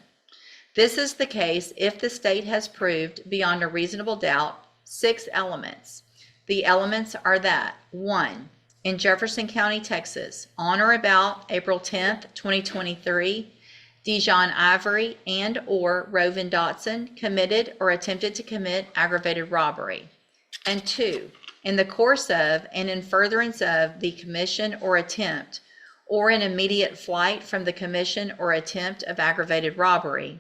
Speaker 2: This is the case if the state has proved beyond a reasonable doubt 6 elements. The elements are that 1, in Jefferson County, Texas, on or about April 10th, 2023, Dijon Ivory and or Rovin Dotson committed or attempted to commit aggravated robbery. And 2, in the course of and in furtherance of the commission or attempt or an immediate flight from the commission or attempt of aggravated robbery,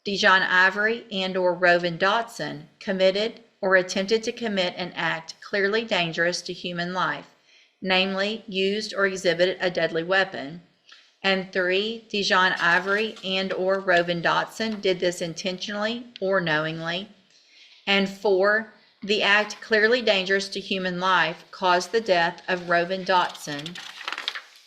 Speaker 2: Dijon Ivory and or Rovin Dotson committed or attempted to commit an act clearly dangerous to human life, namely used or exhibited a deadly weapon. And 3, Dijon Ivory and or Rovin Dotson did this intentionally or knowingly. And 4, the act clearly dangerous to human life caused the death of Rovin Dotson.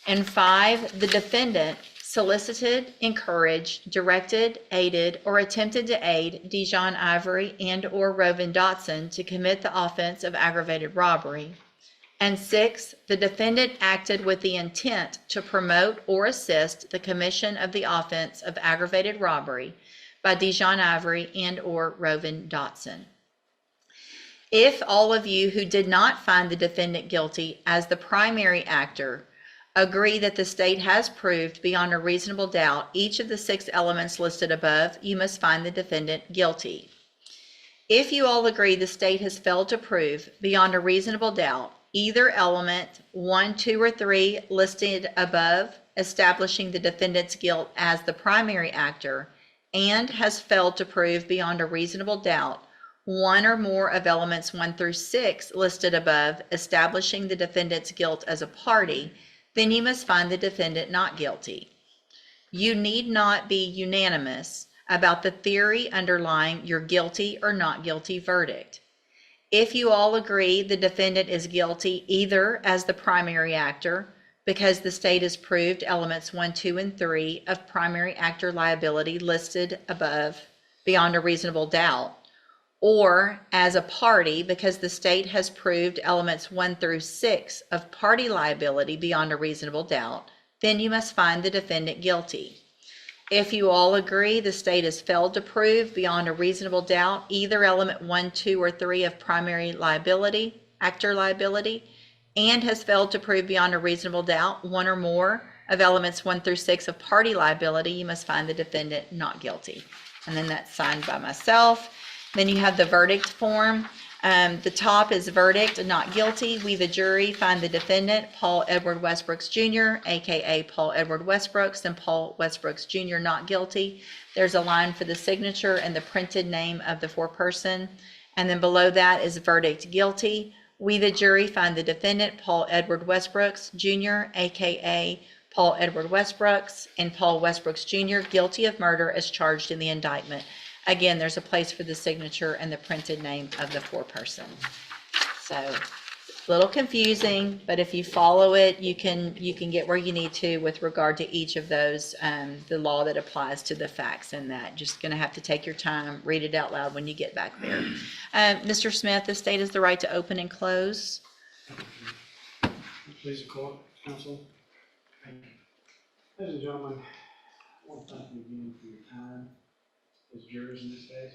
Speaker 2: And 5, the defendant solicited, encouraged, directed, aided, or attempted to aid Dijon Ivory and/or Rovin Dotson to commit the offense of aggravated robbery. And 6, the defendant acted with the intent to promote or assist the commission of the offense of aggravated robbery by Dijon Ivory and/or Rovin Dotson. If all of you who did not find the defendant guilty as the primary actor agree that the state has proved beyond a reasonable doubt each of the 6 elements listed above, you must find the defendant guilty. If you all agree the state has failed to prove beyond a reasonable doubt either element 1, 2, or 3 listed above, establishing the defendant's guilt as the primary actor, and has failed to prove beyond a reasonable doubt 1 or more of elements 1 through 6 listed above, establishing the defendant's guilt as a party, then you must find the defendant not guilty. You need not be unanimous about the theory underlying your guilty or not guilty verdict. If you all agree the defendant is guilty either as the primary actor, because the state has proved elements 1, 2, and 3 of primary actor liability listed above beyond a reasonable doubt, or as a party because the state has proved elements 1 through 6 of party liability beyond a reasonable doubt, then you must find the defendant guilty. If you all agree the state has failed to prove beyond a reasonable doubt either element 1, 2, or 3 of primary liability, actor liability, and has failed to prove beyond a reasonable doubt 1 or more of elements 1 through 6 of party liability, you must find the defendant not guilty. And then that's signed by myself. Then you have the verdict form. The top is verdict, not guilty. We, the jury, find the defendant, Paul Edward Westbrooks Jr., aka Paul Edward Westbrooks, and Paul Westbrooks Jr. not guilty. There's a line for the signature and the printed name of the foreperson. And then below that is verdict guilty. We, the jury, find the defendant, Paul Edward Westbrooks Jr., aka Paul Edward Westbrooks, and Paul Westbrooks Jr. guilty of murder as charged in the indictment. Again, there's a place for the signature and the printed name of the foreperson. So, a little confusing, but if you follow it, you can get where you need to with regard to each of those, the law that applies to the facts in that. Just going to have to take your time, read it out loud when you get back there. Mr. Smith, the state has the right to open and close.
Speaker 6: Please, the court, counsel. Thank you. Ladies and gentlemen, I want to thank you again for your time as jurors in this case.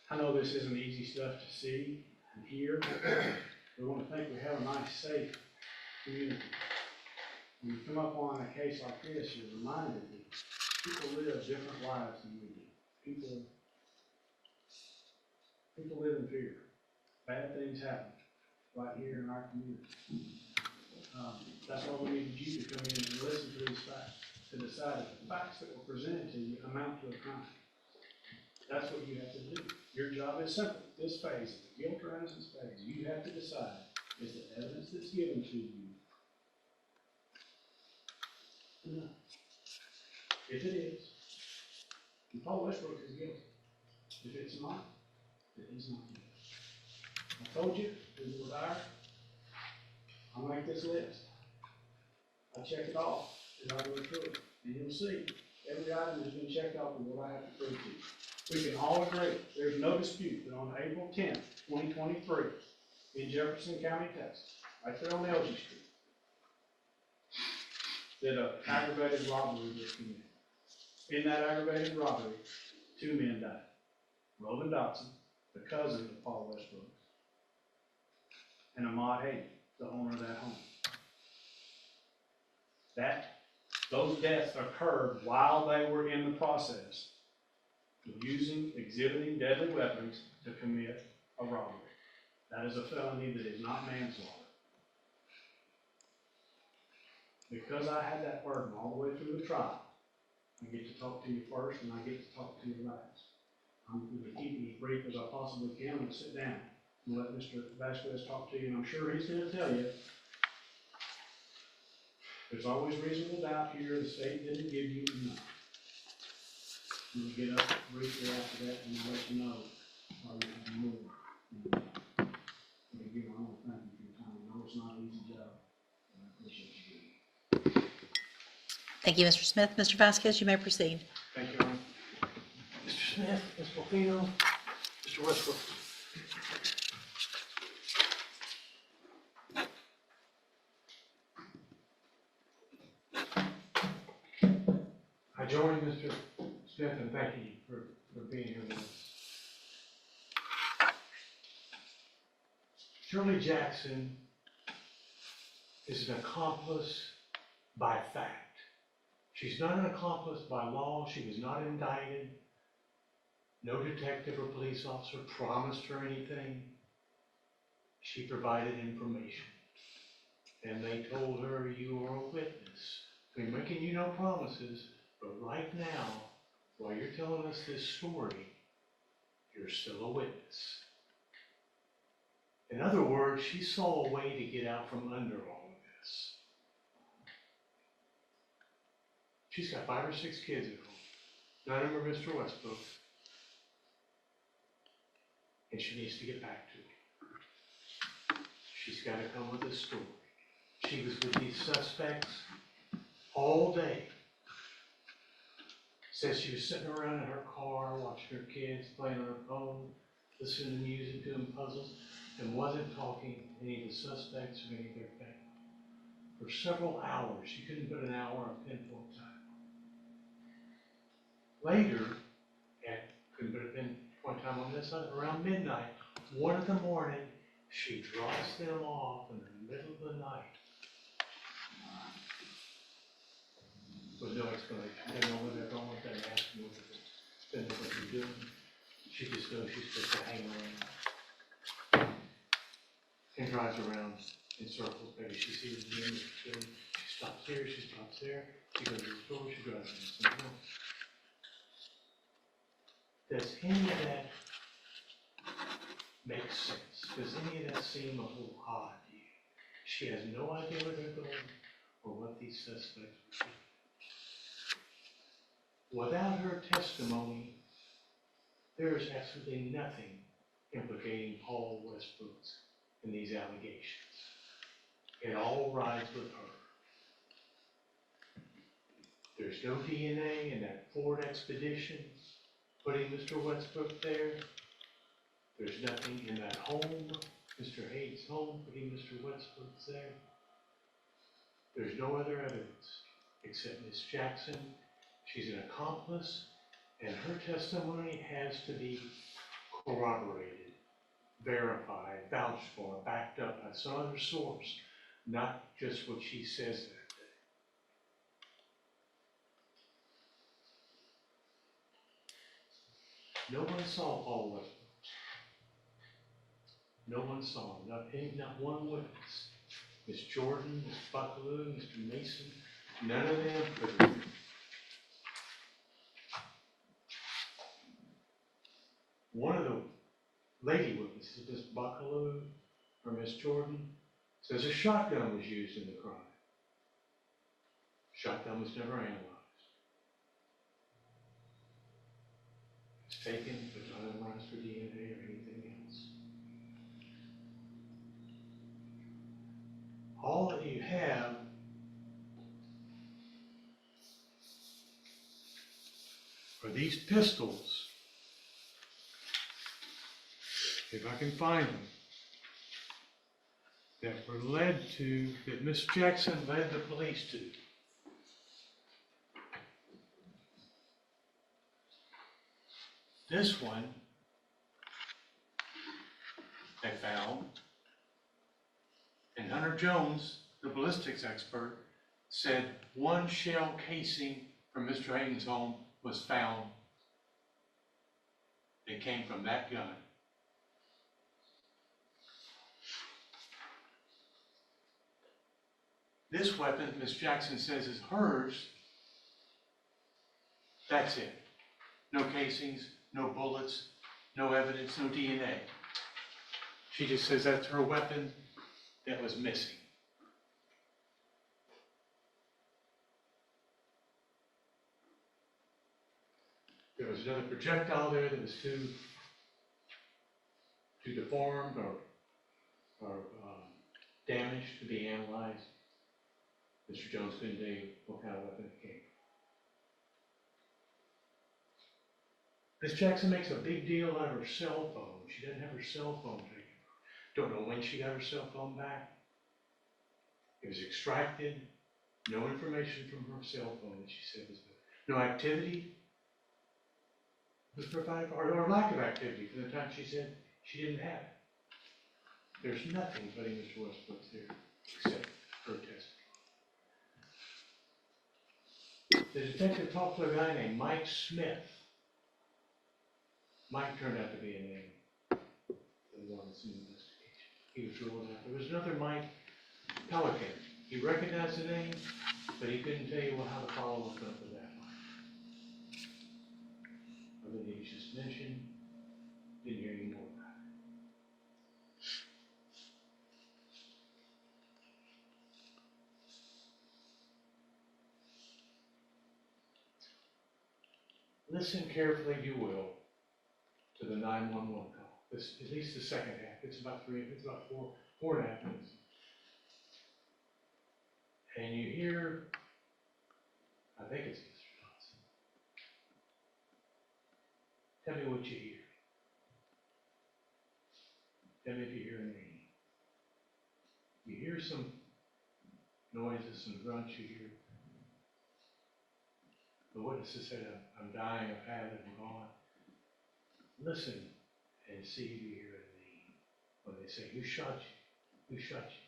Speaker 6: I know this isn't easy stuff to see and hear. We want to think we have a nice, safe community. When you come up on a case like this, you're reminded that people live different lives than we do. People live in fear. Bad things happen right here in our community. That's why we needed you to come in and listen to these facts, to decide if the facts that were presented to you amount to a crime. That's what you have to do. Your job is simple. This phase, the guilt or innocence phase, you have to decide, is the evidence that's given to you enough? If it is, then Paul Westbrook is guilty. If it's not, then he's not guilty. I told you, this was ours. I'll make this list. I check it off as I go through it, and you'll see every item has been checked off with what I have to prove to you. We can all agree, there's no dispute that on April 10th, 2023, in Jefferson County, Texas, right there on LG Street, that an aggravated robbery was committed. In that aggravated robbery, 2 men died. Rovin Dotson, the cousin of Paul Westbrook, and Ahmad Hayden, the owner of that home. Those deaths occurred while they were in the process of exhibiting deadly weapons to commit a robbery. That is a felony that is not manslaughter. Because I had that burden all the way through the trial, I get to talk to you first and I get to talk to you last. I'm going to keep it as brief as I possibly can. I'm going to sit down and let Mr. Vasquez talk to you, and I'm sure he's going to tell you there's always reasonable doubt here. The state didn't give you enough. We'll get up briefly after that and I'll let you know why we have more. But again, I want to thank you for your time. I know it's not an easy job, but I appreciate you doing it.
Speaker 2: Thank you, Mr. Smith. Mr. Vasquez, you may proceed.
Speaker 1: Thank you, Your Honor. Mr. Smith, Ms. Bofino, Mr. Westbrook. I join Mr. Smith in thanking you for being here with us. Shirley Jackson is an accomplice by fact. She's not an accomplice by law. She was not indicted. No detective or police officer promised her anything. She provided information. And they told her, you are a witness. We're making you no promises, but right now, while you're telling us this story, you're still a witness. In other words, she saw a way to get out from under all of this. She's got 5 or 6 kids at home. None of them are Mr. Westbrook. And she needs to get back to it. She's got to come with a story. She was with these suspects all day. Says she was sitting around in her car, watching her kids, playing on her phone, listening to music, doing puzzles, and wasn't talking to any of the suspects or any of their family. For several hours, she couldn't put an hour on pinpoint time. Later, and couldn't put a pinpoint time on this, around midnight, 1 in the morning, she drops them off in the middle of the night. With no explanation. They know where they're going, they ask them what they're doing. She just knows she's supposed to hang around. And drives around in circles. Maybe she sees the end of the film. She stops here, she stops there. She goes to the store, she drives around somewhere else. Does any of that make sense? Does any of that seem a little odd to you? She has no idea where they're going or what these suspects are doing. Without her testimony, there is absolutely nothing implicating Paul Westbrook's in these allegations. It all rides with her. There's no DNA in that Ford Expedition putting Mr. Westbrook there. There's nothing in that home, Mr. Hayes' home, putting Mr. Westbrook there. There's no other evidence except Miss Jackson. She's an accomplice, and her testimony has to be corroborated, verified, vouched for, backed up by some other source, not just what she says that day. No one saw Paul Westbrook. No one saw him, not one witness. Miss Jordan, Miss Buckaloo, Mr. Mason, none of them could. One of the lady witnesses, Miss Buckaloo or Miss Jordan, says a shotgun was used in the crime. Shotgun was never analyzed. It's taken, but not analyzed for DNA or anything else. All that you have are these pistols. If I can find them, that were that Miss Jackson led the police to. This one, they found, and Hunter Jones, the ballistics expert, said one shell casing from Mr. Hayden's home was found. It came from that gun. This weapon, Miss Jackson says, is hers. That's it. No casings, no bullets, no evidence, no DNA. She just says that's her weapon that was missing. There was another projectile there that was too deformed or damaged to be analyzed. Mr. Jones couldn't tell you what kind of weapon it came from. Ms. Jackson makes a big deal out of her cell phone. She doesn't have her cell phone taken. Don't know when she got her cell phone back. It was extracted, no information from her cell phone that she said was there. No activity was provided, or lack of activity for the time she said she didn't have it. There's nothing putting Mr. Westbrook's there except her testimony. The detective talked to a guy named Mike Smith. Mike turned out to be a name for the one that's in the investigation. He was ruling out. There was another Mike Pelican. He recognized the name, but he couldn't tell you how to follow up with that Mike. Other names just mentioned, didn't hear any more about it. Listen carefully, if you will, to the 911 call. This, at least the second half. It's about four and a half minutes. And you hear, I think it's Mr. Johnson. Tell me what you hear. Tell me if you hear a name. You hear some noises, some grunts you hear. The witnesses said, I'm dying, I've had it, I'm gone. Listen and see if you hear a name. When they say, who shot you? Who shot you?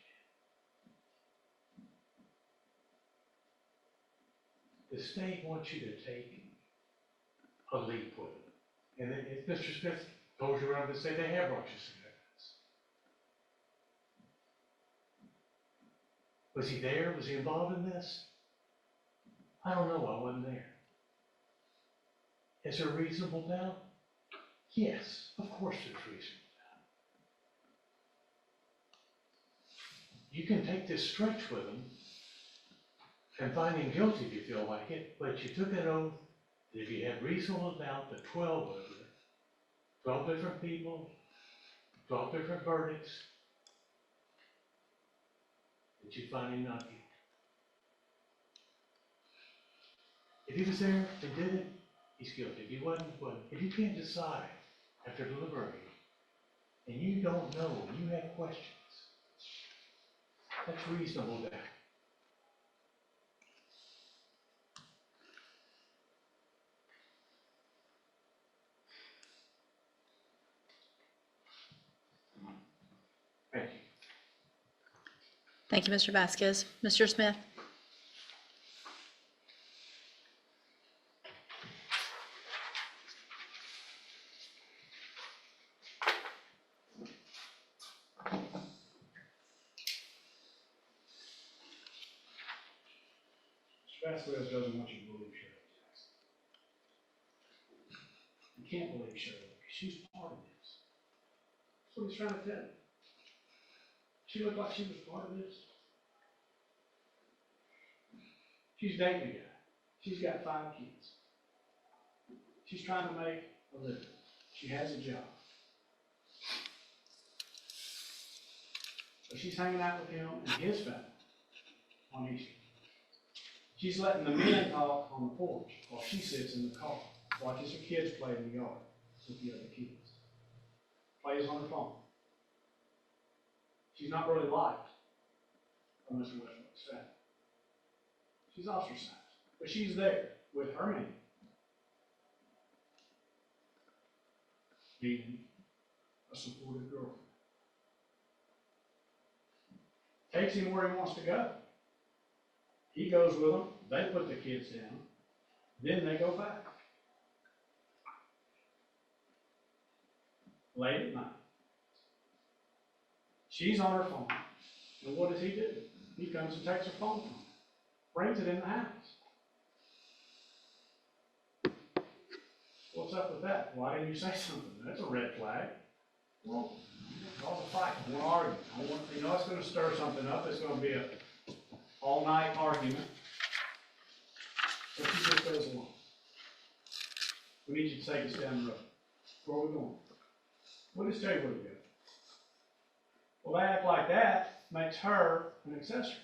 Speaker 1: The state wants you to take a leap with it. And if Mr. Smith goes around and say they have brought you some evidence. Was he there? Was he involved in this? I don't know, I wasn't there. Is there reasonable doubt? Yes, of course there's reasonable doubt. You can take this stretch with him and find him guilty if you feel like it, but you took an oath that if you had reasonable doubt, the 12 of you, 12 different people, 12 different verdicts, that you'd find him not guilty. If he was there and did it, he's guilty. If he wasn't, he wasn't. If you can't decide after deliberating, and you don't know, and you have questions, that's reasonable doubt. Thank you.
Speaker 2: Thank you, Mr. Vasquez. Mr. Smith?
Speaker 6: Vasquez doesn't want you to believe Shirley Jackson. You can't believe Shirley because she's part of this. That's what he's trying to tell you. She looked like she was part of this. She's dating a guy. She's got 5 kids. She's trying to make a living. She has a job. So she's hanging out with him and his family on Easter. She's letting the men talk on the porch while she sits in the car, watches her kids play in the yard with the other kids. Plays on her phone. She's not really liked by Mr. Westbrook's family. She's ostracized, but she's there with her man, being a supportive girlfriend. Takes him where he wants to go. He goes with them, they put the kids down, then they go back. Late at night. She's on her phone. And what does he do? He comes and takes her phone from her, brings it in the house. What's up with that? Why didn't you say something? That's a red flag. Well, cause a fight, I want to argue. You know it's going to stir something up. It's going to be a all-night argument. But she just goes along. We need you to take us down the road. Where are we going? We'll just tell you where to go. Well, they act like that makes her an accessory.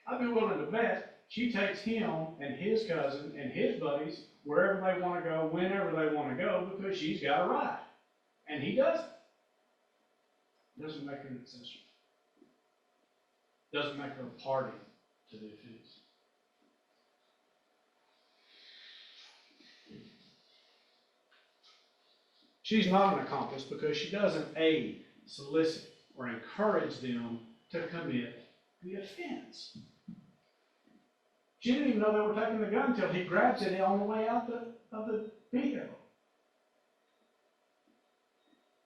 Speaker 6: I'd be willing to bet she takes him and his cousin and his buddies wherever they wanna go, whenever they wanna go, because she's got a ride. And he doesn't. Doesn't make her an accessory. Doesn't make her a party to the offense. She's not an accomplice because she doesn't aid, solicit, or encourage them to commit the offense. She didn't even know they were taking the gun until he grabs it on the way out of the vehicle.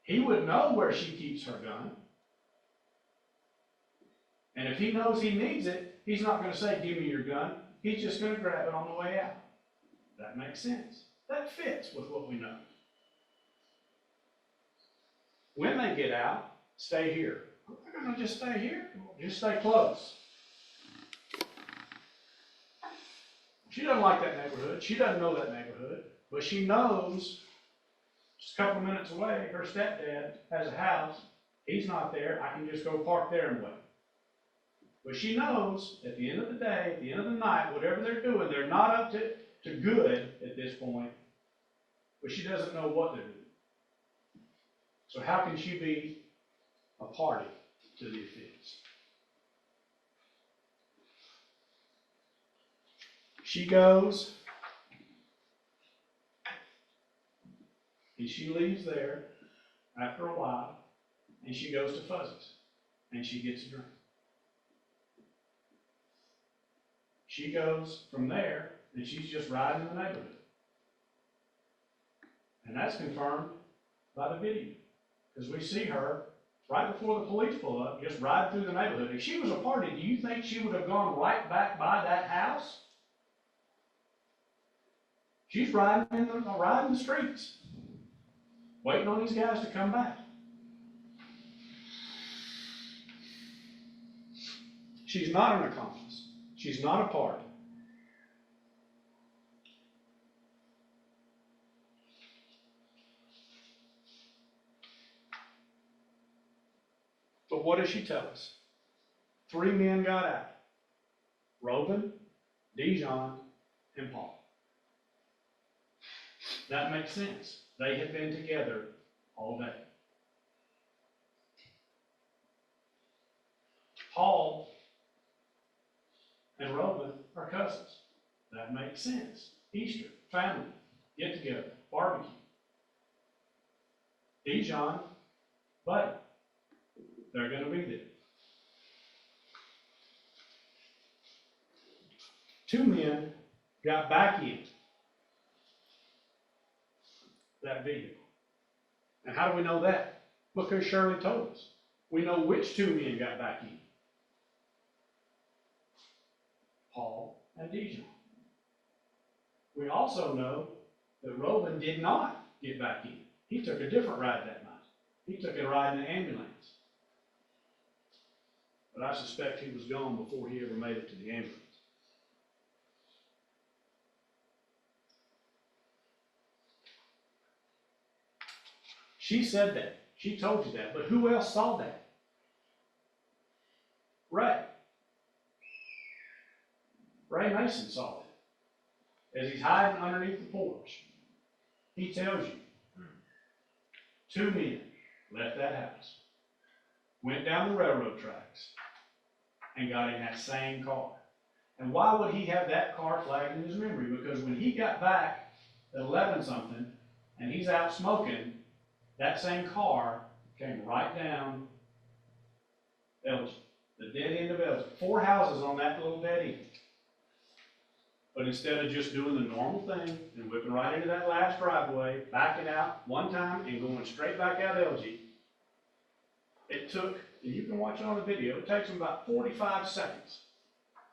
Speaker 6: He would know where she keeps her gun. And if he knows he needs it, he's not going to say, give me your gun. He's just going to grab it on the way out. That makes sense. That fits with what we know. When they get out, stay here. They're going to just stay here. Just stay close. She doesn't like that neighborhood. She doesn't know that neighborhood. But she knows just a couple of minutes away, her stepdad has a house. He's not there. I can just go park there and wait. But she knows at the end of the day, at the end of the night, whatever they're doing, they're not up to good at this point. But she doesn't know what they're doing. So how can she be a party to the offense? She goes, and she leaves there after a while, and she goes to Fuzzy's, and she gets a drink. She goes from there, and she's just riding in the neighborhood. And that's confirmed by the video. Because we see her right before the police pull up, just riding through the neighborhood. If she was a party, do you think she would have gone right back by that house? She's riding the streets, waiting on these guys to come back. She's not an accomplice. She's not a party. But what does she tell us? 3 men got out. Robin, Dijon, and Paul. That makes sense. They had been together all day. Paul and Robin are cousins. That makes sense. Easter, family, get together, barbecue. Dijon, buddy. They're going to be there. 2 men got back in that vehicle. And how do we know that? Because Shirley told us. We know which 2 men got back in. Paul and Dijon. We also know that Robin did not get back in. He took a different ride that night. He took a ride in the ambulance. But I suspect he was gone before he ever made it to the ambulance. She said that. She told you that. But who else saw that? Ray. Ray Mason saw it. As he's hiding underneath the porch, he tells you, 2 men left that house, went down the railroad tracks, and got in that same car. And why would he have that car flagged in his memory? Because when he got back at 11-something, and he's out smoking, that same car came right down Elgin, the dead end of Elgin. 4 houses on that little dead end. But instead of just doing the normal thing and whipping right into that last driveway, backing out one time and going straight back out Elgin, it took, and you can watch it on the video, it takes them about 45 seconds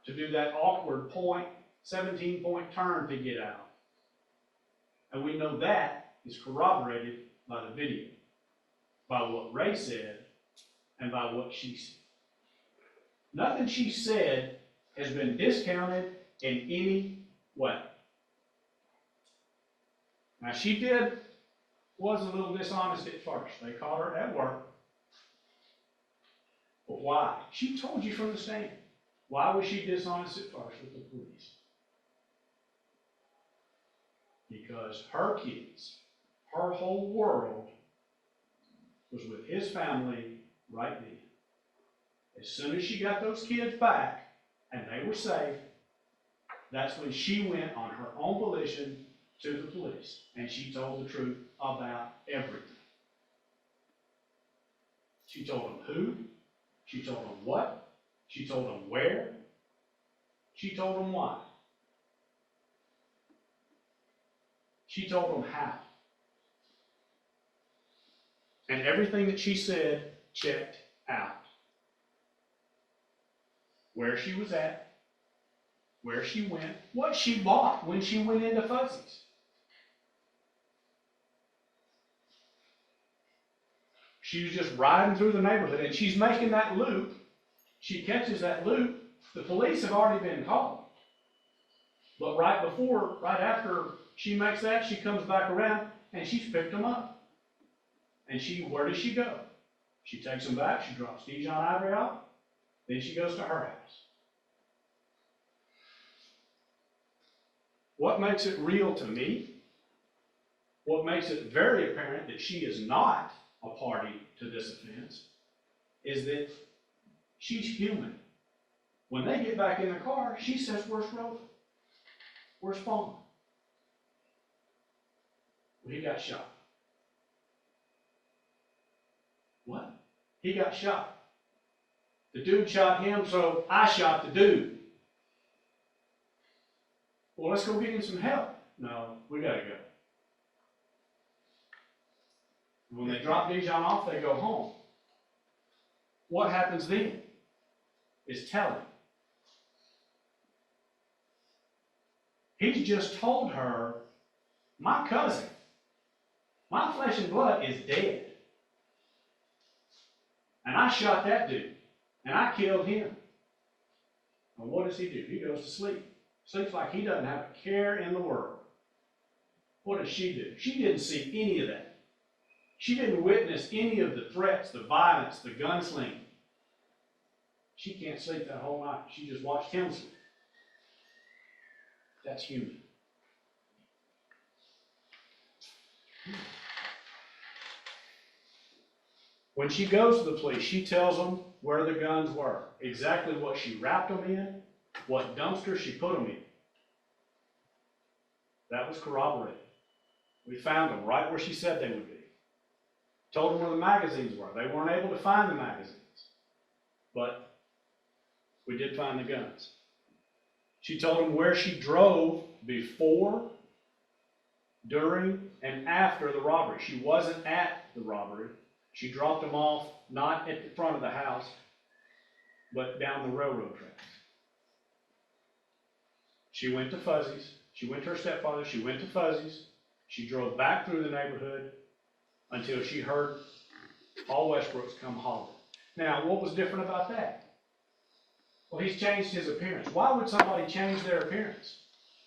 Speaker 6: to do that awkward 17-point turn to get out. And we know that is corroborated by the video, by what Ray said, and by what she said. Nothing she said has been discounted in any way. Now she was a little dishonest at first. They caught her at work. But why? She told you from the stand. Why was she dishonest at first with the police? Because her kids, her whole world was with his family right then. As soon as she got those kids back and they were safe, that's when she went on her own volition to the police and she told the truth about everything. She told them who, she told them what, she told them where, she told them why. She told them how. And everything that she said checked out. Where she was at, where she went, what she bought when she went into Fuzzy's. She was just riding through the neighborhood and she's making that loop. She catches that loop. The police have already been called. But right after she makes that, she comes back around and she's picked them up. And where does she go? She takes them back, she drops Tiggio Ivory off, then she goes to her house. What makes it real to me, what makes it very apparent that she is not a party to this offense, is that she's human. When they get back in the car, she says, "Where's Rover? Where's Fawn?" Well, he got shot. What? He got shot. The dude shot him, so I shot the dude. Well, let's go get him some help. No, we gotta go. When they drop Dijon off, they go home. What happens then is telling. He's just told her, my cousin, my flesh and blood is dead. And I shot that dude. And I killed him. And what does he do? He goes to sleep. Sleeps like he doesn't have a care in the world. What does she do? She didn't see any of that. She didn't witness any of the threats, the violence, the gunslinging. She can't sleep that whole night. She just watched him sleep. That's human. When she goes to the police, she tells them where the guns were, exactly what she wrapped them in, what dumpster she put them in. That was corroborated. We found them right where she said they would be. Told them where the magazines were. They weren't able to find the magazines, but we did find the guns. She told them where she drove before, during, and after the robbery. She wasn't at the robbery. She dropped them off, not at the front of the house, but down the railroad tracks. She went to Fuzzy's. She went to her stepfather. She went to Fuzzy's. She drove back through the neighborhood until she heard all Westbrooks come holler. Now, what was different about that? Well, he's changed his appearance. Why would somebody change their appearance?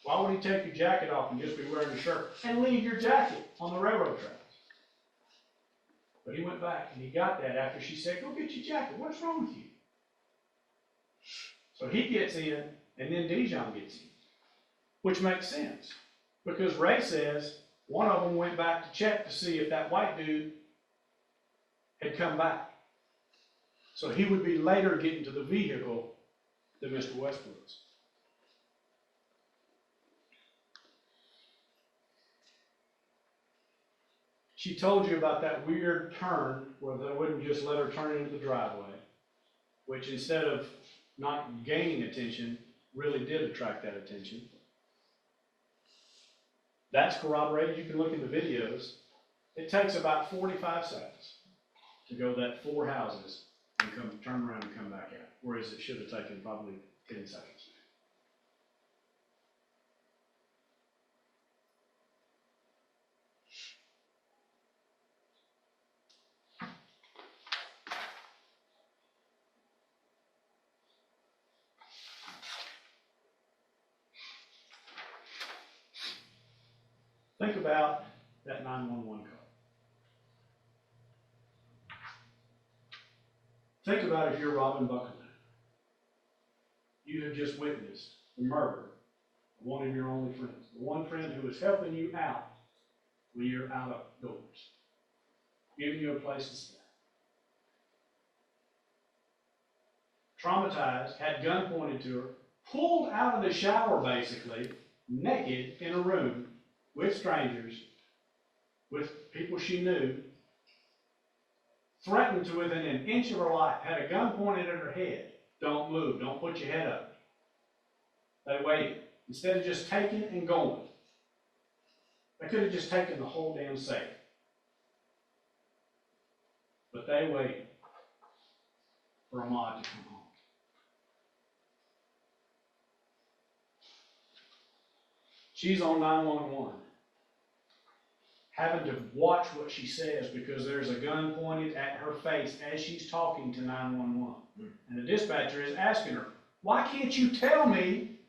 Speaker 6: Why would he take your jacket off and just be wearing a shirt and leave your jacket on the railroad tracks? But he went back and he got that after she said, "Go get your jacket. What's wrong with you?" So he gets in and then Dijon gets in, which makes sense because Ray says one of them went back to check to see if that white dude had come back. So he would be later getting to the vehicle than Mr. Westbrook's. She told you about that weird turn where they wouldn't just let her turn into the driveway, which instead of not gaining attention, really did attract that attention. That's corroborated. You can look in the videos. It takes about 45 seconds to go that 4 houses and turn around and come back out, whereas it should have taken probably 10 seconds. Think about that 911 call. Think about if you're Robin Buckingham. you have just witnessed the murder of one of your only friends, the one friend who is helping you out when you're out of doors, giving you a place to stay. Traumatized, had gun pointed to her, pulled out of the shower basically, naked in a room with strangers, with people she knew, threatened to within an inch of her life, had a gun pointed at her head. Don't move, don't put your head up. They waited. Instead of just taking and going, they could have just taken the whole damn safe. But they waited for Ahmaud to come home. She's on 911, having to watch what she says because there's a gun pointed at her face as she's talking to 911. And the dispatcher is asking her, why can't you tell me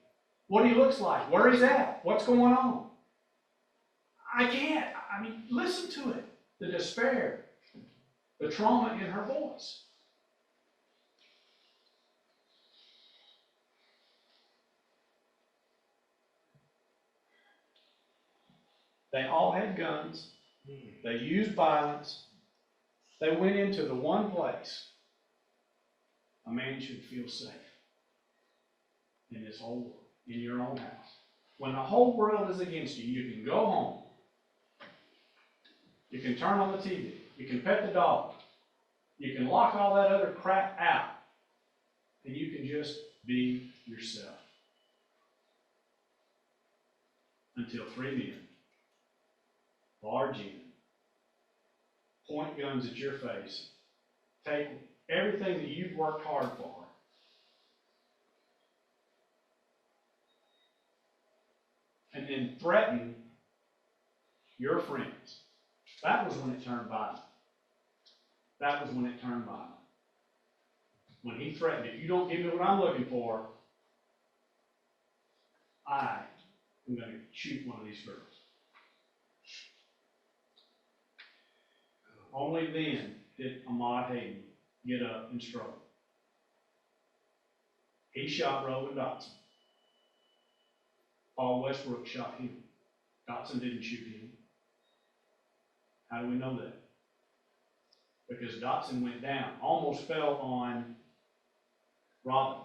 Speaker 6: what he looks like, where he's at, what's going on? I can't. I mean, listen to it. The despair, the trauma in her voice. They all had guns. They used violence. They went into the one place a man should feel safe in this whole world, in your own house. When the whole world is against you, you can go home. You can turn on the TV. You can pet the dog. You can lock all that other crap out. And you can just be yourself. Until 3 men barge in, point guns at your face, take everything that you've worked hard for, and then threaten your friends. That was when it turned violent. That was when it turned violent. When he threatened, if you don't give me what I'm looking for, I am going to shoot one of these girls. Only then did Ahmaud Hayden get up and struggle. He shot Roland Dotson. Paul Westbrook shot him. Dotson didn't shoot him. How do we know that? Because Dotson went down, almost fell on Robin.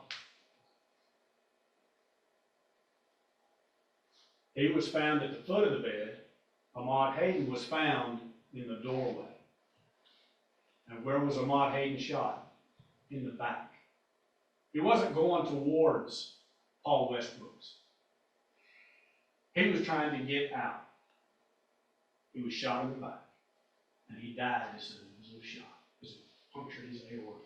Speaker 6: He was found at the foot of the bed. Ahmaud Hayden was found in the doorway. And where was Ahmaud Hayden shot? In the back. He wasn't going towards Paul Westbrook's. He was trying to get out. He was shot in the back. And he died as soon as he was shot, because it punctured his aorta.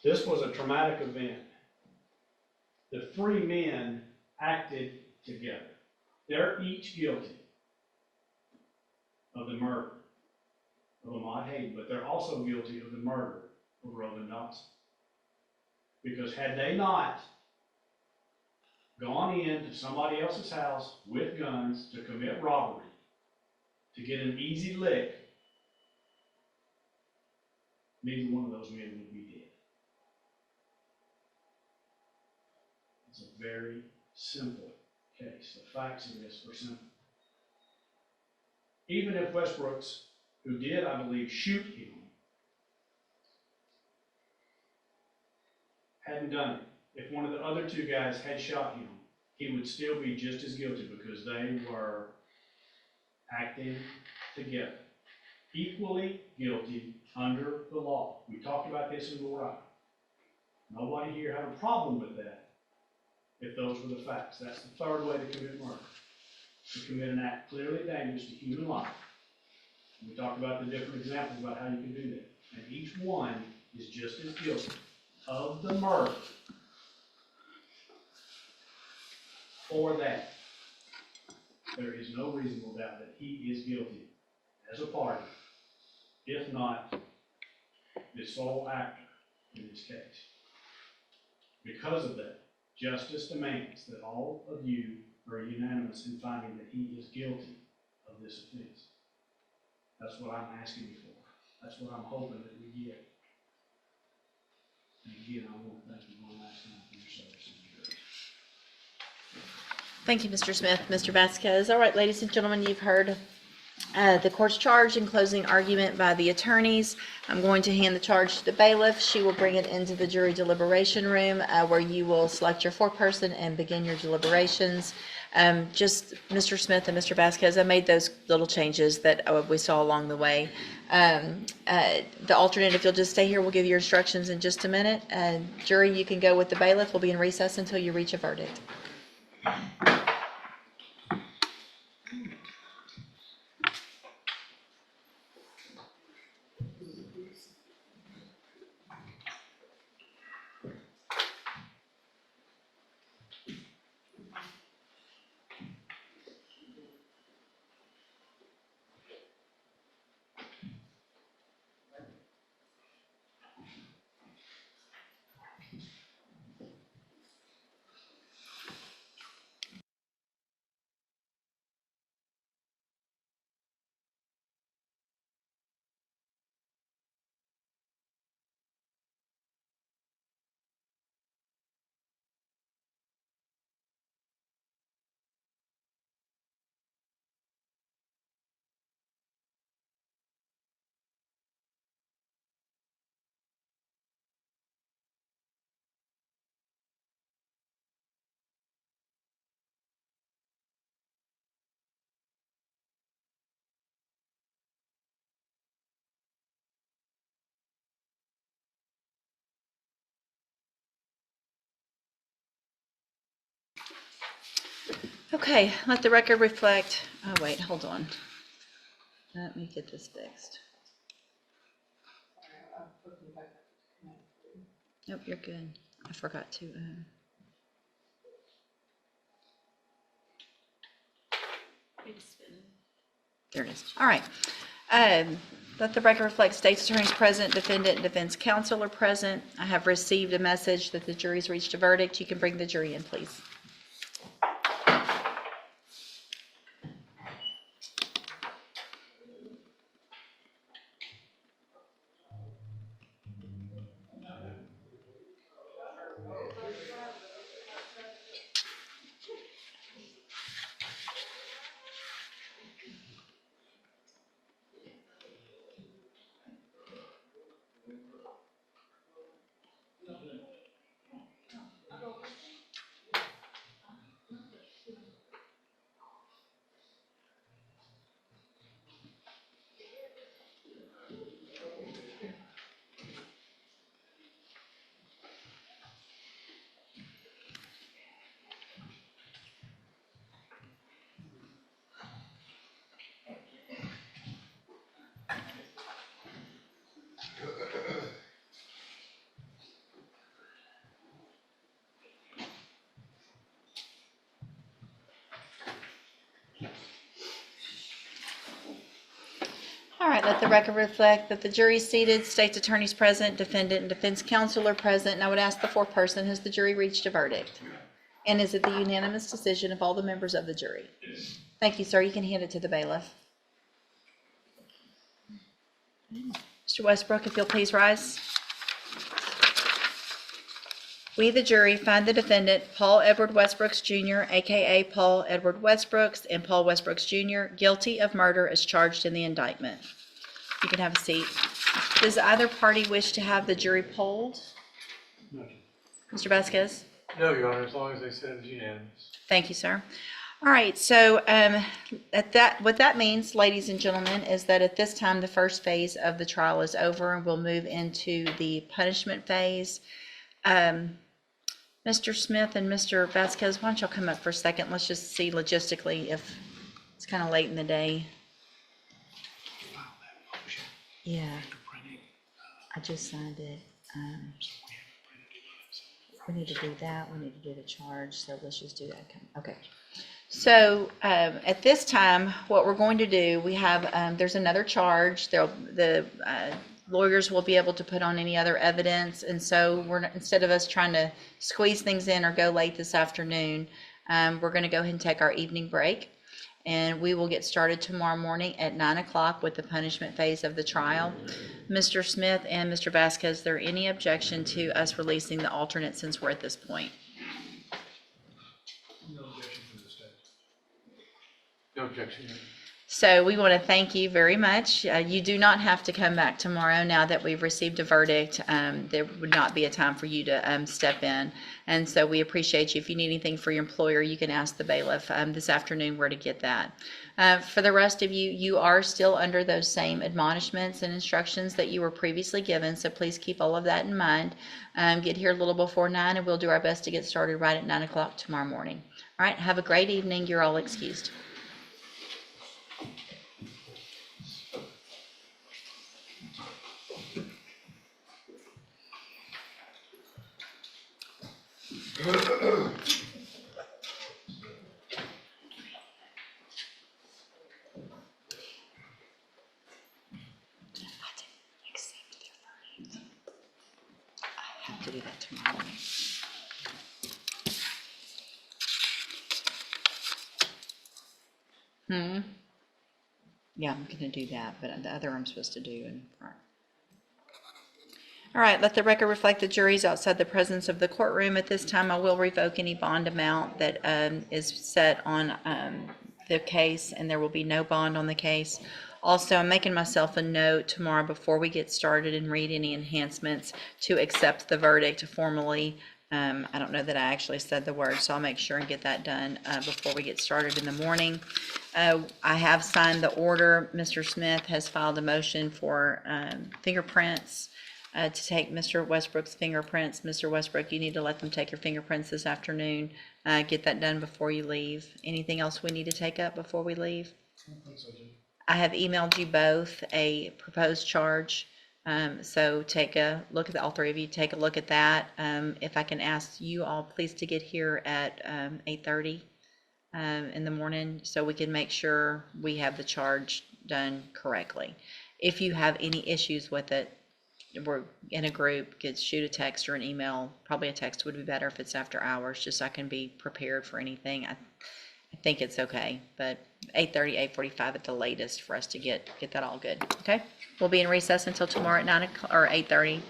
Speaker 6: This was a traumatic event. The 3 men acted together. They're each guilty of the murder of Ahmaud Hayden, but they're also guilty of the murder of Roland Dotson. Because had they not gone into somebody else's house with guns to commit robbery, to get an easy lick, neither one of those men would be dead. It's a very simple case. The facts of this are simple. Even if Westbrooks, who did, I believe, shoot him, hadn't done it, if one of the other 2 guys had shot him, he would still be just as guilty because they were acting together. Equally guilty under the law. We talked about this in the right. Nobody here had a problem with that if those were the facts. That's the 3rd way to commit murder. To commit an act clearly dangerous to human life. And we talked about the different examples about how you can do that. And each one is just as guilty of the murder for that. There is no reasonable doubt that he is guilty as a party, if not the sole actor in this case. Because of that, justice demands that all of you are unanimous in finding that he is guilty of this offense. That's what I'm asking you for. That's what I'm hoping that we get. And again, I want to thank you one last time for your service to the jury.
Speaker 2: Thank you, Mr. Smith. Mr. Vasquez. All right, ladies and gentlemen, you've heard the court's charge and closing argument by the attorneys. I'm going to hand the charge to the bailiff. She will bring it into the jury deliberation room where you will select your foreperson and begin your deliberations. Just Mr. Smith and Mr. Vasquez, I made those little changes that we saw along the way. The alternate, if you'll just stay here, we'll give you your instructions in just a minute. Jury, you can go with the bailiff. We'll be in recess until you reach a verdict. Okay, let the record reflect. Oh, wait, hold on. Let me get this fixed. Nope, you're good. I forgot to. There it is. All right. Let the record reflect state's attorneys present, defendant, and defense counsel are present. I have received a message that the jury's reached a verdict. You can bring the jury in, please. All right, let the record reflect that the jury is seated, state's attorneys present, defendant and defense counsel are present, and I would ask the foreperson, has the jury reached a verdict? And is it the unanimous decision of all the members of the jury? Thank you, sir. You can hand it to the bailiff. Mr. Westbrook, if you'll please rise. We, the jury, find the defendant, Paul Edward Westbrooks Jr., a.k.a. Paul Edward Westbrooks, and Paul Westbrooks Jr., guilty of murder as charged in the indictment. You can have a seat. Does either party wish to have the jury polled?
Speaker 6: No.
Speaker 2: Mr. Vasquez?
Speaker 1: No, Your Honor, as long as they said it was unanimous.
Speaker 2: Thank you, sir. All right, so what that means, ladies and gentlemen, is that at this time, the first phase of the trial is over, and we'll move into the punishment phase. Mr. Smith and Mr. Vasquez, why don't y'all come up for a second? Let's just see logistically if it's kind of late in the day. Yeah, I just signed it. We need to do that. We need to do the charge. So let's just do that. Okay. So at this time, what we're going to do, we have there's another charge. The lawyers will be able to put on any other evidence. And so instead of us trying to squeeze things in or go late this afternoon, we're going to go ahead and take our evening break. And we will get started tomorrow morning at 9 o'clock with the punishment phase of the trial. Mr. Smith and Mr. Vasquez, is there any objection to us releasing the alternate since we're at this point?
Speaker 6: No objection from the state.
Speaker 1: No objection.
Speaker 2: So we want to thank you very much. You do not have to come back tomorrow now that we've received a verdict. There would not be a time for you to step in. And so we appreciate you. If you need anything for your employer, you can ask the bailiff this afternoon where to get that. For the rest of you, you are still under those same admonishments and instructions that you were previously given. So please keep all of that in mind. Get here a little before 9 and we'll do our best to get started right at 9 o'clock tomorrow morning. All right, have a great evening. You're all excused. I have to do that tomorrow morning. Yeah, I'm gonna do that, but the other I'm supposed to do in front. All right, let the record reflect the jury's outside the presence of the courtroom. At this time, I will revoke any bond amount that is set on the case, and there will be no bond on the case. Also, I'm making myself a note tomorrow before we get started and read any enhancements to accept the verdict formally. I don't know that I actually said the word, so I'll make sure and get that done before we get started in the morning. I have signed the order. Mr. Smith has filed a motion for fingerprints to take Mr. Westbrook's fingerprints. Mr. Westbrook, you need to let them take your fingerprints this afternoon. Get that done before you leave. Anything else we need to take up before we leave?
Speaker 6: I don't think so, Judge.
Speaker 2: I have emailed you both a proposed charge. So take a look at all three of you, take a look at that. If I can ask you all please to get here at 8:30 in the morning so we can make sure we have the charge done correctly. If you have any issues with it, we're in a group, could shoot a text or an email. Probably a text would be better if it's after hours, just so I can be prepared for anything. I think it's okay, but 8:30, 8:45 at the latest for us to get that all good. Okay, we'll be in recess until tomorrow at 9 o'clock or 8:30.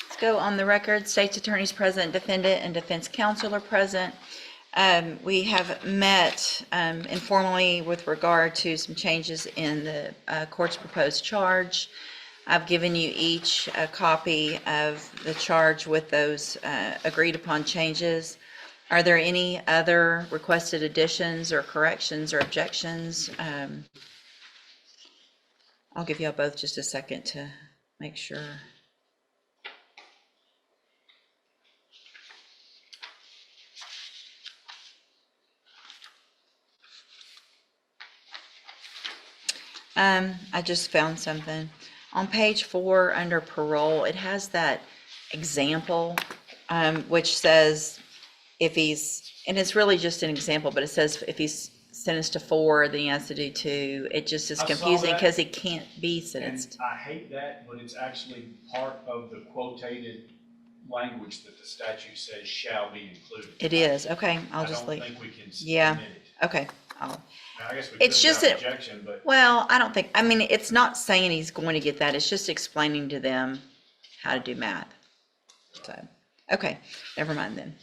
Speaker 2: Let's go on the record. State's attorneys present, defendant and defense counsel are present. We have met informally with regard to some changes in the court's proposed charge. I've given you each a copy of the charge with those agreed upon changes. Are there any other requested additions or corrections or objections? I'll give you both just a second to make sure. I just found something. On page 4, under parole, it has that example, which says if he's, and it's really just an example, but it says if he's sentenced to 4, then he has to do 2. It just is
Speaker 3: I saw
Speaker 2: confusing
Speaker 3: that.
Speaker 2: because he can't be
Speaker 3: And
Speaker 2: sentenced.
Speaker 3: I hate that, but it's actually part of the quotated language that the statute says shall be included.
Speaker 2: It is, okay, I'll just
Speaker 3: I don't
Speaker 2: leave.
Speaker 3: think we can
Speaker 2: Yeah.
Speaker 3: omit it.
Speaker 2: Okay,
Speaker 3: I guess we
Speaker 2: It's
Speaker 3: could
Speaker 2: just
Speaker 3: without
Speaker 2: that-
Speaker 3: objection, but
Speaker 2: well, I don't think, I mean, it's not saying he's going to get that, it's just explaining to them how to do math. So, okay, never mind then.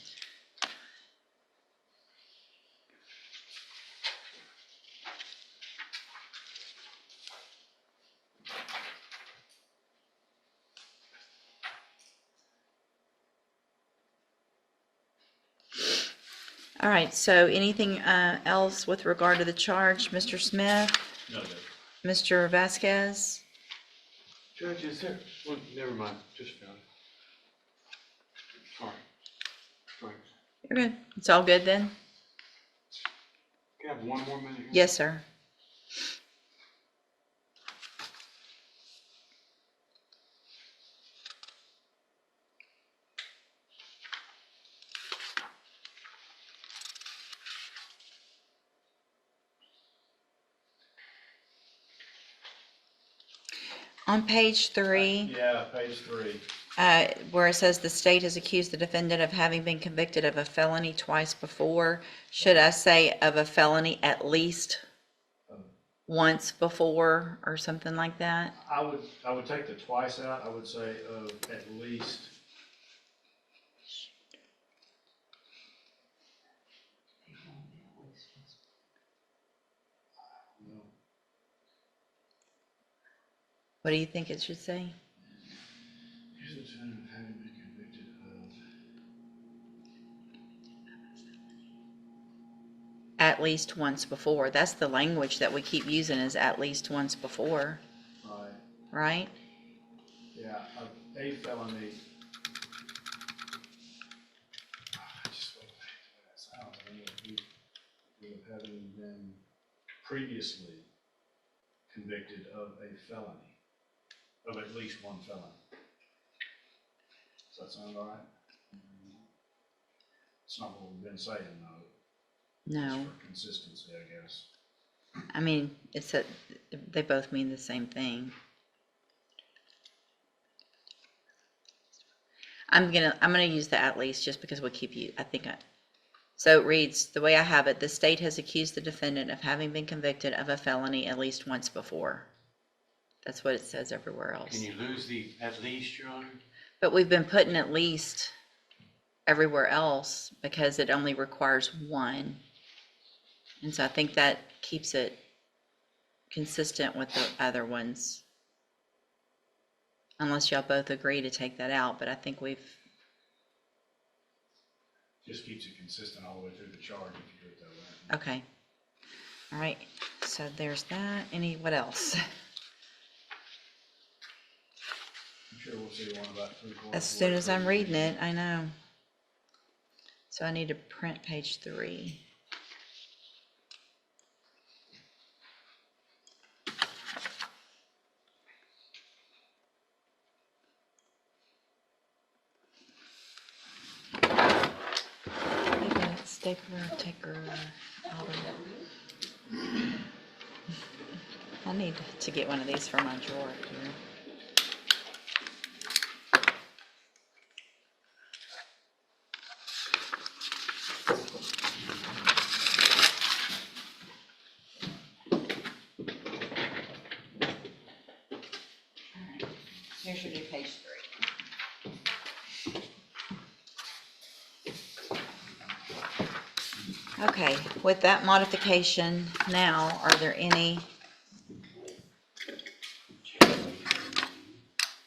Speaker 2: All right, so anything else with regard to the charge, Mr. Smith,
Speaker 3: no, Judge.
Speaker 2: Mr. Vasquez?
Speaker 1: Judge, is there, well, never mind, just found it. Sorry. Sorry.
Speaker 2: You're good. It's all good then?
Speaker 1: Can I have one more minute here?
Speaker 2: Yes, sir. On page 3,
Speaker 3: Yeah, page 3.
Speaker 2: where it says the state has accused the defendant of having been convicted of a felony twice before, should I say of a felony at least once before or something like that?
Speaker 3: I would take the twice out. I would say of at least.
Speaker 2: What do you think it should say?
Speaker 3: Here's the defendant of having been convicted of.
Speaker 2: At least once before. That's the language that we keep using, is at least once before,
Speaker 3: Right.
Speaker 2: right?
Speaker 3: Yeah, of a felony. I just wait for that sound. I mean, of having been previously convicted of a felony, of at least one felony. Does that sound all right? It's not what we've been saying, though.
Speaker 2: No.
Speaker 3: Just for consistency, I guess.
Speaker 2: I mean, it's a, they both mean the same thing. I'm gonna use the at least just because we keep you, so it reads, the way I have it, the state has accused the defendant of having been convicted of a felony at least once before. That's what it says everywhere else.
Speaker 1: Can you lose the at least, Your Honor?
Speaker 2: But we've been putting at least everywhere else because it only requires one. And so I think that keeps it consistent with the other ones. Unless y'all both agree to take that out, but I think we've,
Speaker 3: Just keeps it consistent all the way through the charge if you do it that way.
Speaker 2: okay. All right, so there's that. What else?
Speaker 3: I'm sure we'll see one about 3/4.
Speaker 2: As soon as I'm reading it, I know. So I need to print page 3. Stapler, taker, I need to get one of these for my drawer here. Here's your new page 3. Okay, with that modification now, are there any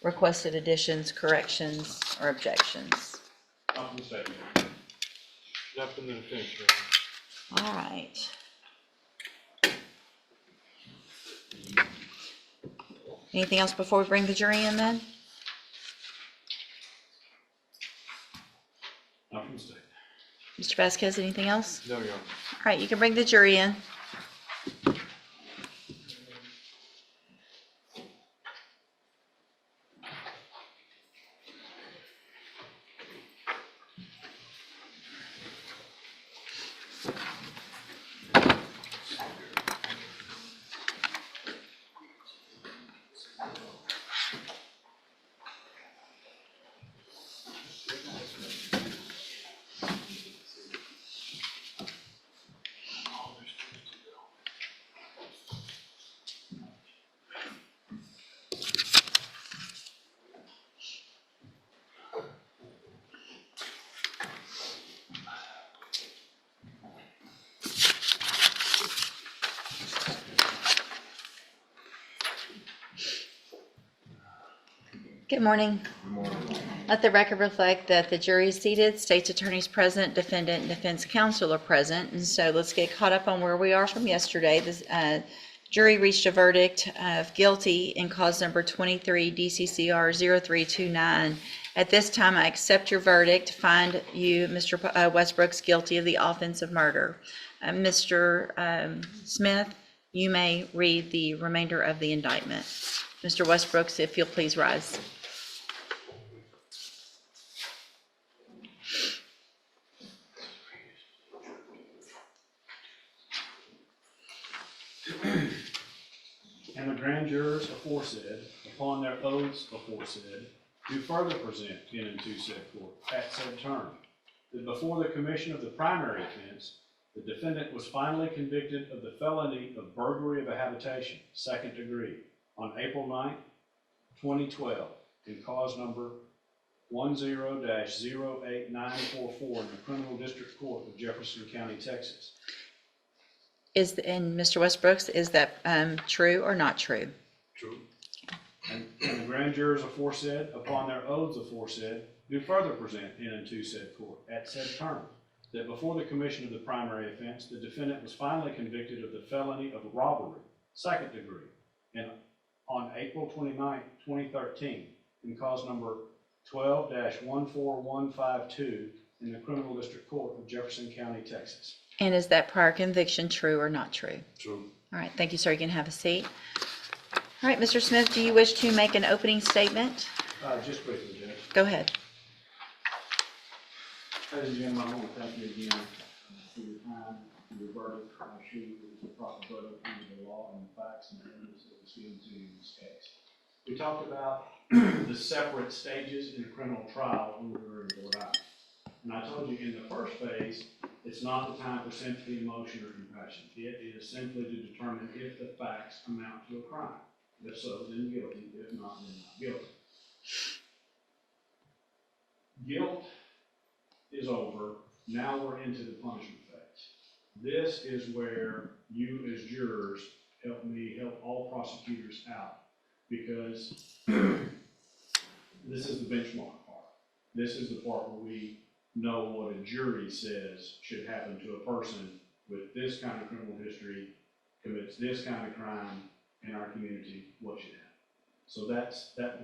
Speaker 2: requested additions, corrections, or objections?
Speaker 3: Not mistaken.
Speaker 1: Nothing to the fence, Your Honor.
Speaker 2: All right. Anything else before we bring the jury in then?
Speaker 3: Not mistaken.
Speaker 2: Mr. Vasquez, anything else?
Speaker 1: No, Your Honor.
Speaker 2: All right, you can bring the jury in. Good morning.
Speaker 3: Good morning.
Speaker 2: Let the record reflect that the jury is seated, state's attorney's present, defendant and defense counsel are present. And so let's get caught up on where we are from yesterday. This, Jury reached a verdict of guilty in cause number 23 DCCR 0329. At this time, I accept your verdict, find you, Mr. Westbrooks, guilty of the offense of murder. Mr. Smith, you may read the remainder of the indictment. Mr. Westbrooks, if you'll please rise.
Speaker 6: And the grand jurors aforesaid, upon their oaths aforesaid, do further present in and to said court at said term, that before the commission of the primary offense, the defendant was finally convicted of the felony of burglary of a habitation, second degree, on April 9th, 2012, in cause number 10-08944 in the Criminal District Court of Jefferson County, Texas.
Speaker 2: And Mr. Westbrooks, is that true or not true?
Speaker 6: True. And the grand jurors aforesaid, upon their oaths aforesaid, do further present in and to said court at said term, that before the commission of the primary offense, the defendant was finally convicted of the felony of robbery, second degree, and on April 29th, 2013, in cause number 12-14152 in the Criminal District Court of Jefferson County, Texas.
Speaker 2: And is that prior conviction true or not true?
Speaker 6: True.
Speaker 2: All right, thank you, sir. You can have a seat. All right, Mr. Smith, do you wish to make an opening statement?
Speaker 6: Just briefly, Judge.
Speaker 2: Go ahead.
Speaker 6: Ladies and gentlemen, I want to thank you again for your time, for your verdict. I assure you it was the proper verdict under the law and the facts and the evidence that was given to you in this case. We talked about the separate stages in a criminal trial over in Rhode Island. And I told you in the first phase, it's not the time for sympathy, emotion, or compassion. It is simply to determine if the facts amount to a crime. If so, then guilty. If not, then not guilty. Guilt is over. Now we're into the punishment phase. This is where you as jurors help me help all prosecutors out, because this is the benchmark part. This is the part where we know what a jury says should happen to a person with this kind of criminal history, commits this kind of crime in our community, what should happen. So that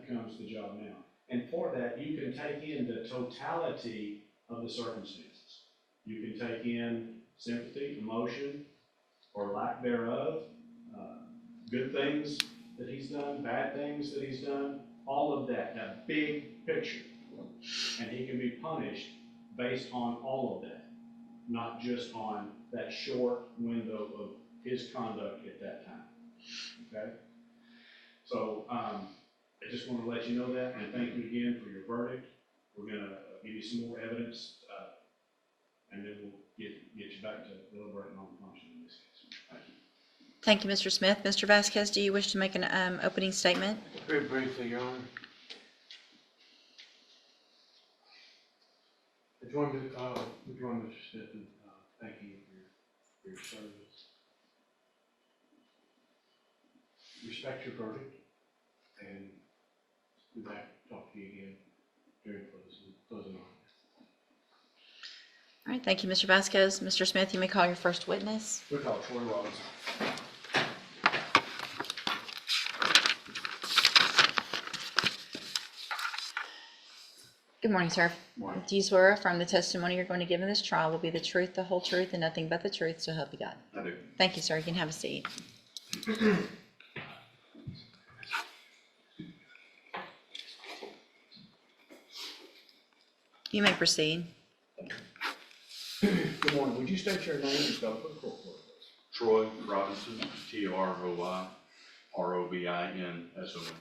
Speaker 6: becomes the job now. And for that, you can take in the totality of the circumstances. You can take in sympathy, emotion, or lack thereof, good things that he's done, bad things that he's done, all of that, that big picture. And he can be punished based on all of that, not just on that short window of his conduct at that time. Okay? So I just want to let you know that, and thank you again for your verdict. We're going to give you some more evidence, and then we'll get you back to deliberating on the punishment in this case. Thank you.
Speaker 2: Thank you, Mr. Smith. Mr. Vasquez, do you wish to make an opening statement?
Speaker 1: Very briefly, Your Honor. I join Mr. Smith in thanking you for your service. Respect your verdict, and be back to talk to you again during closing argument.
Speaker 2: All right, thank you, Mr. Vasquez. Mr. Smith, you may call your first witness.
Speaker 6: We call Troy Robinson.
Speaker 2: Good morning, sir.
Speaker 6: Morning.
Speaker 2: Do you swear or affirm the testimony you're going to give in this trial will be the truth, the whole truth, and nothing but the truth, so help you God?
Speaker 6: I do.
Speaker 2: Thank you, sir. You can have a seat. You may proceed.
Speaker 6: Good morning. Would you state your name and spell it for the court, please?
Speaker 8: Troy Robinson, T-R-O-Y-R-O-B-I-N-S-O-N.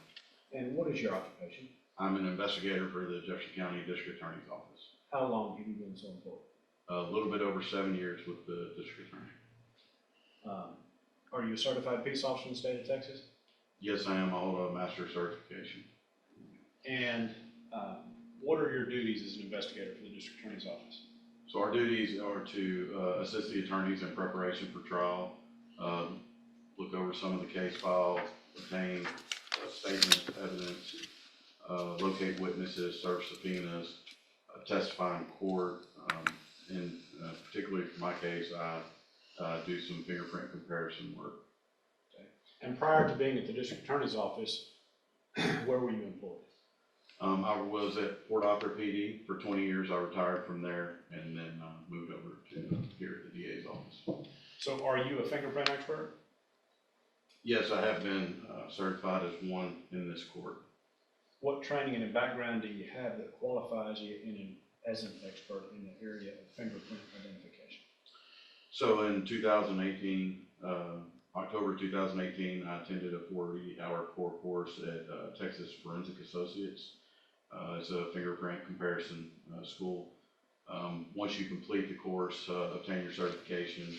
Speaker 6: And what is your occupation?
Speaker 8: I'm an investigator for the Jefferson County District Attorney's Office.
Speaker 6: How long have you been so employed?
Speaker 8: A little bit over 7 years with the District Attorney.
Speaker 6: Are you a certified peace officer in the state of Texas?
Speaker 8: Yes, I am. I hold a master's certification.
Speaker 6: And what are your duties as an investigator for the District Attorney's Office?
Speaker 8: So our duties are to assist the attorneys in preparation for trial, look over some of the case files, obtain statements, evidence, locate witnesses, serve subpoenas, testify in court, and particularly for my case, I do some fingerprint comparison work.
Speaker 6: Okay.
Speaker 3: And prior to being at the district attorney's office, where were you employed?
Speaker 8: I was at Port Arthur PD for 20 years. I retired from there and then moved over to here at the DA's office.
Speaker 3: So are you a fingerprint expert?
Speaker 8: Yes, I have been certified as one in this court.
Speaker 3: What training and background do you have that qualifies you as an expert in the area of fingerprint identification?
Speaker 8: So in 2018, October 2018, I attended a 40-hour core course at Texas Forensic Associates. It's a fingerprint comparison school. Once you complete the course, obtain your certification,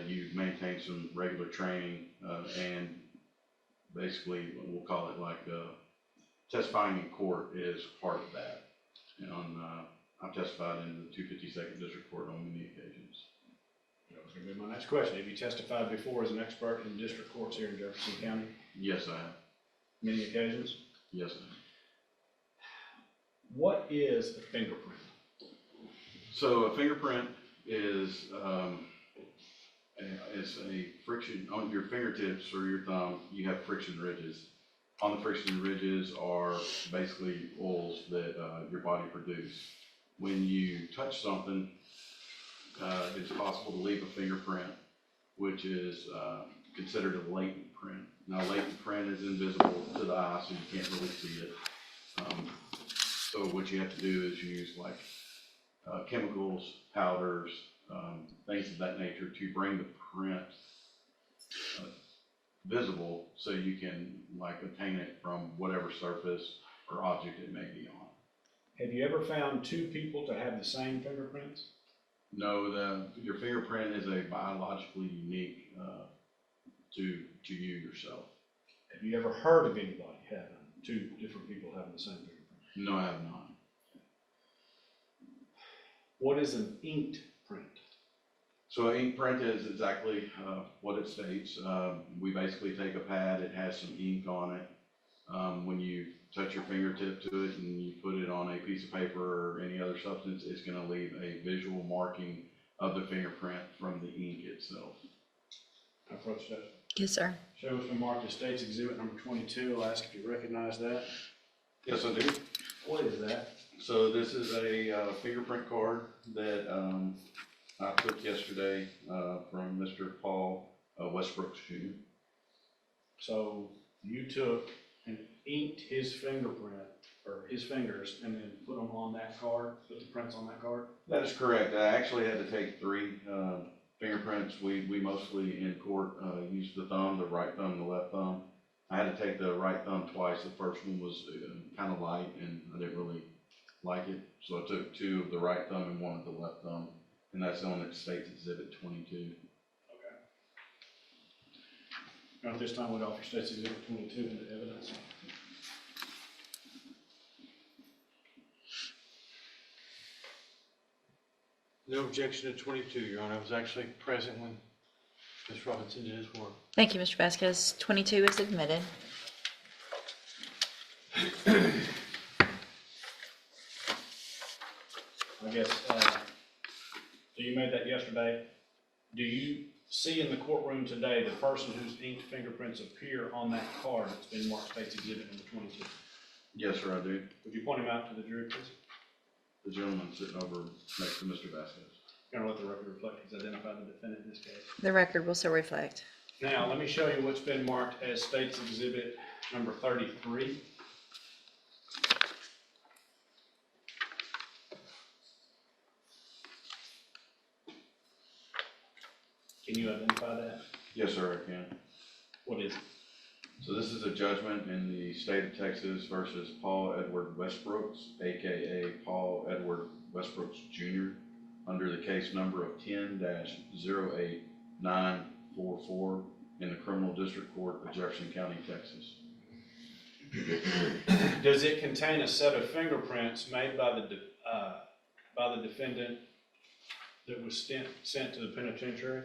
Speaker 8: you maintain some regular training, and basically we'll call it like testifying in court is part of that. And I've testified in the 252nd District Court on many occasions.
Speaker 3: That was going to be my next question. Have you testified before as an expert in district courts here in Jefferson County?
Speaker 8: Yes, I have.
Speaker 3: Many occasions?
Speaker 8: Yes, I have.
Speaker 3: What is a fingerprint?
Speaker 8: So a fingerprint is it's a friction on your fingertips or your thumb. You have friction ridges. On the friction ridges are basically oils that your body produces. When you touch something, it's possible to leave a fingerprint, which is considered a latent print. Now, latent print is invisible to the eye, so you can't really see it. So what you have to do is use like chemicals, powders, things of that nature to bring the print visible, so you can like obtain it from whatever surface or object it may be on.
Speaker 3: Have you ever found two people to have the same fingerprints?
Speaker 8: No, your fingerprint is a biologically unique to you yourself.
Speaker 3: Have you ever heard of anybody having two different people having the same fingerprint?
Speaker 8: No, I have not.
Speaker 3: What is an inked print?
Speaker 8: So an ink print is exactly what it states. We basically take a pad, it has some ink on it. When you touch your fingertip to it and you put it on a piece of paper or any other substance, it's going to leave a visual marking of the fingerprint from the ink itself.
Speaker 3: Approach that.
Speaker 2: Yes, sir.
Speaker 3: Show us been marked as State's Exhibit number 22. I'll ask if you recognize that.
Speaker 8: Yes, I do.
Speaker 3: What is that?
Speaker 8: So this is a fingerprint card that I took yesterday from Mr. Paul Westbrooks Jr.
Speaker 3: So you took and inked his fingerprint, or his fingers, and then put them on that card, put the prints on that card?
Speaker 8: That is correct. I actually had to take 3 fingerprints. We mostly in court use the thumb, the right thumb, the left thumb. I had to take the right thumb twice. The first one was kind of light and I didn't really like it. So I took 2 of the right thumb and 1 of the left thumb. And that's on at State's Exhibit 22.
Speaker 3: Okay. Now at this time, we'd offer State's Exhibit 22 into evidence.
Speaker 1: No objection to 22, Your Honor. I was actually present when Ms. Robinson did his work.
Speaker 2: Thank you, Mr. Vasquez. 22 is admitted.
Speaker 3: I guess, so you made that yesterday. Do you see in the courtroom today the person whose inked fingerprints appear on that card that's been marked State's Exhibit number 22?
Speaker 8: Yes, sir, I do.
Speaker 3: Would you point him out to the jury, please?
Speaker 8: The gentleman sitting over next to Mr. Vasquez.
Speaker 3: Gonna let the record reflect he's identified the defendant in this case.
Speaker 2: The record will so reflect.
Speaker 3: Now, let me show you what's been marked as State's Exhibit number 33. Can you identify that?
Speaker 8: Yes, sir, I can.
Speaker 3: What is it?
Speaker 8: So this is a judgment in the state of Texas versus Paul Edward Westbrooks, AKA Paul Edward Westbrooks Jr., under the case number of 10-08944 in the Criminal District Court of Jefferson County, Texas.
Speaker 3: Does it contain a set of fingerprints made by the defendant that was sent to the penitentiary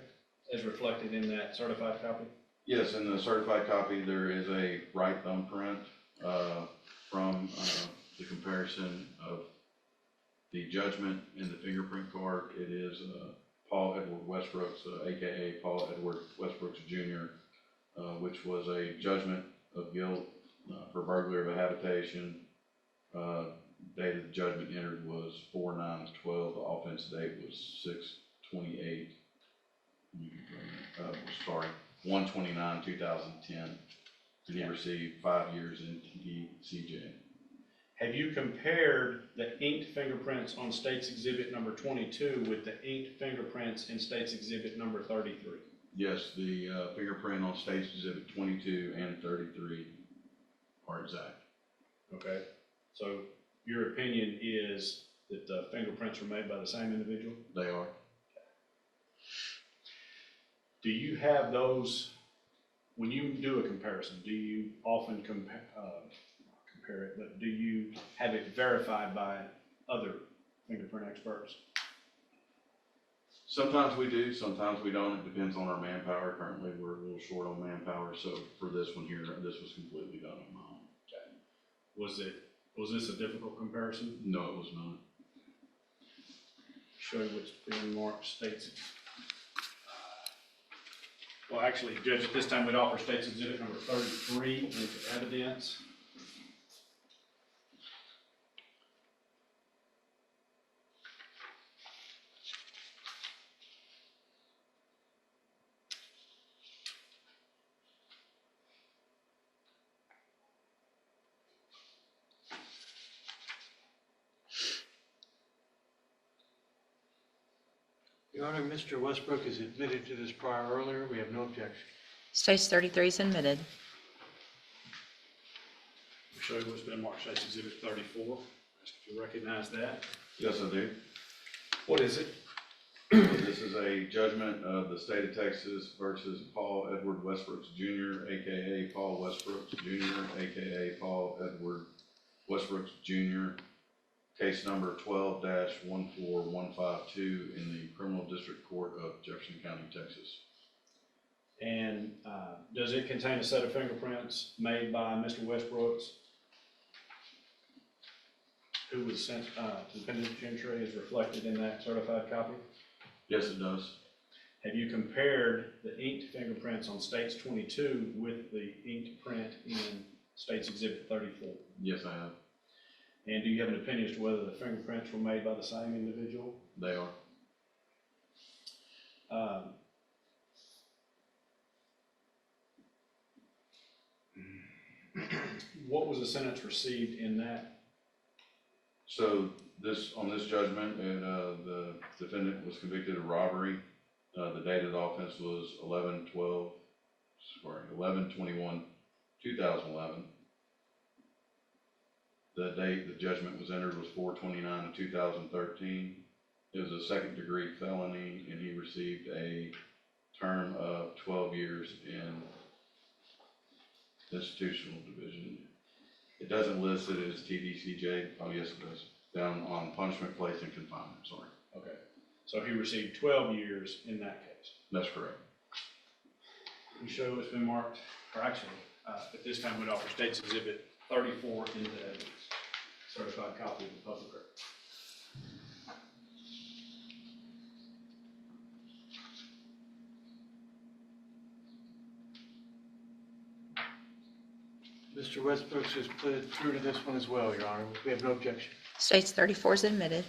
Speaker 3: as reflected in that certified copy?
Speaker 8: Yes, in the certified copy, there is a right thumbprint from the comparison of the judgment and the fingerprint card. It is Paul Edward Westbrooks, AKA Paul Edward Westbrooks Jr., which was a judgment of guilt for burglary of a habitation. Date of the judgment entered was 4/9/12. The offense date was 6/28. Sorry, 1/29/2010. And he received 5 years in TDCJ.
Speaker 3: Have you compared the inked fingerprints on State's Exhibit number 22 with the inked fingerprints in State's Exhibit number 33?
Speaker 8: Yes, the fingerprint on State's Exhibit 22 and 33 are exact.
Speaker 3: Okay, so your opinion is that the fingerprints were made by the same individual?
Speaker 8: They are.
Speaker 3: Do you have those, when you do a comparison, do you often compare it, but do you have it verified by other fingerprint experts?
Speaker 8: Sometimes we do, sometimes we don't. It depends on our manpower. Currently, we're a little short on manpower, so for this one here, this was completely done on my own.
Speaker 3: Was this a difficult comparison?
Speaker 8: No, it was not.
Speaker 3: Show you what's being marked State's. Well, actually, Judge, at this time, we'd offer State's Exhibit number 33 into evidence.
Speaker 1: Your Honor, Mr. Westbrook is admitted to this prior earlier. We have no objection.
Speaker 2: State's 33 is admitted.
Speaker 3: We'll show you what's been marked State's Exhibit 34. Ask if you recognize that.
Speaker 8: Yes, I do.
Speaker 3: What is it?
Speaker 8: This is a judgment of the state of Texas versus Paul Edward Westbrooks Jr., AKA Paul Westbrooks Jr., AKA Paul Edward Westbrooks Jr., case number 12-14152 in the Criminal District Court of Jefferson County, Texas.
Speaker 3: And does it contain a set of fingerprints made by Mr. Westbrooks, who was sent to the penitentiary as reflected in that certified copy?
Speaker 8: Yes, it does.
Speaker 3: Have you compared the inked fingerprints on State's 22 with the inked print in State's Exhibit 34?
Speaker 8: Yes, I have.
Speaker 3: And do you have an opinion as to whether the fingerprints were made by the same individual?
Speaker 8: They are.
Speaker 3: What was the sentence received in that?
Speaker 8: So on this judgment, the defendant was convicted of robbery. The date of the offense was 11/21/2011. The date the judgment was entered was 4/29/2013. It was a second-degree felony, and he received a term of 12 years in institutional division. It doesn't list it as TDCJ. Oh, yes, it does. Down on punishment, place, and confinement. Sorry.
Speaker 3: Okay, so he received 12 years in that case.
Speaker 8: That's correct.
Speaker 3: We show it's been marked, or actually, at this time we'd offer State's Exhibit 34 into evidence. Certified copy of the public record.
Speaker 1: Mr. Westbrook has pleaded through to this one as well, Your Honor. We have no objection.
Speaker 2: State's 34 is admitted.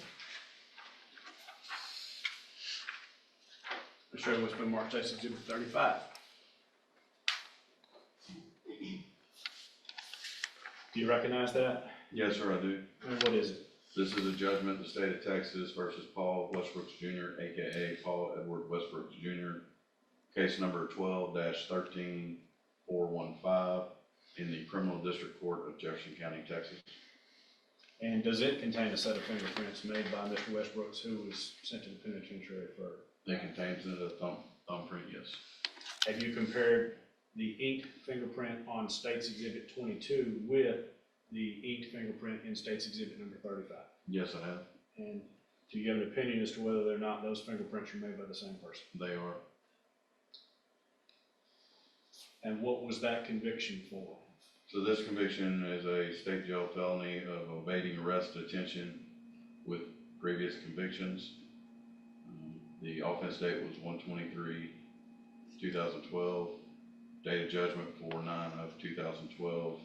Speaker 3: We show what's been marked State's Exhibit 35. Do you recognize that?
Speaker 8: Yes, sir, I do.
Speaker 3: And what is it?
Speaker 8: This is a judgment of the state of Texas versus Paul Westbrooks Jr., AKA Paul Edward Westbrooks Jr., case number 12-13415 in the Criminal District Court of Jefferson County, Texas.
Speaker 3: And does it contain a set of fingerprints made by Mr. Westbrooks, who was sent to the penitentiary for?
Speaker 8: It contains a thumbprint, yes.
Speaker 3: Have you compared the inked fingerprint on State's Exhibit 22 with the inked fingerprint in State's Exhibit number 35?
Speaker 8: Yes, I have.
Speaker 3: And do you have an opinion as to whether or not those fingerprints are made by the same person?
Speaker 8: They are.
Speaker 3: And what was that conviction for?
Speaker 8: So this conviction is a state jail felony of evading arrest detention with previous convictions. The offense date was 1/23/2012. date of judgment 4/9/2012,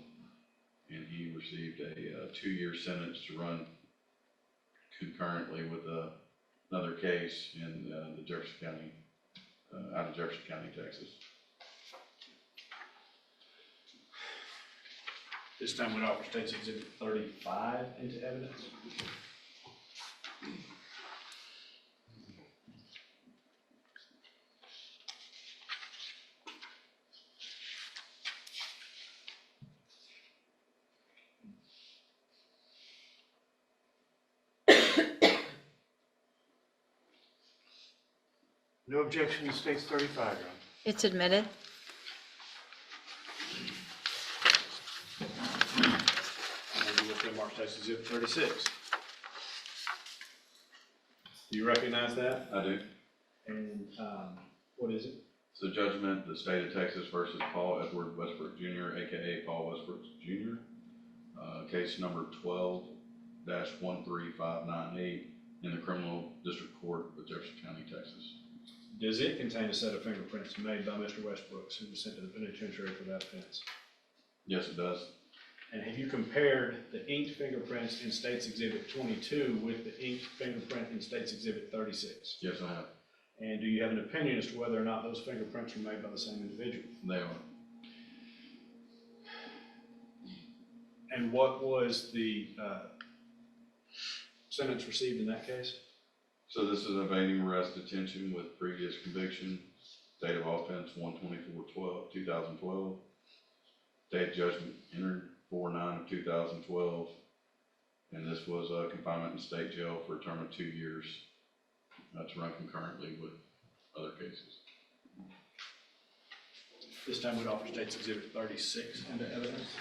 Speaker 8: and he received a 2-year sentence to run concurrently with another case in the Jefferson County, out of Jefferson County, Texas.
Speaker 3: This time we'd offer State's Exhibit 35 into evidence.
Speaker 1: No objection to State's 35, Your Honor.
Speaker 2: It's admitted.
Speaker 3: And we'll put mark State's Exhibit 36. Do you recognize that?
Speaker 8: I do.
Speaker 3: And what is it?
Speaker 8: It's a judgment, the state of Texas versus Paul Edward Westbrook Jr., AKA Paul Westbrook Jr., case number 12-13598 in the Criminal District Court of Jefferson County, Texas.
Speaker 3: Does it contain a set of fingerprints made by Mr. Westbrooks who was sent to the penitentiary for that offense?
Speaker 8: Yes, it does.
Speaker 3: And have you compared the inked fingerprints in State's Exhibit 22 with the inked fingerprint in State's Exhibit 36?
Speaker 8: Yes, I have.
Speaker 3: And do you have an opinion as to whether or not those fingerprints were made by the same individual?
Speaker 8: They are.
Speaker 3: And what was the sentence received in that case?
Speaker 8: So this is evading arrest detention with previous conviction, date of offense 1/24/2012, date of judgment entered 4/9/2012, and this was confinement in state jail for a term of 2 years to run concurrently with other cases.
Speaker 3: This time we'd offer State's Exhibit 36 into evidence.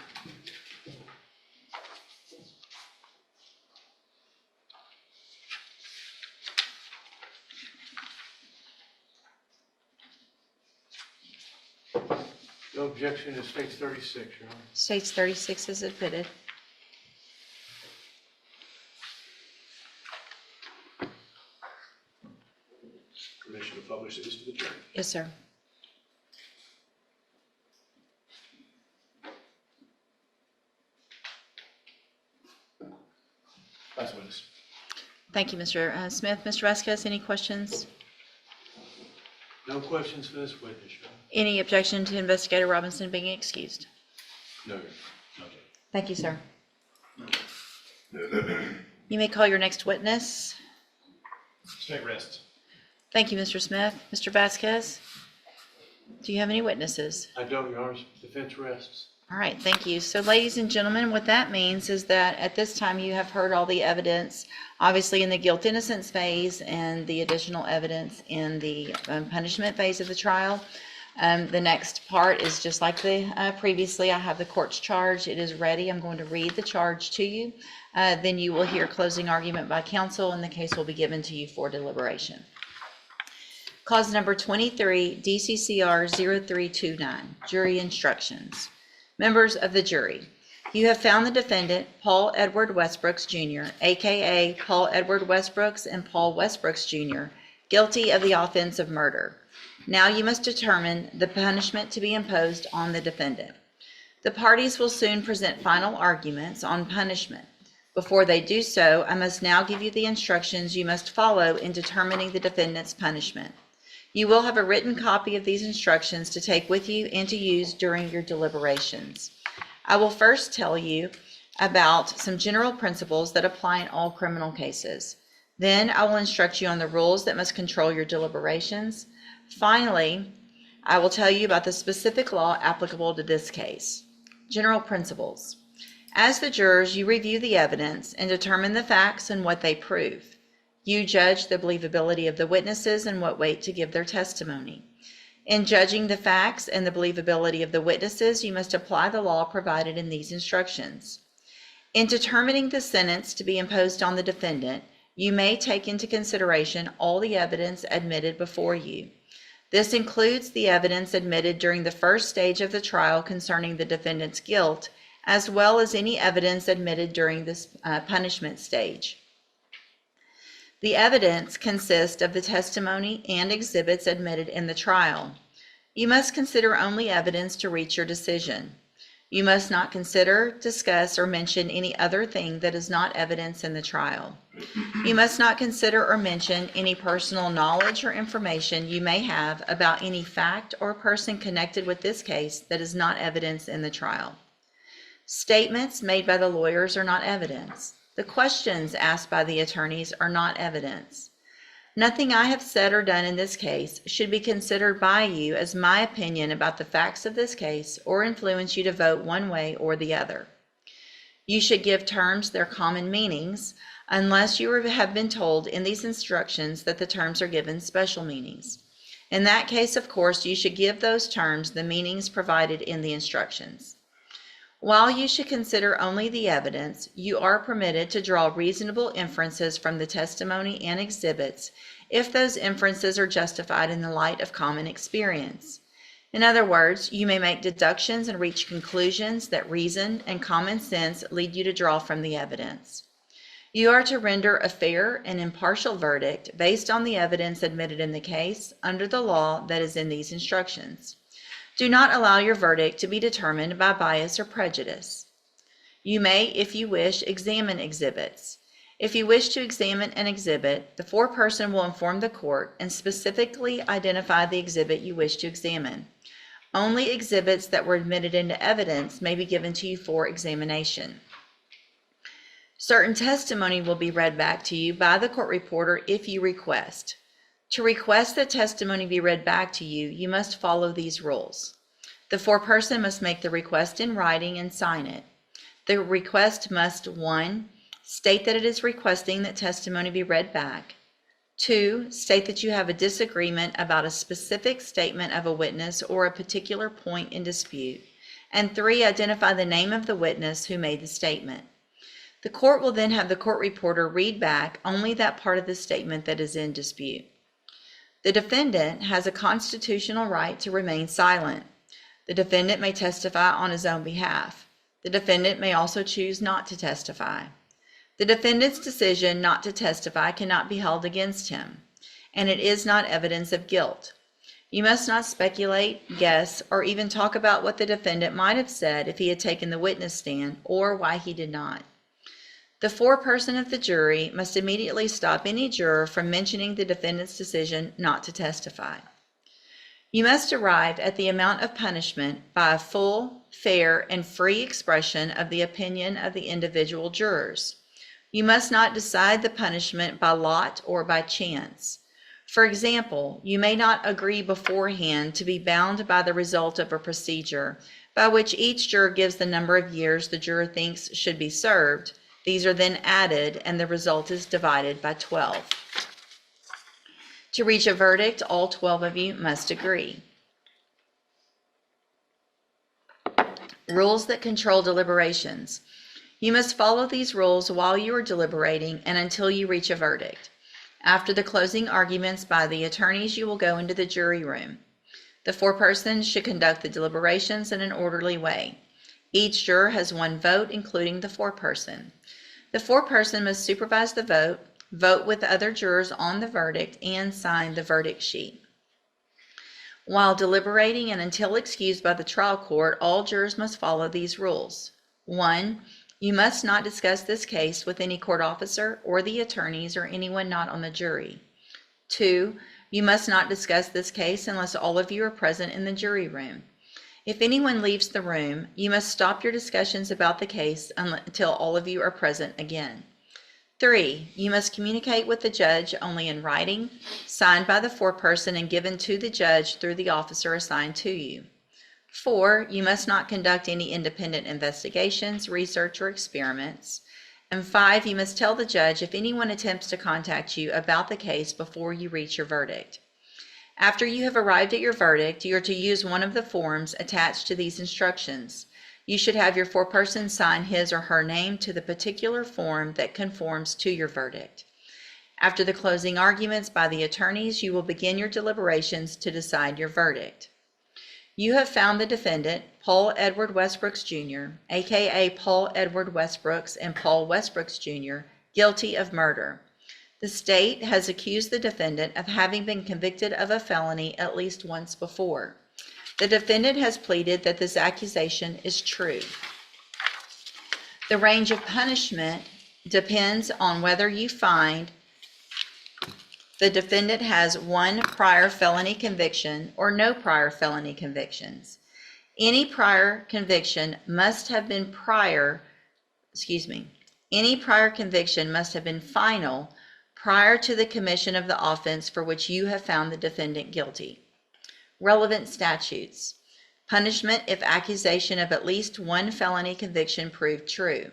Speaker 1: No objection to State's 36, Your Honor.
Speaker 2: State's 36 is admitted.
Speaker 3: Permission to publish this to the jury.
Speaker 2: Yes, sir.
Speaker 3: Vice witness.
Speaker 2: Thank you, Mr. Smith. Mr. Vasquez, any questions?
Speaker 1: No questions for this witness, Your Honor.
Speaker 2: Any objection to Investigator Robinson being excused?
Speaker 1: No, Your Honor.
Speaker 3: Okay.
Speaker 2: Thank you, sir. You may call your next witness.
Speaker 3: State rests.
Speaker 2: Thank you, Mr. Smith. Mr. Vasquez, do you have any witnesses?
Speaker 1: I don't, Your Honor. Defense rests.
Speaker 2: All right, thank you. So ladies and gentlemen, what that means is that at this time you have heard all the evidence, obviously in the guilt innocence phase and the additional evidence in the punishment phase of the trial. The next part is just like the previously, I have the court's charge. It is ready. I'm going to read the charge to you. Then you will hear closing argument by counsel and the case will be given to you for deliberation. Cause number 23, DCCR 0329, jury instructions. Members of the jury, you have found the defendant, Paul Edward Westbrooks Jr., AKA Paul Edward Westbrooks and Paul Westbrooks Jr., guilty of the offense of murder. Now you must determine the punishment to be imposed on the defendant. The parties will soon present final arguments on punishment. Before they do so, I must now give you the instructions you must follow in determining the defendant's punishment. You will have a written copy of these instructions to take with you and to use during your deliberations. I will first tell you about some general principles that apply in all criminal cases. Then I will instruct you on the rules that must control your deliberations. Finally, I will tell you about the specific law applicable to this case. General principles. As the jurors, you review the evidence and determine the facts and what they prove. You judge the believability of the witnesses and what weight to give their testimony. In judging the facts and the believability of the witnesses, you must apply the law provided in these instructions. In determining the sentence to be imposed on the defendant, you may take into consideration all the evidence admitted before you. This includes the evidence admitted during the first stage of the trial concerning the defendant's guilt, as well as any evidence admitted during this punishment stage. The evidence consists of the testimony and exhibits admitted in the trial. You must consider only evidence to reach your decision. You must not consider, discuss, or mention any other thing that is not evidence in the trial. You must not consider or mention any personal knowledge or information you may have about any fact or person connected with this case that is not evidence in the trial. Statements made by the lawyers are not evidence. The questions asked by the attorneys are not evidence. Nothing I have said or done in this case should be considered by you as my opinion about the facts of this case or influence you to vote one way or the other. You should give terms their common meanings unless you have been told in these instructions that the terms are given special meanings. In that case, of course, you should give those terms the meanings provided in the instructions. While you should consider only the evidence, you are permitted to draw reasonable inferences from the testimony and exhibits if those inferences are justified in the light of common experience. In other words, you may make deductions and reach conclusions that reason and common sense lead you to draw from the evidence. You are to render a fair and impartial verdict based on the evidence admitted in the case under the law that is in these instructions. Do not allow your verdict to be determined by bias or prejudice. You may, if you wish, examine exhibits. If you wish to examine an exhibit, the foreperson will inform the court and specifically identify the exhibit you wish to examine. Only exhibits that were admitted into evidence may be given to you for examination. Certain testimony will be read back to you by the court reporter if you request. To request that testimony be read back to you, you must follow these rules. The foreperson must make the request in writing and sign it. The request must, 1, state that it is requesting that testimony be read back. 2, state that you have a disagreement about a specific statement of a witness or a particular point in dispute. And 3, identify the name of the witness who made the statement. The court will then have the court reporter read back only that part of the statement that is in dispute. The defendant has a constitutional right to remain silent. The defendant may testify on his own behalf. The defendant may also choose not to testify. The defendant's decision not to testify cannot be held against him, and it is not evidence of guilt. You must not speculate, guess, or even talk about what the defendant might have said if he had taken the witness stand or why he did not. The foreperson of the jury must immediately stop any juror from mentioning the defendant's decision not to testify. You must arrive at the amount of punishment by a full, fair, and free expression of the opinion of the individual jurors. You must not decide the punishment by lot or by chance. For example, you may not agree beforehand to be bound by the result of a procedure by which each juror gives the number of years the juror thinks should be served. These are then added and the result is divided by 12. To reach a verdict, all 12 of you must agree. Rules that control deliberations. You must follow these rules while you are deliberating and until you reach a verdict. After the closing arguments by the attorneys, you will go into the jury room. The foreperson should conduct the deliberations in an orderly way. Each juror has one vote, including the foreperson. The foreperson must supervise the vote, vote with other jurors on the verdict, and sign the verdict sheet. While deliberating and until excused by the trial court, all jurors must follow these rules. 1, you must not discuss this case with any court officer or the attorneys or anyone not on the jury. 2, you must not discuss this case unless all of you are present in the jury room. If anyone leaves the room, you must stop your discussions about the case until all of you are present again. 3, you must communicate with the judge only in writing, signed by the foreperson and given to the judge through the officer assigned to you. 4, you must not conduct any independent investigations, research, or experiments. And 5, you must tell the judge if anyone attempts to contact you about the case before you reach your verdict. After you have arrived at your verdict, you are to use one of the forms attached to these instructions. You should have your foreperson sign his or her name to the particular form that conforms to your verdict. After the closing arguments by the attorneys, you will begin your deliberations to decide your verdict. You have found the defendant, Paul Edward Westbrooks Jr., aka Paul Edward Westbrooks and Paul Westbrooks Jr., guilty of murder. The state has accused the defendant of having been convicted of a felony at least once before. The defendant has pleaded that this accusation is true. The range of punishment depends on whether you find the defendant has one prior felony conviction or no prior felony convictions. Any prior conviction must have been any prior conviction must have been final prior to the commission of the offense for which you have found the defendant guilty. Relevant statutes. Punishment if accusation of at least one felony conviction proved true.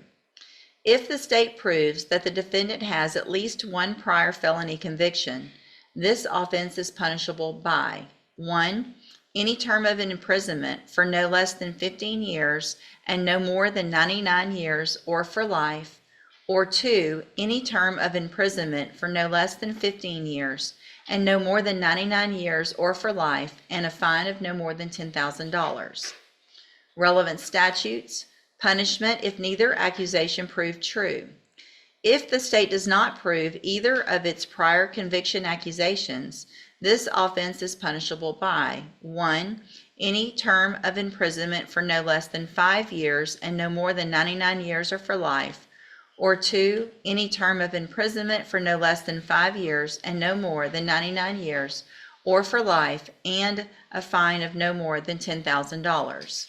Speaker 2: If the state proves that the defendant has at least one prior felony conviction, this offense is punishable by 1. Any term of imprisonment for no less than 15 years and no more than 99 years or for life, or 2. Any term of imprisonment for no less than 15 years and no more than 99 years or for life, and a fine of no more than $10,000. Relevant statutes. Punishment if neither accusation proved true. If the state does not prove either of its prior conviction accusations, this offense is punishable by 1. Any term of imprisonment for no less than 5 years and no more than 99 years or for life, or 2. Any term of imprisonment for no less than 5 years and no more than 99 years or for life, and a fine of no more than $10,000.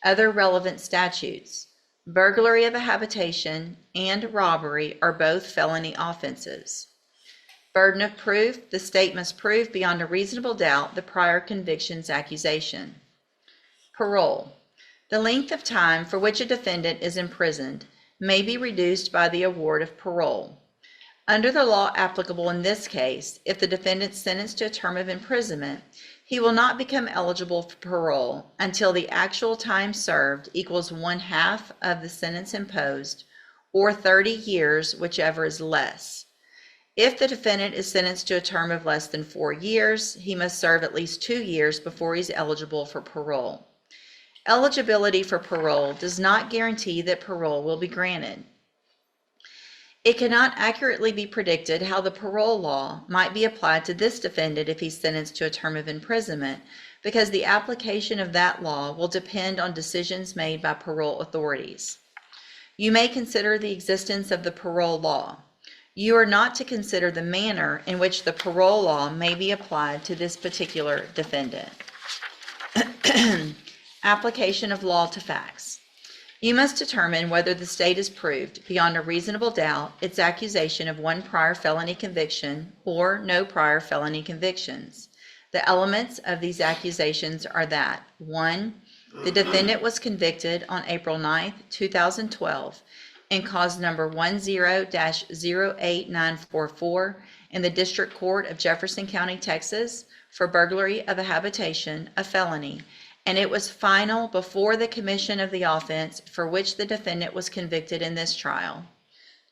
Speaker 2: Other relevant statutes. Burglary of a habitation and robbery are both felony offenses. Burden of proof. The state must prove beyond a reasonable doubt the prior conviction's accusation. Parole. The length of time for which a defendant is imprisoned may be reduced by the award of parole. Under the law applicable in this case, if the defendant is sentenced to a term of imprisonment, he will not become eligible for parole until the actual time served equals 1/2 of the sentence imposed, or 30 years, whichever is less. If the defendant is sentenced to a term of less than 4 years, he must serve at least 2 years before he's eligible for parole. Eligibility for parole does not guarantee that parole will be granted. It cannot accurately be predicted how the parole law might be applied to this defendant if he's sentenced to a term of imprisonment, because the application of that law will depend on decisions made by parole authorities. You may consider the existence of the parole law. You are not to consider the manner in which the parole law may be applied to this particular defendant. Application of law to facts. You must determine whether the state has proved beyond a reasonable doubt its accusation of one prior felony conviction or no prior felony convictions. The elements of these accusations are that 1. The defendant was convicted on April 9, 2012 in cause number 10-08944 in the District Court of Jefferson County, Texas, for burglary of a habitation, a felony, and it was final before the commission of the offense for which the defendant was convicted in this trial.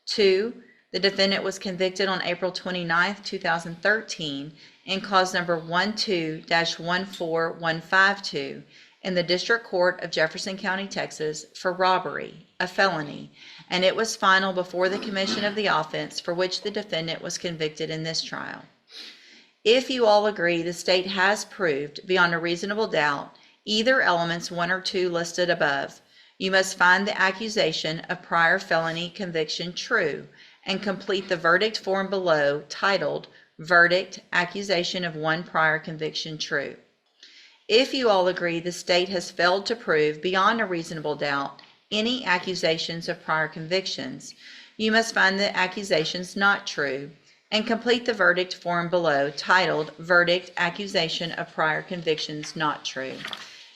Speaker 2: 2. The defendant was convicted on April 29, 2013 in cause number 12-14152 in the District Court of Jefferson County, Texas, for robbery, a felony, and it was final before the commission of the offense for which the defendant was convicted in this trial. If you all agree the state has proved beyond a reasonable doubt either elements 1 or 2 listed above, you must find the accusation of prior felony conviction true and complete the verdict form below titled Verdict, Accusation of One Prior Conviction True. If you all agree the state has failed to prove beyond a reasonable doubt any accusations of prior convictions, you must find the accusations not true and complete the verdict form below titled Verdict, Accusation of Prior Convictions Not True.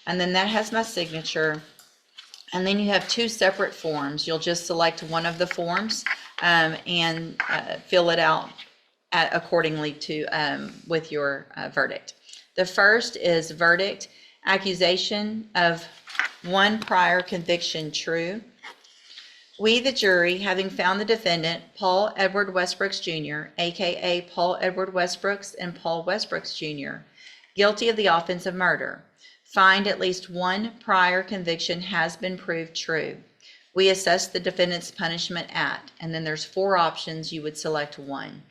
Speaker 2: And then that has my signature. And then you have 2 separate forms. You'll just select one of the forms and fill it out accordingly to with your verdict. The first is verdict, accusation of one prior conviction true. We, the jury, having found the defendant, Paul Edward Westbrooks Jr., aka Paul Edward Westbrooks and Paul Westbrooks Jr., guilty of the offense of murder, find at least one prior conviction has been proved true. We assess the defendant's punishment at, and then there's 4 options. You would select one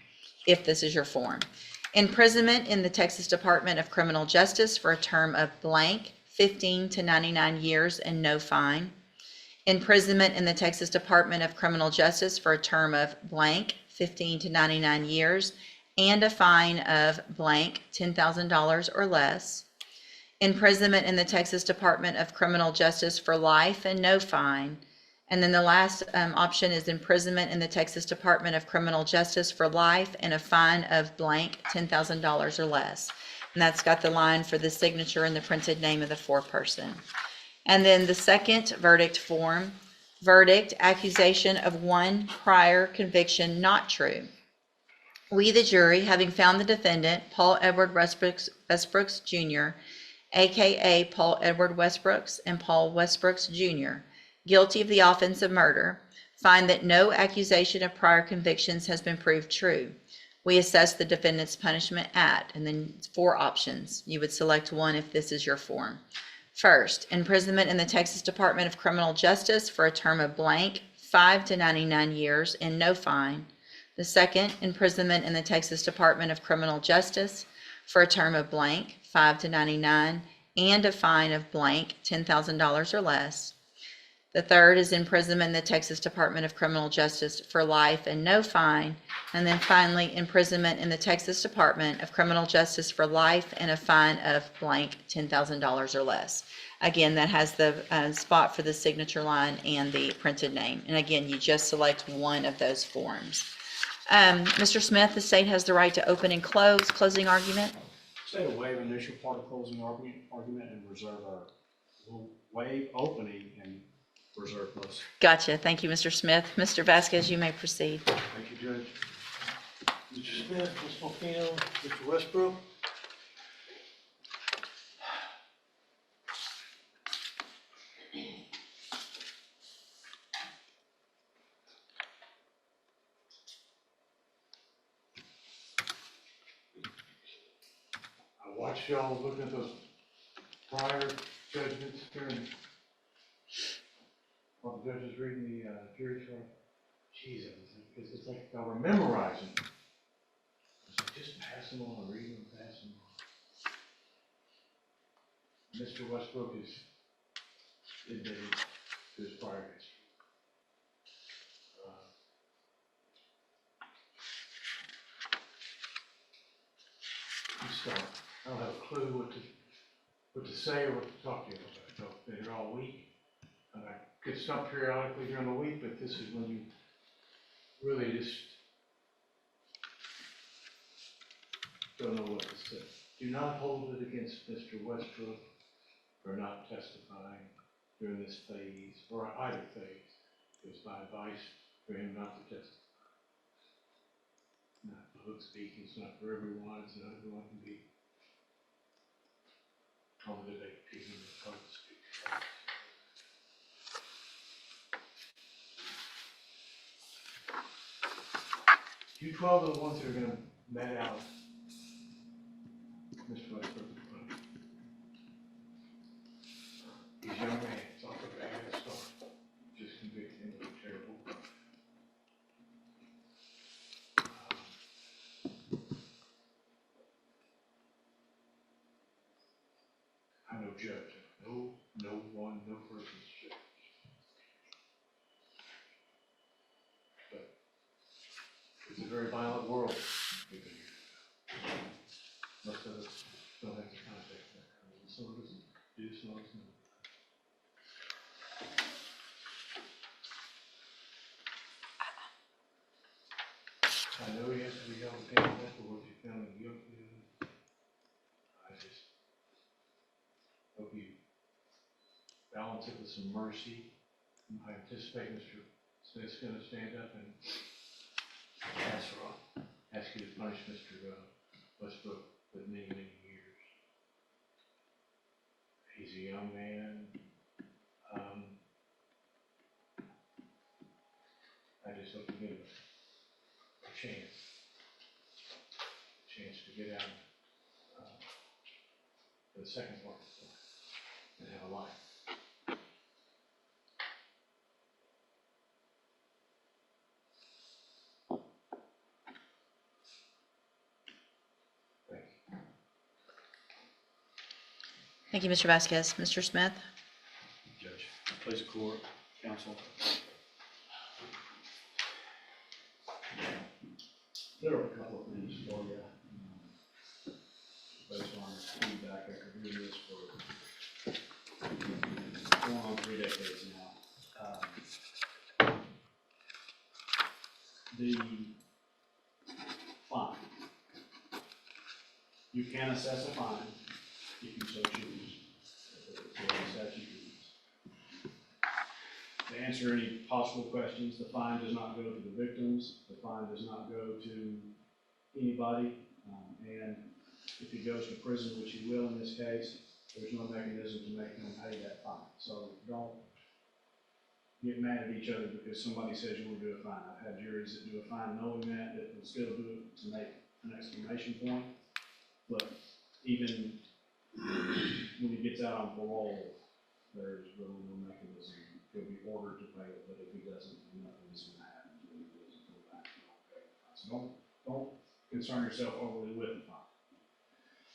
Speaker 2: if this is your form. Imprisonment in the Texas Department of Criminal Justice for a term of blank, 15 to 99 years and no fine. Imprisonment in the Texas Department of Criminal Justice for a term of blank, 15 to 99 years, and a fine of blank, $10,000 or less. Imprisonment in the Texas Department of Criminal Justice for life and no fine. And then the last option is imprisonment in the Texas Department of Criminal Justice for life and a fine of blank, $10,000 or less. And that's got the line for the signature and the printed name of the foreperson. And then the second verdict form, verdict, accusation of one prior conviction not true. We, the jury, having found the defendant, Paul Edward Westbrooks Jr., AKA Paul Edward Westbrooks and Paul Westbrooks Jr., guilty of the offense of murder, find that no accusation of prior convictions has been proved true. We assess the defendant's punishment at, and then 4 options. You would select one if this is your form. First, imprisonment in the Texas Department of Criminal Justice for a term of blank, 5 to 99 years and no fine. The second, imprisonment in the Texas Department of Criminal Justice for a term of blank, 5 to 99, and a fine of blank, $10,000 or less. The third is imprisonment in the Texas Department of Criminal Justice for life and no fine. And then finally, imprisonment in the Texas Department of Criminal Justice for life and a fine of blank, $10,000 or less. Again, that has the spot for the signature line and the printed name. And again, you just select one of those forms. Mr. Smith, the state has the right to open and close. Closing argument?
Speaker 6: State will waive initial part of closing argument and reserve we'll waive opening and reserve close.
Speaker 2: Gotcha. Thank you, Mr. Smith. Mr. Vasquez, you may proceed.
Speaker 1: Thank you, Judge. Mr. Smith, Ms. Molfino, Mr. Westbrook. I watched y'all looking at those prior judgments during, while the judge was reading the jury trial. Jesus, it's like I were memorizing. It's like just pass them on, read them, pass them on. Mr. Westbrook is admitted to his prior history. I don't have a clue what to say or what to talk to you about. I've been here all week. And I get stumped periodically during the week, but this is when you really just don't know what to say. Do not hold it against Mr. Westbrook for not testifying during this phase, or either phase. It was my advice for him not to testify. Not public speaking, it's not for everyone, it's not everyone can be on the debate team, it's hard to speak. You 12 are the ones that are gonna met out Mr. Westbrook. He's a young man, it's off a bad start. Just convicted him of a terrible crime. I'm no judge. No person's judge. But it's a very violent world. Most of us don't have to contact that. Some of us do, some of us don't. I know you have to be held accountable for what you found him guilty of. I just hope you balance it with some mercy. I anticipate Mr. Smith's going to stand up and ask you to punish Mr. Westbrook with many, many years. He's a young man. I just hope you give him a chance to get out for the second part of his life and have a life.
Speaker 2: Thank you, Mr. Vasquez. Mr. Smith?
Speaker 6: Judge, please the court, counsel.
Speaker 3: There are a couple of things for you. Based on feedback after doing this for going on 3 decades now. The fine. You can assess a fine if you so choose. It's what the statute reads. To answer any possible questions, the fine does not go to the victims. The fine does not go to anybody. And if he goes to prison, which he will in this case, there's no mechanism to make him pay that fine. So don't get mad at each other because somebody says you want to do a fine. I've had juries that do a fine knowing that will still do it to make an exclamation point. But even when he gets out on parole, there's really no mechanism. He'll be ordered to pay it, but if he doesn't, nothing is going to happen. He doesn't go back and not pay the fine. So don't concern yourself overly with the fine.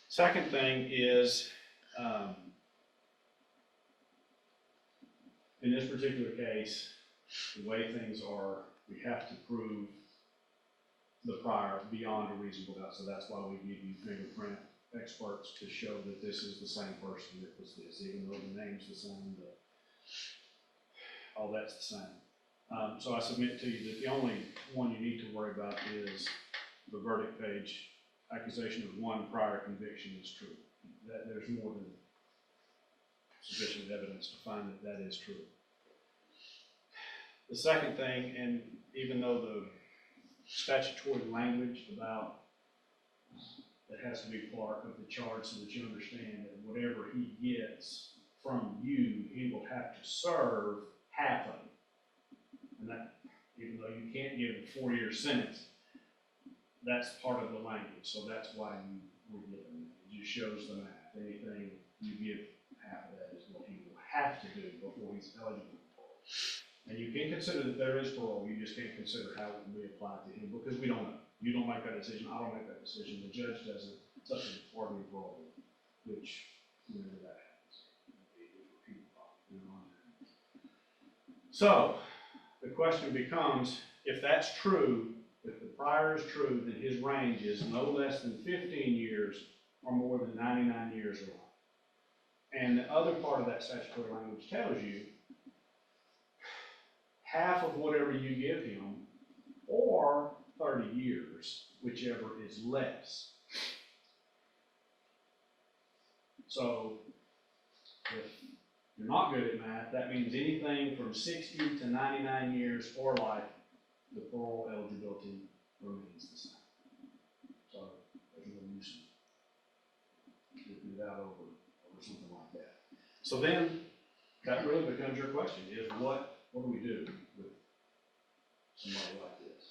Speaker 3: Second thing is, in this particular case, the way things are, we have to prove the prior beyond a reasonable doubt. So that's why we give you fingerprint experts to show that this is the same person that was this, even though the name's the same, but all that's the same. So I submit to you that the only one you need to worry about is the verdict page. Accusation of one prior conviction is true. That there's more than sufficient evidence to find that that is true. The second thing, and even though the statutory language about that has to be part of the charge so that you understand that whatever he gets from you, he will have to serve half of it. And that, even though you can't give a 4-year sentence, that's part of the language, so that's why you were given it. It just shows the math. Anything you give half of that is what he will have to do before he's eligible for parole. And you can consider that there is parole, you just can't consider how it can be applied to him because we don't know. You don't make that decision, I don't make that decision, the judge doesn't. It's up to the Department of Parole, which, whenever that happens, so, the question becomes, if that's true, if the prior is true, then his range is no less than 15 years or more than 99 years or life. And the other part of that statutory language tells you half of whatever you give him or 30 years, whichever is less. So if you're not good at math, that means anything from 60 to 99 years or life, the parole eligibility remains the same. So there's no use to do that over something like that. So then that really becomes your question is what do we do with somebody like this?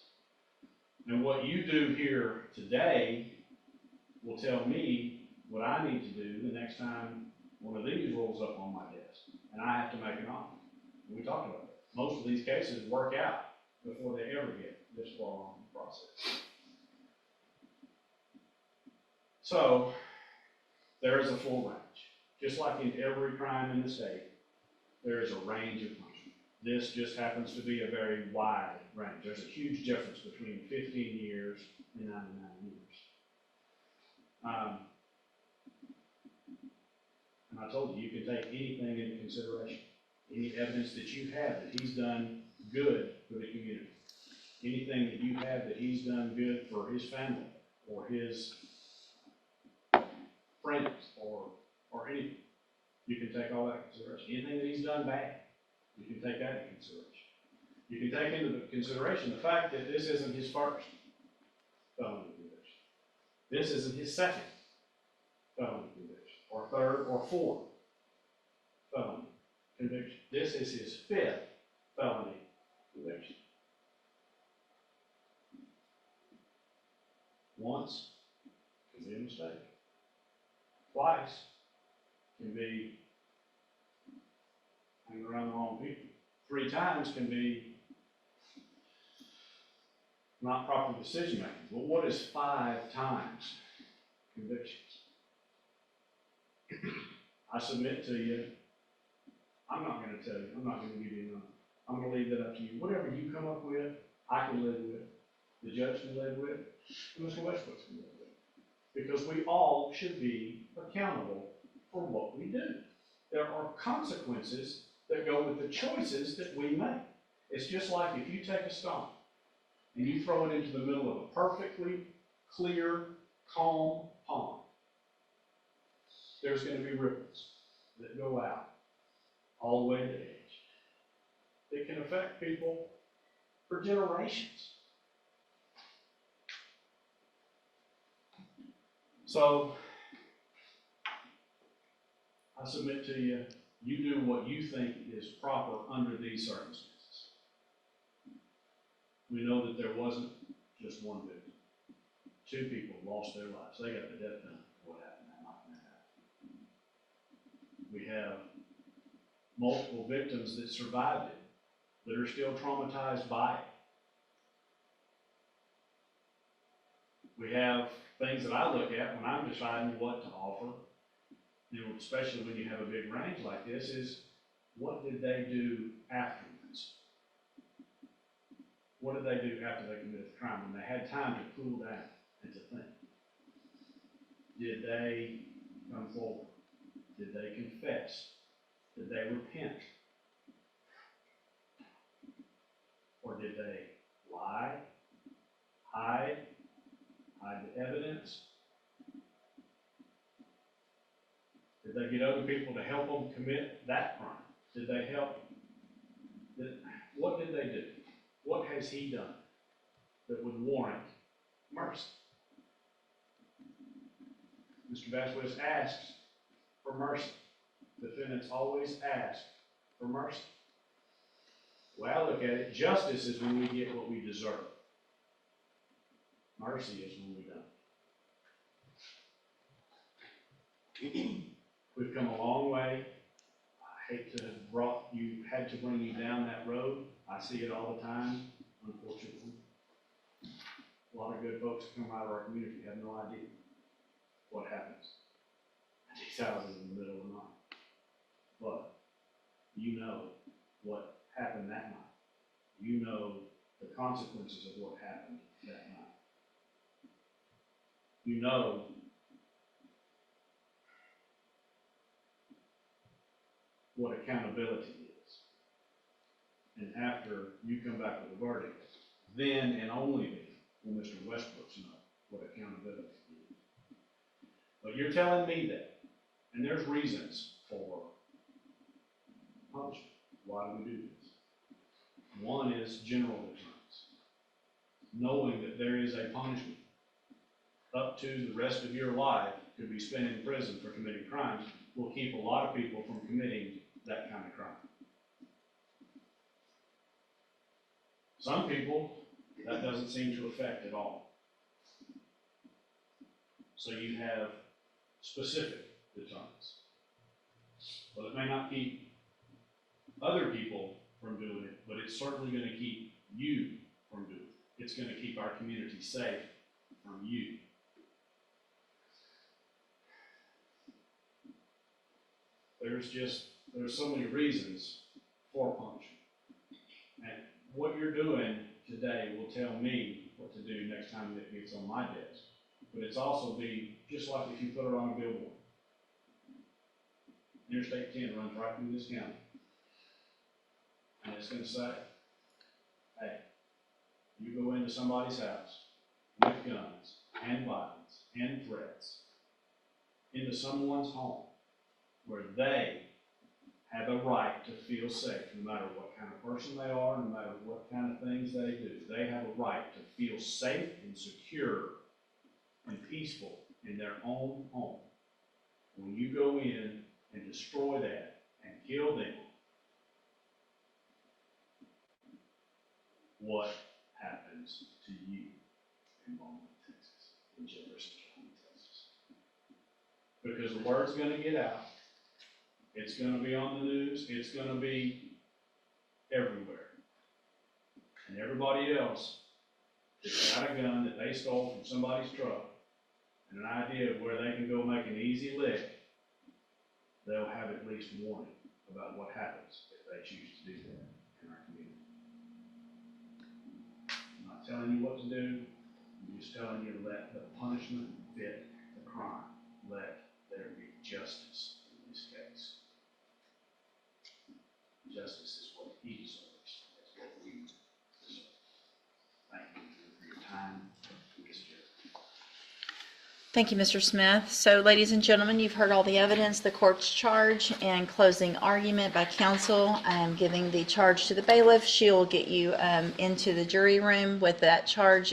Speaker 3: And what you do here today will tell me what I need to do the next time one of these rolls up on my desk and I have to make an offer. And we talked about that. Most of these cases work out before they ever get this far along the process. So there is a full range. Just like in every crime in the state, there is a range of punishment. This just happens to be a very wide range. There's a huge difference between 15 years and 99 years. And I told you, you can take anything into consideration. Any evidence that you have that he's done good for the community. Anything that you have that he's done good for his family or his friends or anything. You can take all that into consideration. Anything that he's done bad, you can take that into consideration. You can take into consideration the fact that this isn't his first felony conviction. This isn't his second felony conviction, or third or fourth felony conviction. This is his 5th felony conviction. Once can be a mistake. Twice can be hanging around the wrong people. 3 times can be not proper decision making. But what is 5 times convictions? I submit to you, I'm not gonna tell you, I'm not gonna give you a number. I'm gonna leave that up to you. Whatever you come up with, I can live with, the judge can live with, and Mr. Westbrook can live with. Because we all should be accountable for what we do. There are consequences that go with the choices that we make. It's just like if you take a stone and you throw it into the middle of a perfectly clear, calm pond. There's gonna be ripples that go out all the way to the edge. It can affect people for generations. So, I submit to you, you do what you think is proper under these circumstances. We know that there wasn't just one victim. 2 people lost their lives. They got the death penalty for what happened that night. We have multiple victims that survived it, that are still traumatized by it. We have things that I look at when I'm deciding what to offer, you know, especially when you have a big range like this, is what did they do afterwards? What did they do after they committed the crime, when they had time to cool down and to think? Did they come forward? Did they confess? Did they repent? Or did they lie, hide the evidence? Did they get other people to help them commit that crime? Did they help? What did they do? What has he done that would warrant mercy? Mr. Vasquez asks for mercy. Defendants always ask for mercy. The way I look at it, justice is when we get what we deserve. Mercy is when we don't. We've come a long way. I hate to have had to bring you down that road. I see it all the time, unfortunately. A lot of good folks come out of our community have no idea what happens at these houses in the middle of the night. But you know what happened that night. You know the consequences of what happened that night. You know what accountability is. And after you come back with a verdict, then and only then will Mr. Westbrook's know what accountability is. But you're telling me that, and there's reasons for punishment. Why do we do this? One is general deterrence. Knowing that there is a punishment up to the rest of your life could be spent in prison for committing crimes will keep a lot of people from committing that kind of crime. Some people, that doesn't seem to affect at all. So you have specific deterrence. Well, it may not keep other people from doing it, but it's certainly going to keep you from doing it. It's going to keep our community safe from you. There's so many reasons for punishment. And what you're doing today will tell me what to do next time that gets on my desk. But it's also be just like if you put it on a billboard. Interstate 10 runs right through this county. And it's going to say, hey, you go into somebody's house with guns and violence and threats, into someone's home, where they have a right to feel safe, no matter what kind of person they are, no matter what kind of things they do. They have a right to feel safe and secure and peaceful in their own home. When you go in and destroy that and kill them, what happens to you in Beaumont, Texas, in Jefferson County, Texas? Because the word's going to get out. It's going to be on the news. It's going to be everywhere. And everybody else that's got a gun that they stole from somebody's truck and an idea of where they can go make an easy lick, they'll have at least warning about what happens if they choose to do that in our community. I'm not telling you what to do, I'm just telling you to let the punishment fit the crime. Let there be justice in this case. Justice is what he deserves. That's what we deserve. Thank you for your time.
Speaker 2: Thank you, Mr. Smith. So, ladies and gentlemen, you've heard all the evidence, the court's charge, and closing argument by counsel. I am giving the charge to the bailiff. She will get you into the jury room with that charge.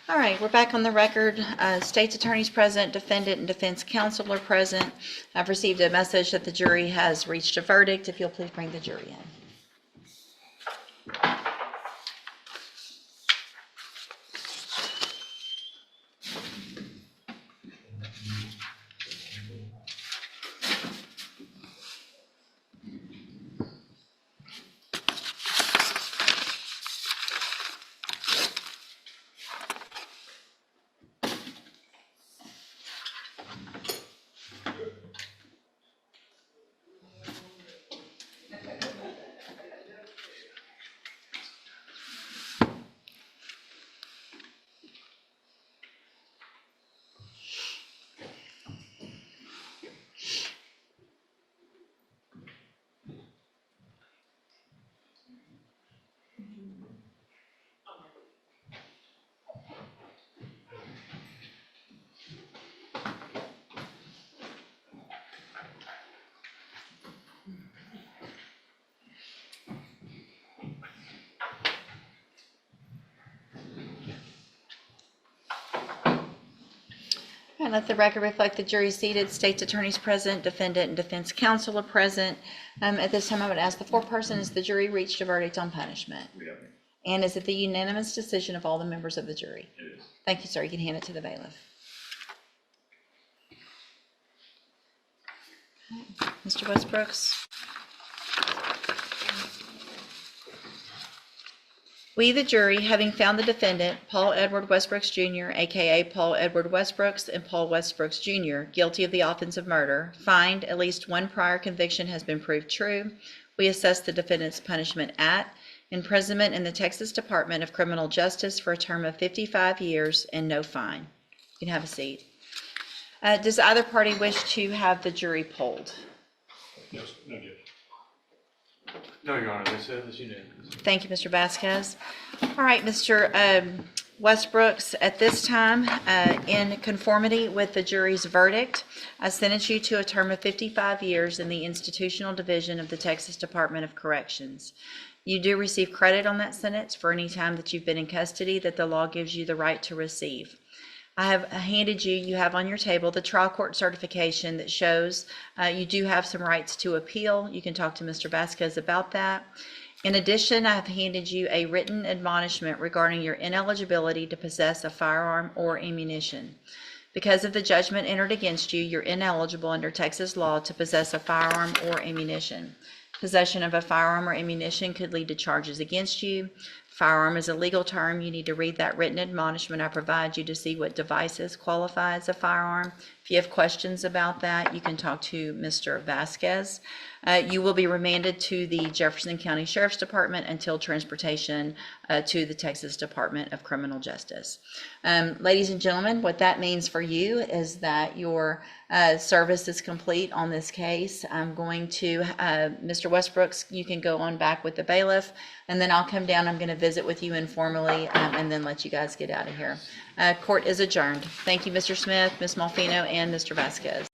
Speaker 2: All right, we're back on the record. State's attorney's present, defendant and defense counsel are present. I've received a message that the jury has reached a verdict. If you'll please bring the jury in. And let the record reflect the jury seated, state's attorney's present, defendant and defense counsel are present. At this time, I would ask the foreperson, has the jury reached a verdict on punishment?
Speaker 8: We have,
Speaker 2: And is it the unanimous decision of all the members of the jury?
Speaker 8: it is.
Speaker 2: Thank you, sir. You can hand it to the bailiff. Okay. Mr. Westbrooks? We, the jury, having found the defendant, Paul Edward Westbrooks Jr., aka Paul Edward Westbrooks and Paul Westbrooks Jr., guilty of the offense of murder, find at least one prior conviction has been proved true. We assess the defendant's punishment at imprisonment in the Texas Department of Criminal Justice for a term of 55 years and no fine. You can have a seat. Does either party wish to have the jury polled?
Speaker 6: Yes, no, Judge.
Speaker 1: No, Your Honor, this is unanimous.
Speaker 2: Thank you, Mr. Vasquez. All right, Mr. Westbrooks, at this time, in conformity with the jury's verdict, I sentence you to a term of 55 years in the institutional division of the Texas Department of Corrections. You do receive credit on that sentence for any time that you've been in custody that the law gives you the right to receive. I have handed you, you have on your table the trial court certification that shows you do have some rights to appeal. You can talk to Mr. Vasquez about that. In addition, I have handed you a written admonishment regarding your ineligibility to possess a firearm or ammunition. Because of the judgment entered against you, you're ineligible under Texas law to possess a firearm or ammunition. Possession of a firearm or ammunition could lead to charges against you. Firearm is a legal term. You need to read that written admonishment I provide you to see what devices qualify as a firearm. If you have questions about that, you can talk to Mr. Vasquez. You will be remanded to the Jefferson County Sheriff's Department until transportation to the Texas Department of Criminal Justice. Ladies and gentlemen, what that means for you is that your service is complete on this case. I'm going to, Mr. Westbrooks, you can go on back with the bailiff, and then I'll come down. I'm going to visit with you informally and then let you guys get out of here. Court is adjourned. Thank you, Mr. Smith, Ms. Malfino, and Mr. Vasquez.